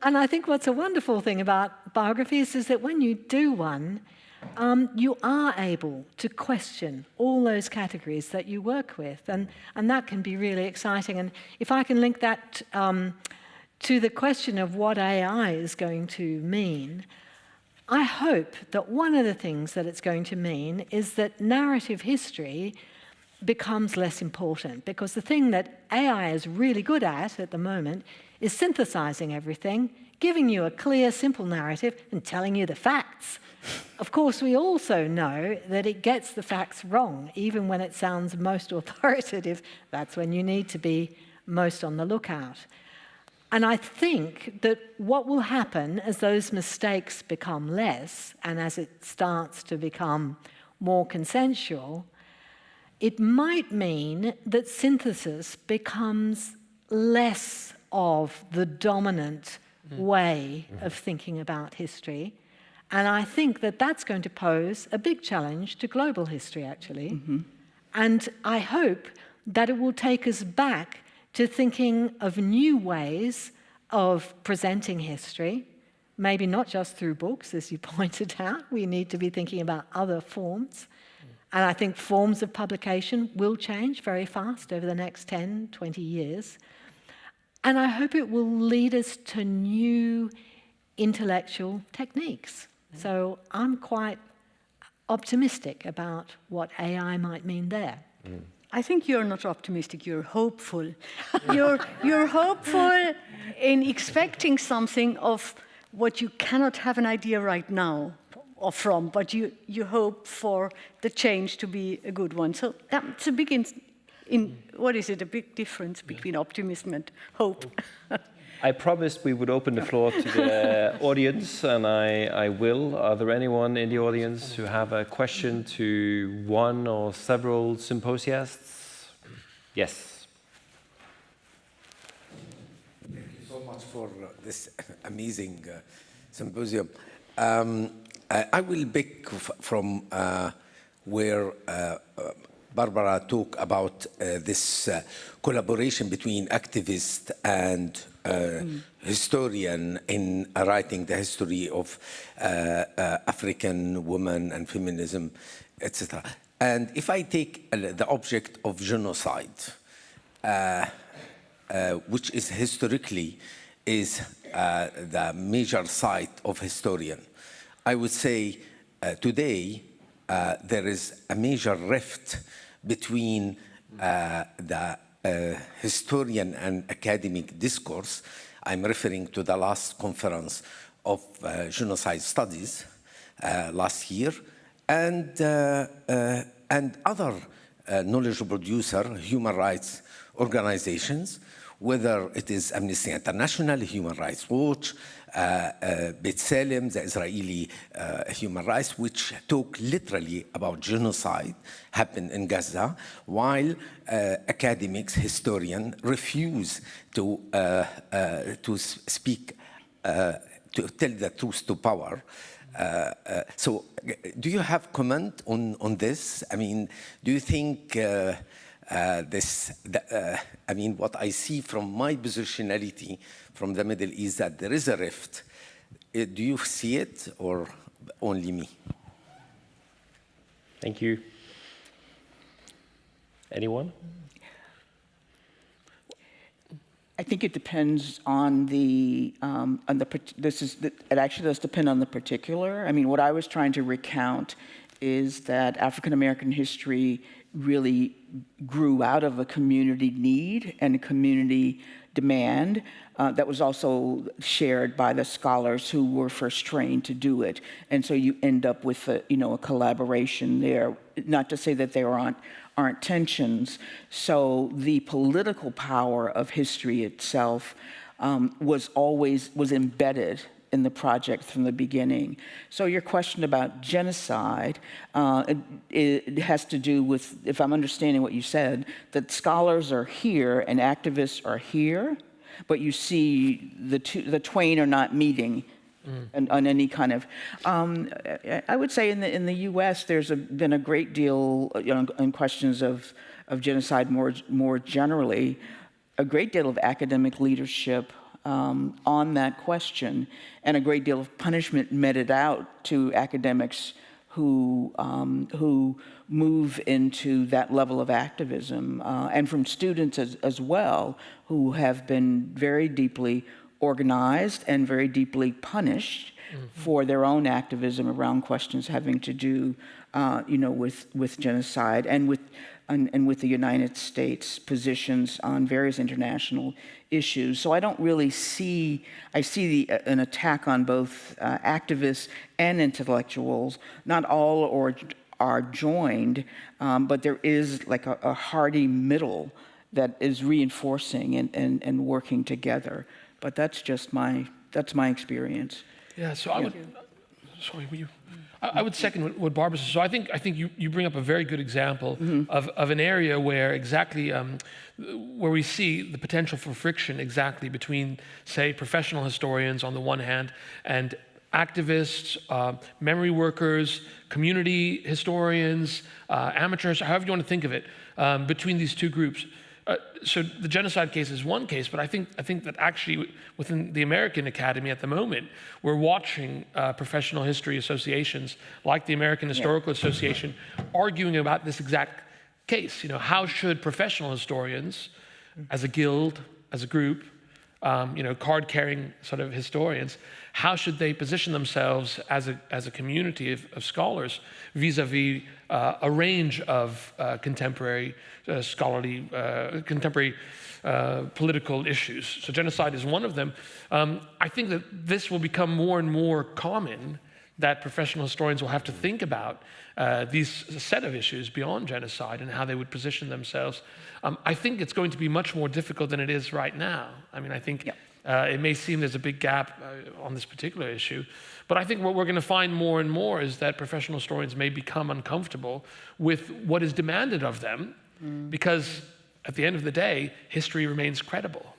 And I think what's a wonderful thing about biographies is that when you do one, you are able to question all those categories that you work with, and that can be really exciting. And if I can link that to the question of what AI is going to mean, I hope that one of the things that it's going to mean is that narrative history becomes less important, because the thing that AI is really good at the moment is synthesizing everything, giving you a clear, simple narrative and telling you the facts. Of course, we also know that it gets the facts wrong, even when it sounds most authoritative. That's when you need to be most on the lookout. And I think that what will happen as those mistakes become less and as it starts to become more consensual, it might mean that synthesis becomes less of the dominant way of thinking about history. And I think that that's going to pose a big challenge to global history, actually. And I hope that it will take us back to thinking of new ways of presenting history, maybe not just through books, as you pointed out. We need to be thinking about other forms. And I think forms of publication will change very fast over the next 10, 20 years. And I hope it will lead us to new intellectual techniques. So I'm quite optimistic about what AI might mean there. I think you're not optimistic, you're hopeful. You're hopeful in expecting something of what you cannot have an idea right now or from, but you hope for the change to be a good one. So that's a big, what is it, a big difference between optimism and hope. I promised we would open the floor to the audience, and I will. Are there anyone in the audience who have a question to one or several symposiasts? Yes. Thank you so much for this amazing symposium. I will pick from where Barbara talked about this collaboration between activist and historian in writing the history of African women and feminism, etc. And if I take the object of genocide, which is historically is the major site of historian, I would say today there is a major rift between the historian and academic discourse. I'm referring to the last conference of genocide studies last year, and other knowledge producer human rights organizations, whether it is Amnesty International, Human Rights Watch, B'Tselem, the Israeli human rights, which talk literally about genocide happened in Gaza, while academics, historians refuse to speak, to tell the truth to power. So do you have comment on this? I mean, do you think I mean, what I see from my positionality from the Middle East, that there is a rift. Do you see it, or only me? Thank you. Anyone? I think it depends on it actually does depend on the particular. I mean, what I was trying to recount is that African American history really grew out of a community need and a community demand that was also shared by the scholars who were first trained to do it. And so you end up with a collaboration there. Not to say that there aren't tensions. So the political power of history itself was embedded in the project from the beginning. So your question about genocide, it has to do with, if I'm understanding what you said, that scholars are here and activists are here, but you see the twain are not meeting on any kind of. I would say in the U.S. there's been a great deal in questions of genocide more generally, a great deal of academic leadership on that question, and a great deal of punishment meted out to academics who move into that level of activism, and from students as well, who have been very deeply organized and very deeply punished for their own activism around questions having to do, with genocide and with the United States positions on various international issues. So I don't really see, an attack on both activists and intellectuals. Not all are joined, but there is like a hearty middle that is reinforcing and working together. But that's just my experience. Yeah, so I would, sorry, will you? I would second what Barbara says. So I think you bring up a very good example of an area where exactly, where we see the potential for friction exactly between, say, professional historians on the one hand and activists, memory workers, community historians, amateurs, however you want to think of it, between these two groups. So the genocide case is one case, but I think that actually within the American Academy at the moment, we're watching professional history associations like the American Historical Association arguing about this exact case. You know, how should professional historians, as a guild, as a group, card-carrying sort of historians, how should they position themselves as a community of scholars vis-a-vis a range of contemporary scholarly, contemporary political issues? So genocide is one of them. I think that this will become more and more common, that professional historians will have to think about these set of issues beyond genocide and how they would position themselves. I think it's going to be much more difficult than it is right now. I mean, I think it may seem there's a big gap on this particular issue, but I think what we're going to find more and more is that professional historians may become uncomfortable with what is demanded of them, because at the end of the day, history remains credible.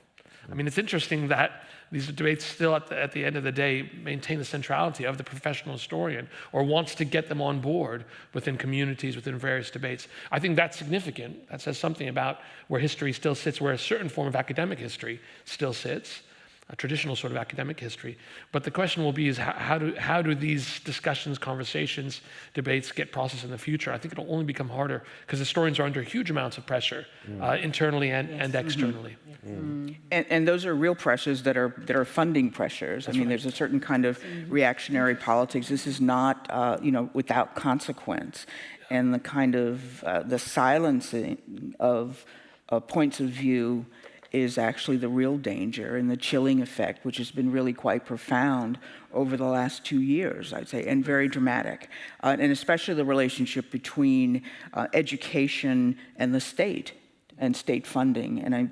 I mean, it's interesting that these debates still at the end of the day maintain the centrality of the professional historian, or wants to get them on board within communities, within various debates. I think that's significant. That says something about where history still sits, where a certain form of academic history still sits, a traditional sort of academic history. But the question will be is how do these discussions, conversations, debates get processed in the future? I think it'll only become harder because historians are under huge amounts of pressure, internally and externally. And those are real pressures that are funding pressures. That's I mean, there's a certain kind of reactionary politics. This is not, without consequence. And the kind of the silencing of points of view is actually the real danger, and the chilling effect, which has been really quite profound over the last 2 years, I'd say, and very dramatic. And especially the relationship between education and the state, and state funding, and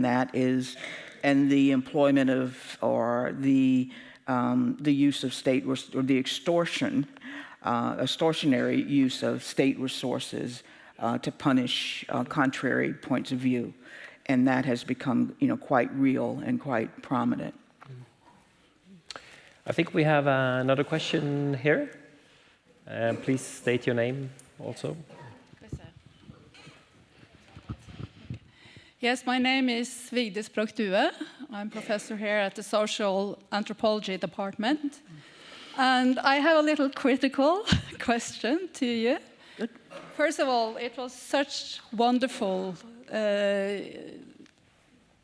that is, and the employment of, or the use of state, or the extortionary use of state resources to punish contrary points of view. And that has become, quite real and quite prominent. I think we have another question here. Please state your name also. Yes, my name is Vigdis Sprogtue. I'm professor here at the Social Anthropology Department. And I have a little critical question to you. Good. First of all, it was such wonderful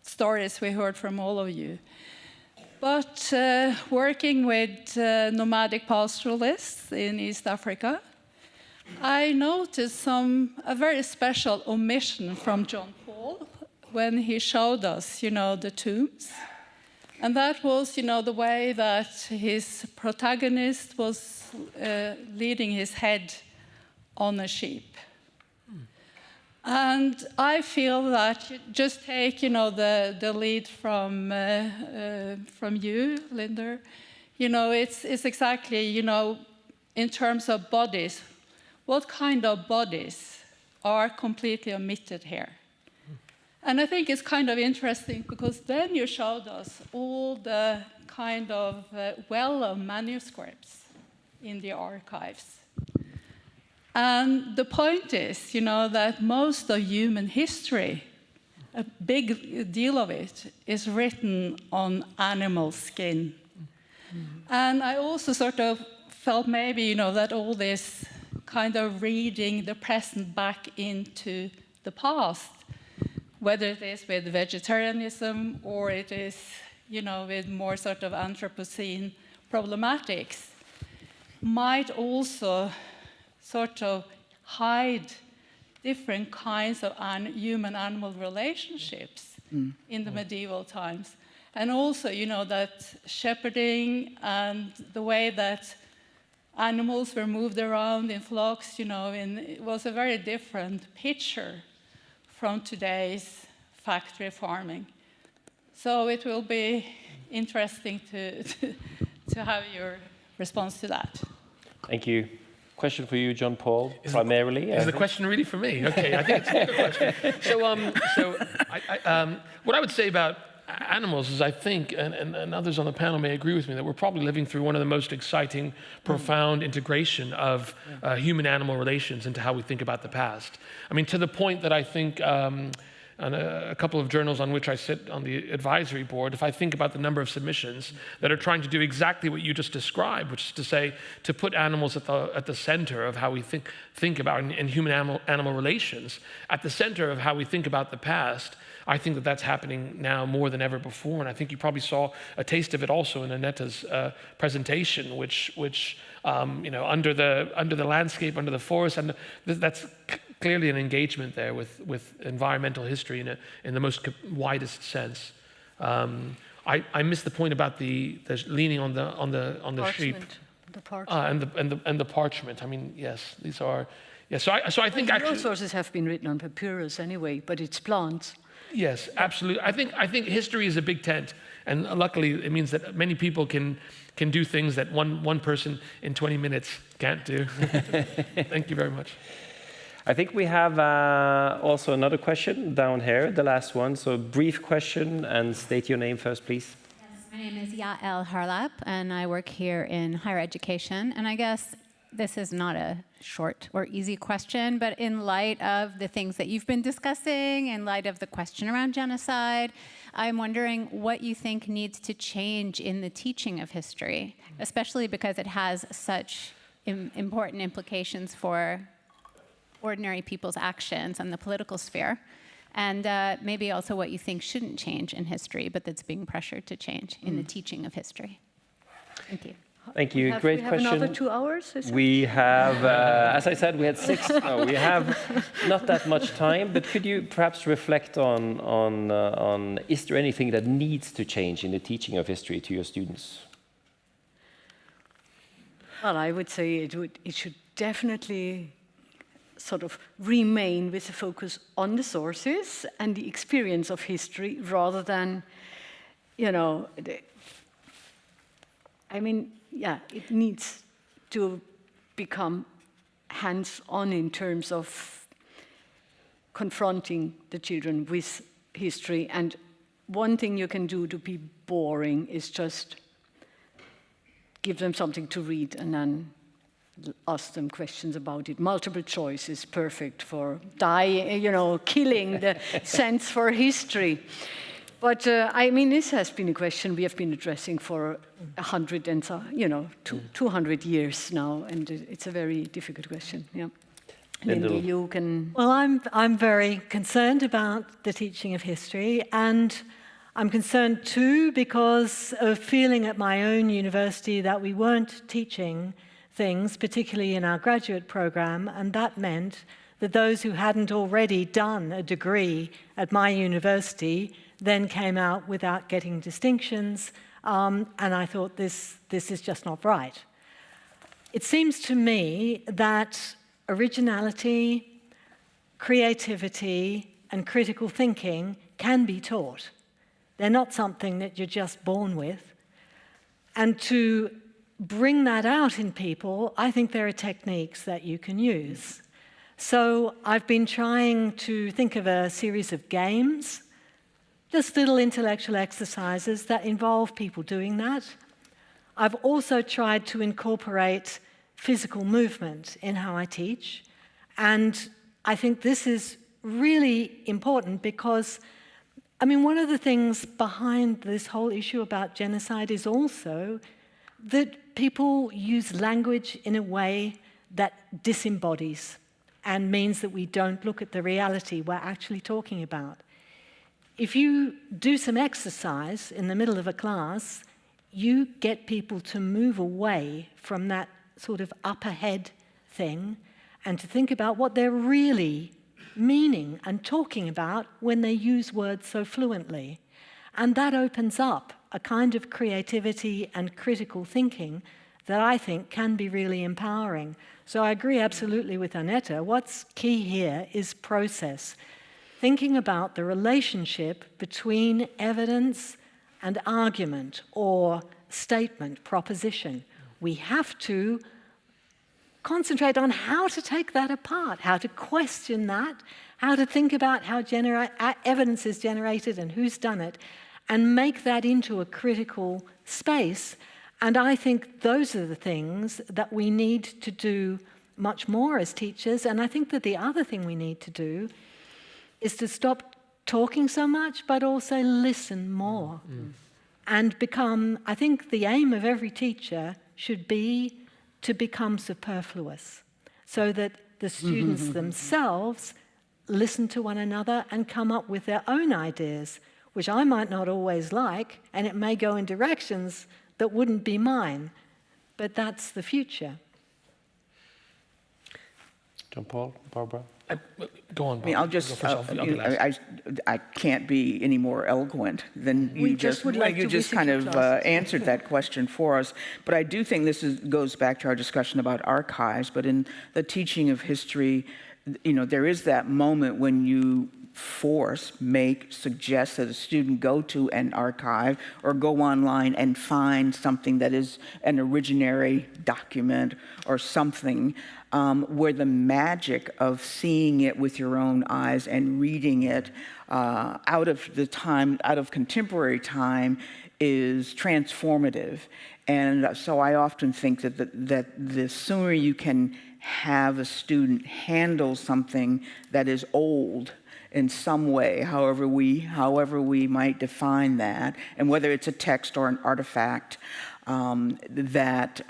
stories we heard from all of you. But working with nomadic pastoralists in East Africa, I noticed a very special omission from John Paul when he showed us, the tombs. And that was, the way that his protagonist was leading his head on a sheep. And I feel that, just take, the lead from you, Linda. It's exactly, in terms of bodies, what kind of bodies are completely omitted here? And I think it's kind of interesting because then you showed us all the kind of well of manuscripts in the archives. And the point is, that most of human history a big deal of it is written on animal skin. And I also sort of felt maybe, that all this kind of reading the present back into the past, whether it is with vegetarianism or it is, with more sort of Anthropocene problematics, might also sort of hide different kinds of human-animal relationships in the medieval times. And also, that shepherding and the way that animals were moved around in flocks, it was a very different picture from today's factory farming. So it will be interesting to have your response to that. Thank you. Question for you, John Paul, primarily. Is the question really for me? Okay, I think it's a good question. So what I would say about animals is I think, and others on the panel may agree with me, that we're probably living through one of the most exciting, profound integration of human-animal relations into how we think about the past. I mean, to the point that I think on a couple of journals on which I sit on the advisory board, if I think about the number of submissions that are trying to do exactly what you just described, which is to say, to put animals at the center of how we think about in human-animal relations, at the center of how we think about the past, I think that that's happening now more than ever before, and I think you probably saw a taste of it also in Annette's presentation, which under the landscape, under the forest, and that's clearly an engagement there with environmental history in the most widest sense. I missed the point about the leaning on the sheep, the parchment, and the parchment. I mean, yes, these are. Yeah, so I think actually your sources have been written on papyrus anyway, but it's plants. Yes, absolutely. I think history is a big tent, and luckily it means that many people can do things that one person in 20 minutes can't do. Thank you very much. I think we have also another question down here, the last one. So brief question, and state your name first, please. Yes, my name is Yael Harlap, and I work here in higher education. And I guess this is not a short or easy question, but in light of the things that you've been discussing, in light of the question around genocide, I'm wondering what you think needs to change in the teaching of history, especially because it has such important implications for ordinary people's actions on the political sphere, and maybe also what you think shouldn't change in history, but that's being pressured to change in the teaching of history. Thank you. Thank you. Great question. We have another 2 hours? We have, as I said, we had 6. No, we have not that much time, but could you perhaps reflect on is there anything that needs to change in the teaching of history to your students? Well, I would say it should definitely sort of remain with a focus on the sources and the experience of history rather than, it needs to become hands-on in terms of confronting the children with history. And one thing you can do to be boring is just give them something to read and then ask them questions about it. Multiple choice is perfect for killing the sense for history. But this has been a question we have been addressing for 100 and 200 years now, and it's a very difficult question. Yeah, Lindy, you can. Well, I'm very concerned about the teaching of history, and I'm concerned too because of feeling at my own university that we weren't teaching things, particularly in our graduate program, and that meant that those who hadn't already done a degree at my university then came out without getting distinctions, and I thought this is just not right. It seems to me that originality, creativity, and critical thinking can be taught. They're not something that you're just born with. And to bring that out in people, I think there are techniques that you can use. So I've been trying to think of a series of games, just little intellectual exercises that involve people doing that. I've also tried to incorporate physical movement in how I teach, and I think this is really important because I mean, one of the things behind this whole issue about genocide is also that people use language in a way that disembodies and means that we don't look at the reality we're actually talking about. If you do some exercise in the middle of a class, you get people to move away from that sort of upper head thing and to think about what they're really meaning and talking about when they use words so fluently. And that opens up a kind of creativity and critical thinking that I think can be really empowering. So I agree absolutely with Annette. What's key here is process. Thinking about the relationship between evidence and argument or statement, proposition. We have to concentrate on how to take that apart, how to question that, how to think about how evidence is generated and who's done it, and make that into a critical space. And I think those are the things that we need to do much more as teachers. And I think that the other thing we need to do is to stop talking so much, but also listen more. And become, I think the aim of every teacher should be to become superfluous, so that the students themselves listen to one another and come up with their own ideas, which I might not always like, and it may go in directions that wouldn't be mine, but that's the future. John Paul, Barbara? Go on, Barbara. I mean, I'll just, I can't be any more eloquent than you just kind of answered that question for us. But I do think this goes back to our discussion about archives, but in the teaching of history, you know, there is that moment when you suggest that a student go to an archive or go online and find something that is an originary document or something where the magic of seeing it with your own eyes and reading it out of contemporary time is transformative. And so I often think that the sooner you can have a student handle something that is old in some way, however we might define that, and whether it's a text or an artifact, that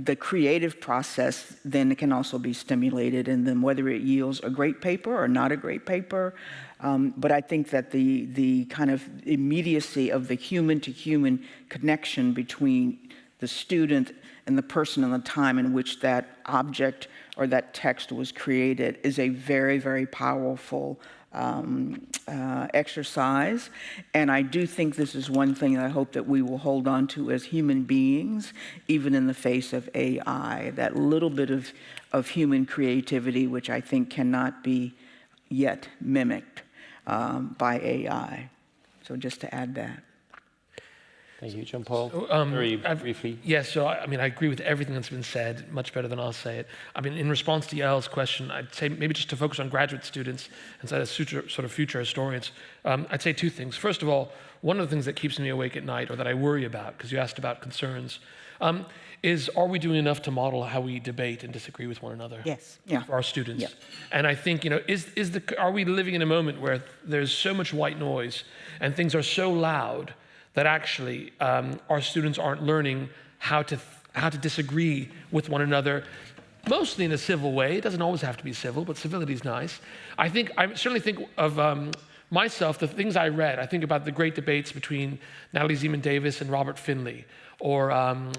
the creative process then can also be stimulated, and then whether it yields a great paper or not a great paper. But I think that the kind of immediacy of the human-to-human connection between the student and the person and the time in which that object or that text was created is a very, very powerful exercise. And I do think this is one thing that I hope that we will hold on to as human beings, even in the face of AI, that little bit of human creativity, which I think cannot be yet mimicked by AI. So just to add that. Thank you, John Paul. Very briefly. Yes, so I mean, I agree with everything that's been said, much better than I'll say it. I mean, in response to Yael's question, I'd say maybe just to focus on graduate students instead of sort of future historians, I'd say two things. First of all, one of the things that keeps me awake at night, or that I worry about, because you asked about concerns, is are we doing enough to model how we debate and disagree with one another? Yes. Yeah. For our students. Yeah. And I think, you know, are we living in a moment where there's so much white noise and things are so loud that actually our students aren't learning how to disagree with one another, mostly in a civil way. It doesn't always have to be civil, but civility is nice. I certainly think of myself, the things I read. I think about the great debates between Natalie Zeman Davis and Robert Finley, or on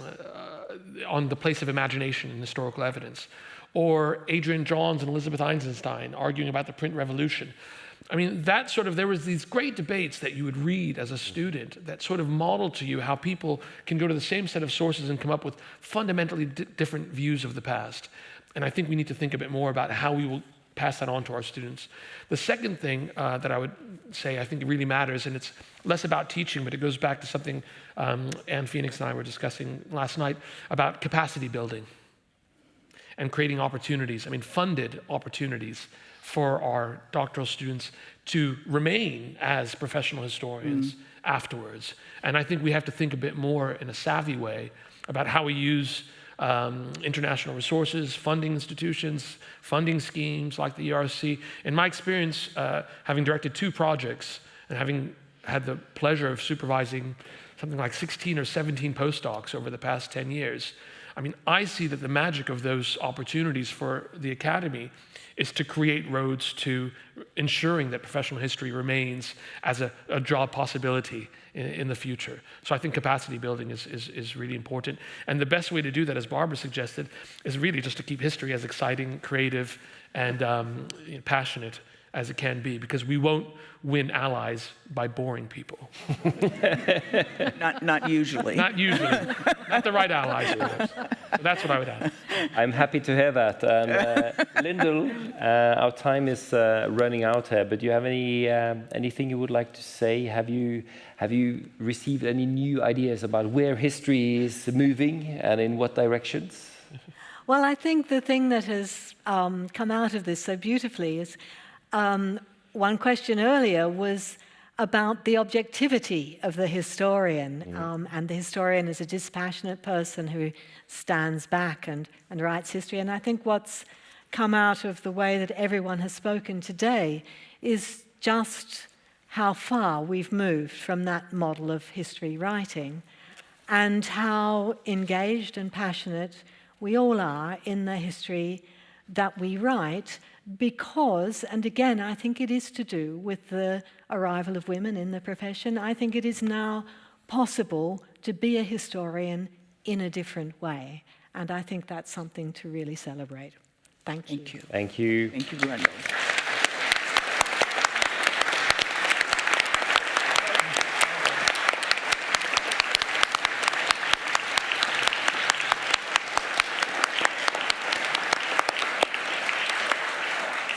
the place of imagination in historical evidence, or Adrian Johns and Elizabeth Eisenstein arguing about the print revolution. I mean, there was these great debates that you would read as a student that sort of modeled to you how people can go to the same set of sources and come up with fundamentally different views of the past. And I think we need to think a bit more about how we will pass that on to our students. The second thing that I would say I think it really matters, and it's less about teaching, but it goes back to something Anne Phoenix and I were discussing last night about capacity building and creating opportunities, funded opportunities for our doctoral students to remain as professional historians afterwards. And I think we have to think a bit more in a savvy way about how we use international resources, funding institutions, funding schemes like the ERC. In my experience, having directed 2 projects and having had the pleasure of supervising something like 16 or 17 postdocs over the past 10 years, I mean, I see that the magic of those opportunities for the academy is to create roads to ensuring that professional history remains as a job possibility in the future. So I think capacity building is really important. And the best way to do that, as Barbara suggested, is really just to keep history as exciting, creative, and passionate as it can be, because we won't win allies by boring people. Not usually. Not usually. Not the right allies. So that's what I would add. I'm happy to hear that. Lyndal, our time is running out here, but do you have anything you would like to say? Have you received any new ideas about where history is moving and in what directions? Well, I think the thing that has come out of this so beautifully is one question earlier was about the objectivity of the historian, and the historian is a dispassionate person who stands back and writes history. And I think what's come out of the way that everyone has spoken today is just how far we've moved from that model of history writing, and how engaged and passionate we all are in the history that we write, because, and again, I think it is to do with the arrival of women in the profession. I think it is now possible to be a historian in a different way, and I think that's something to really celebrate. Thank you. Thank you. Thank you. Thank you, Brenda.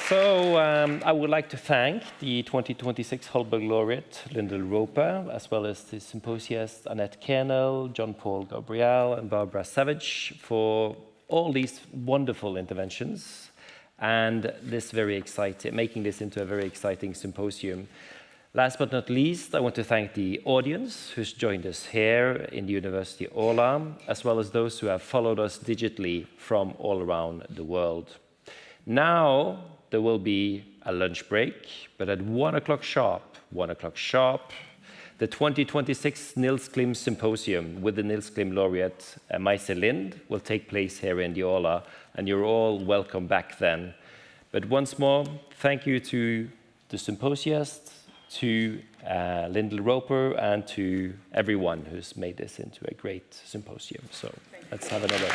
So I would like to thank the 2026 Holberg Laureate, Lyndal Roper, as well as the symposiasts Annette, Kehnel, John-Paul Ghobrial, and Barbara Savage for all these wonderful interventions and this very exciting, making this into a very exciting symposium. Last but not least, I want to thank the audience who's joined us here in the University Aula, as well as those who have followed us digitally from all around the world. Now, there will be a lunch break, but at 1 o'clock sharp, the 2026 Nils Klim Symposium with the Nils Klim Laureate, Maise Lind, will take place here in the Aula, and you're all welcome back then. But once more, thank you to the symposiasts, to Lyndal Roper, and to everyone who's made this into a great symposium. So let's have another.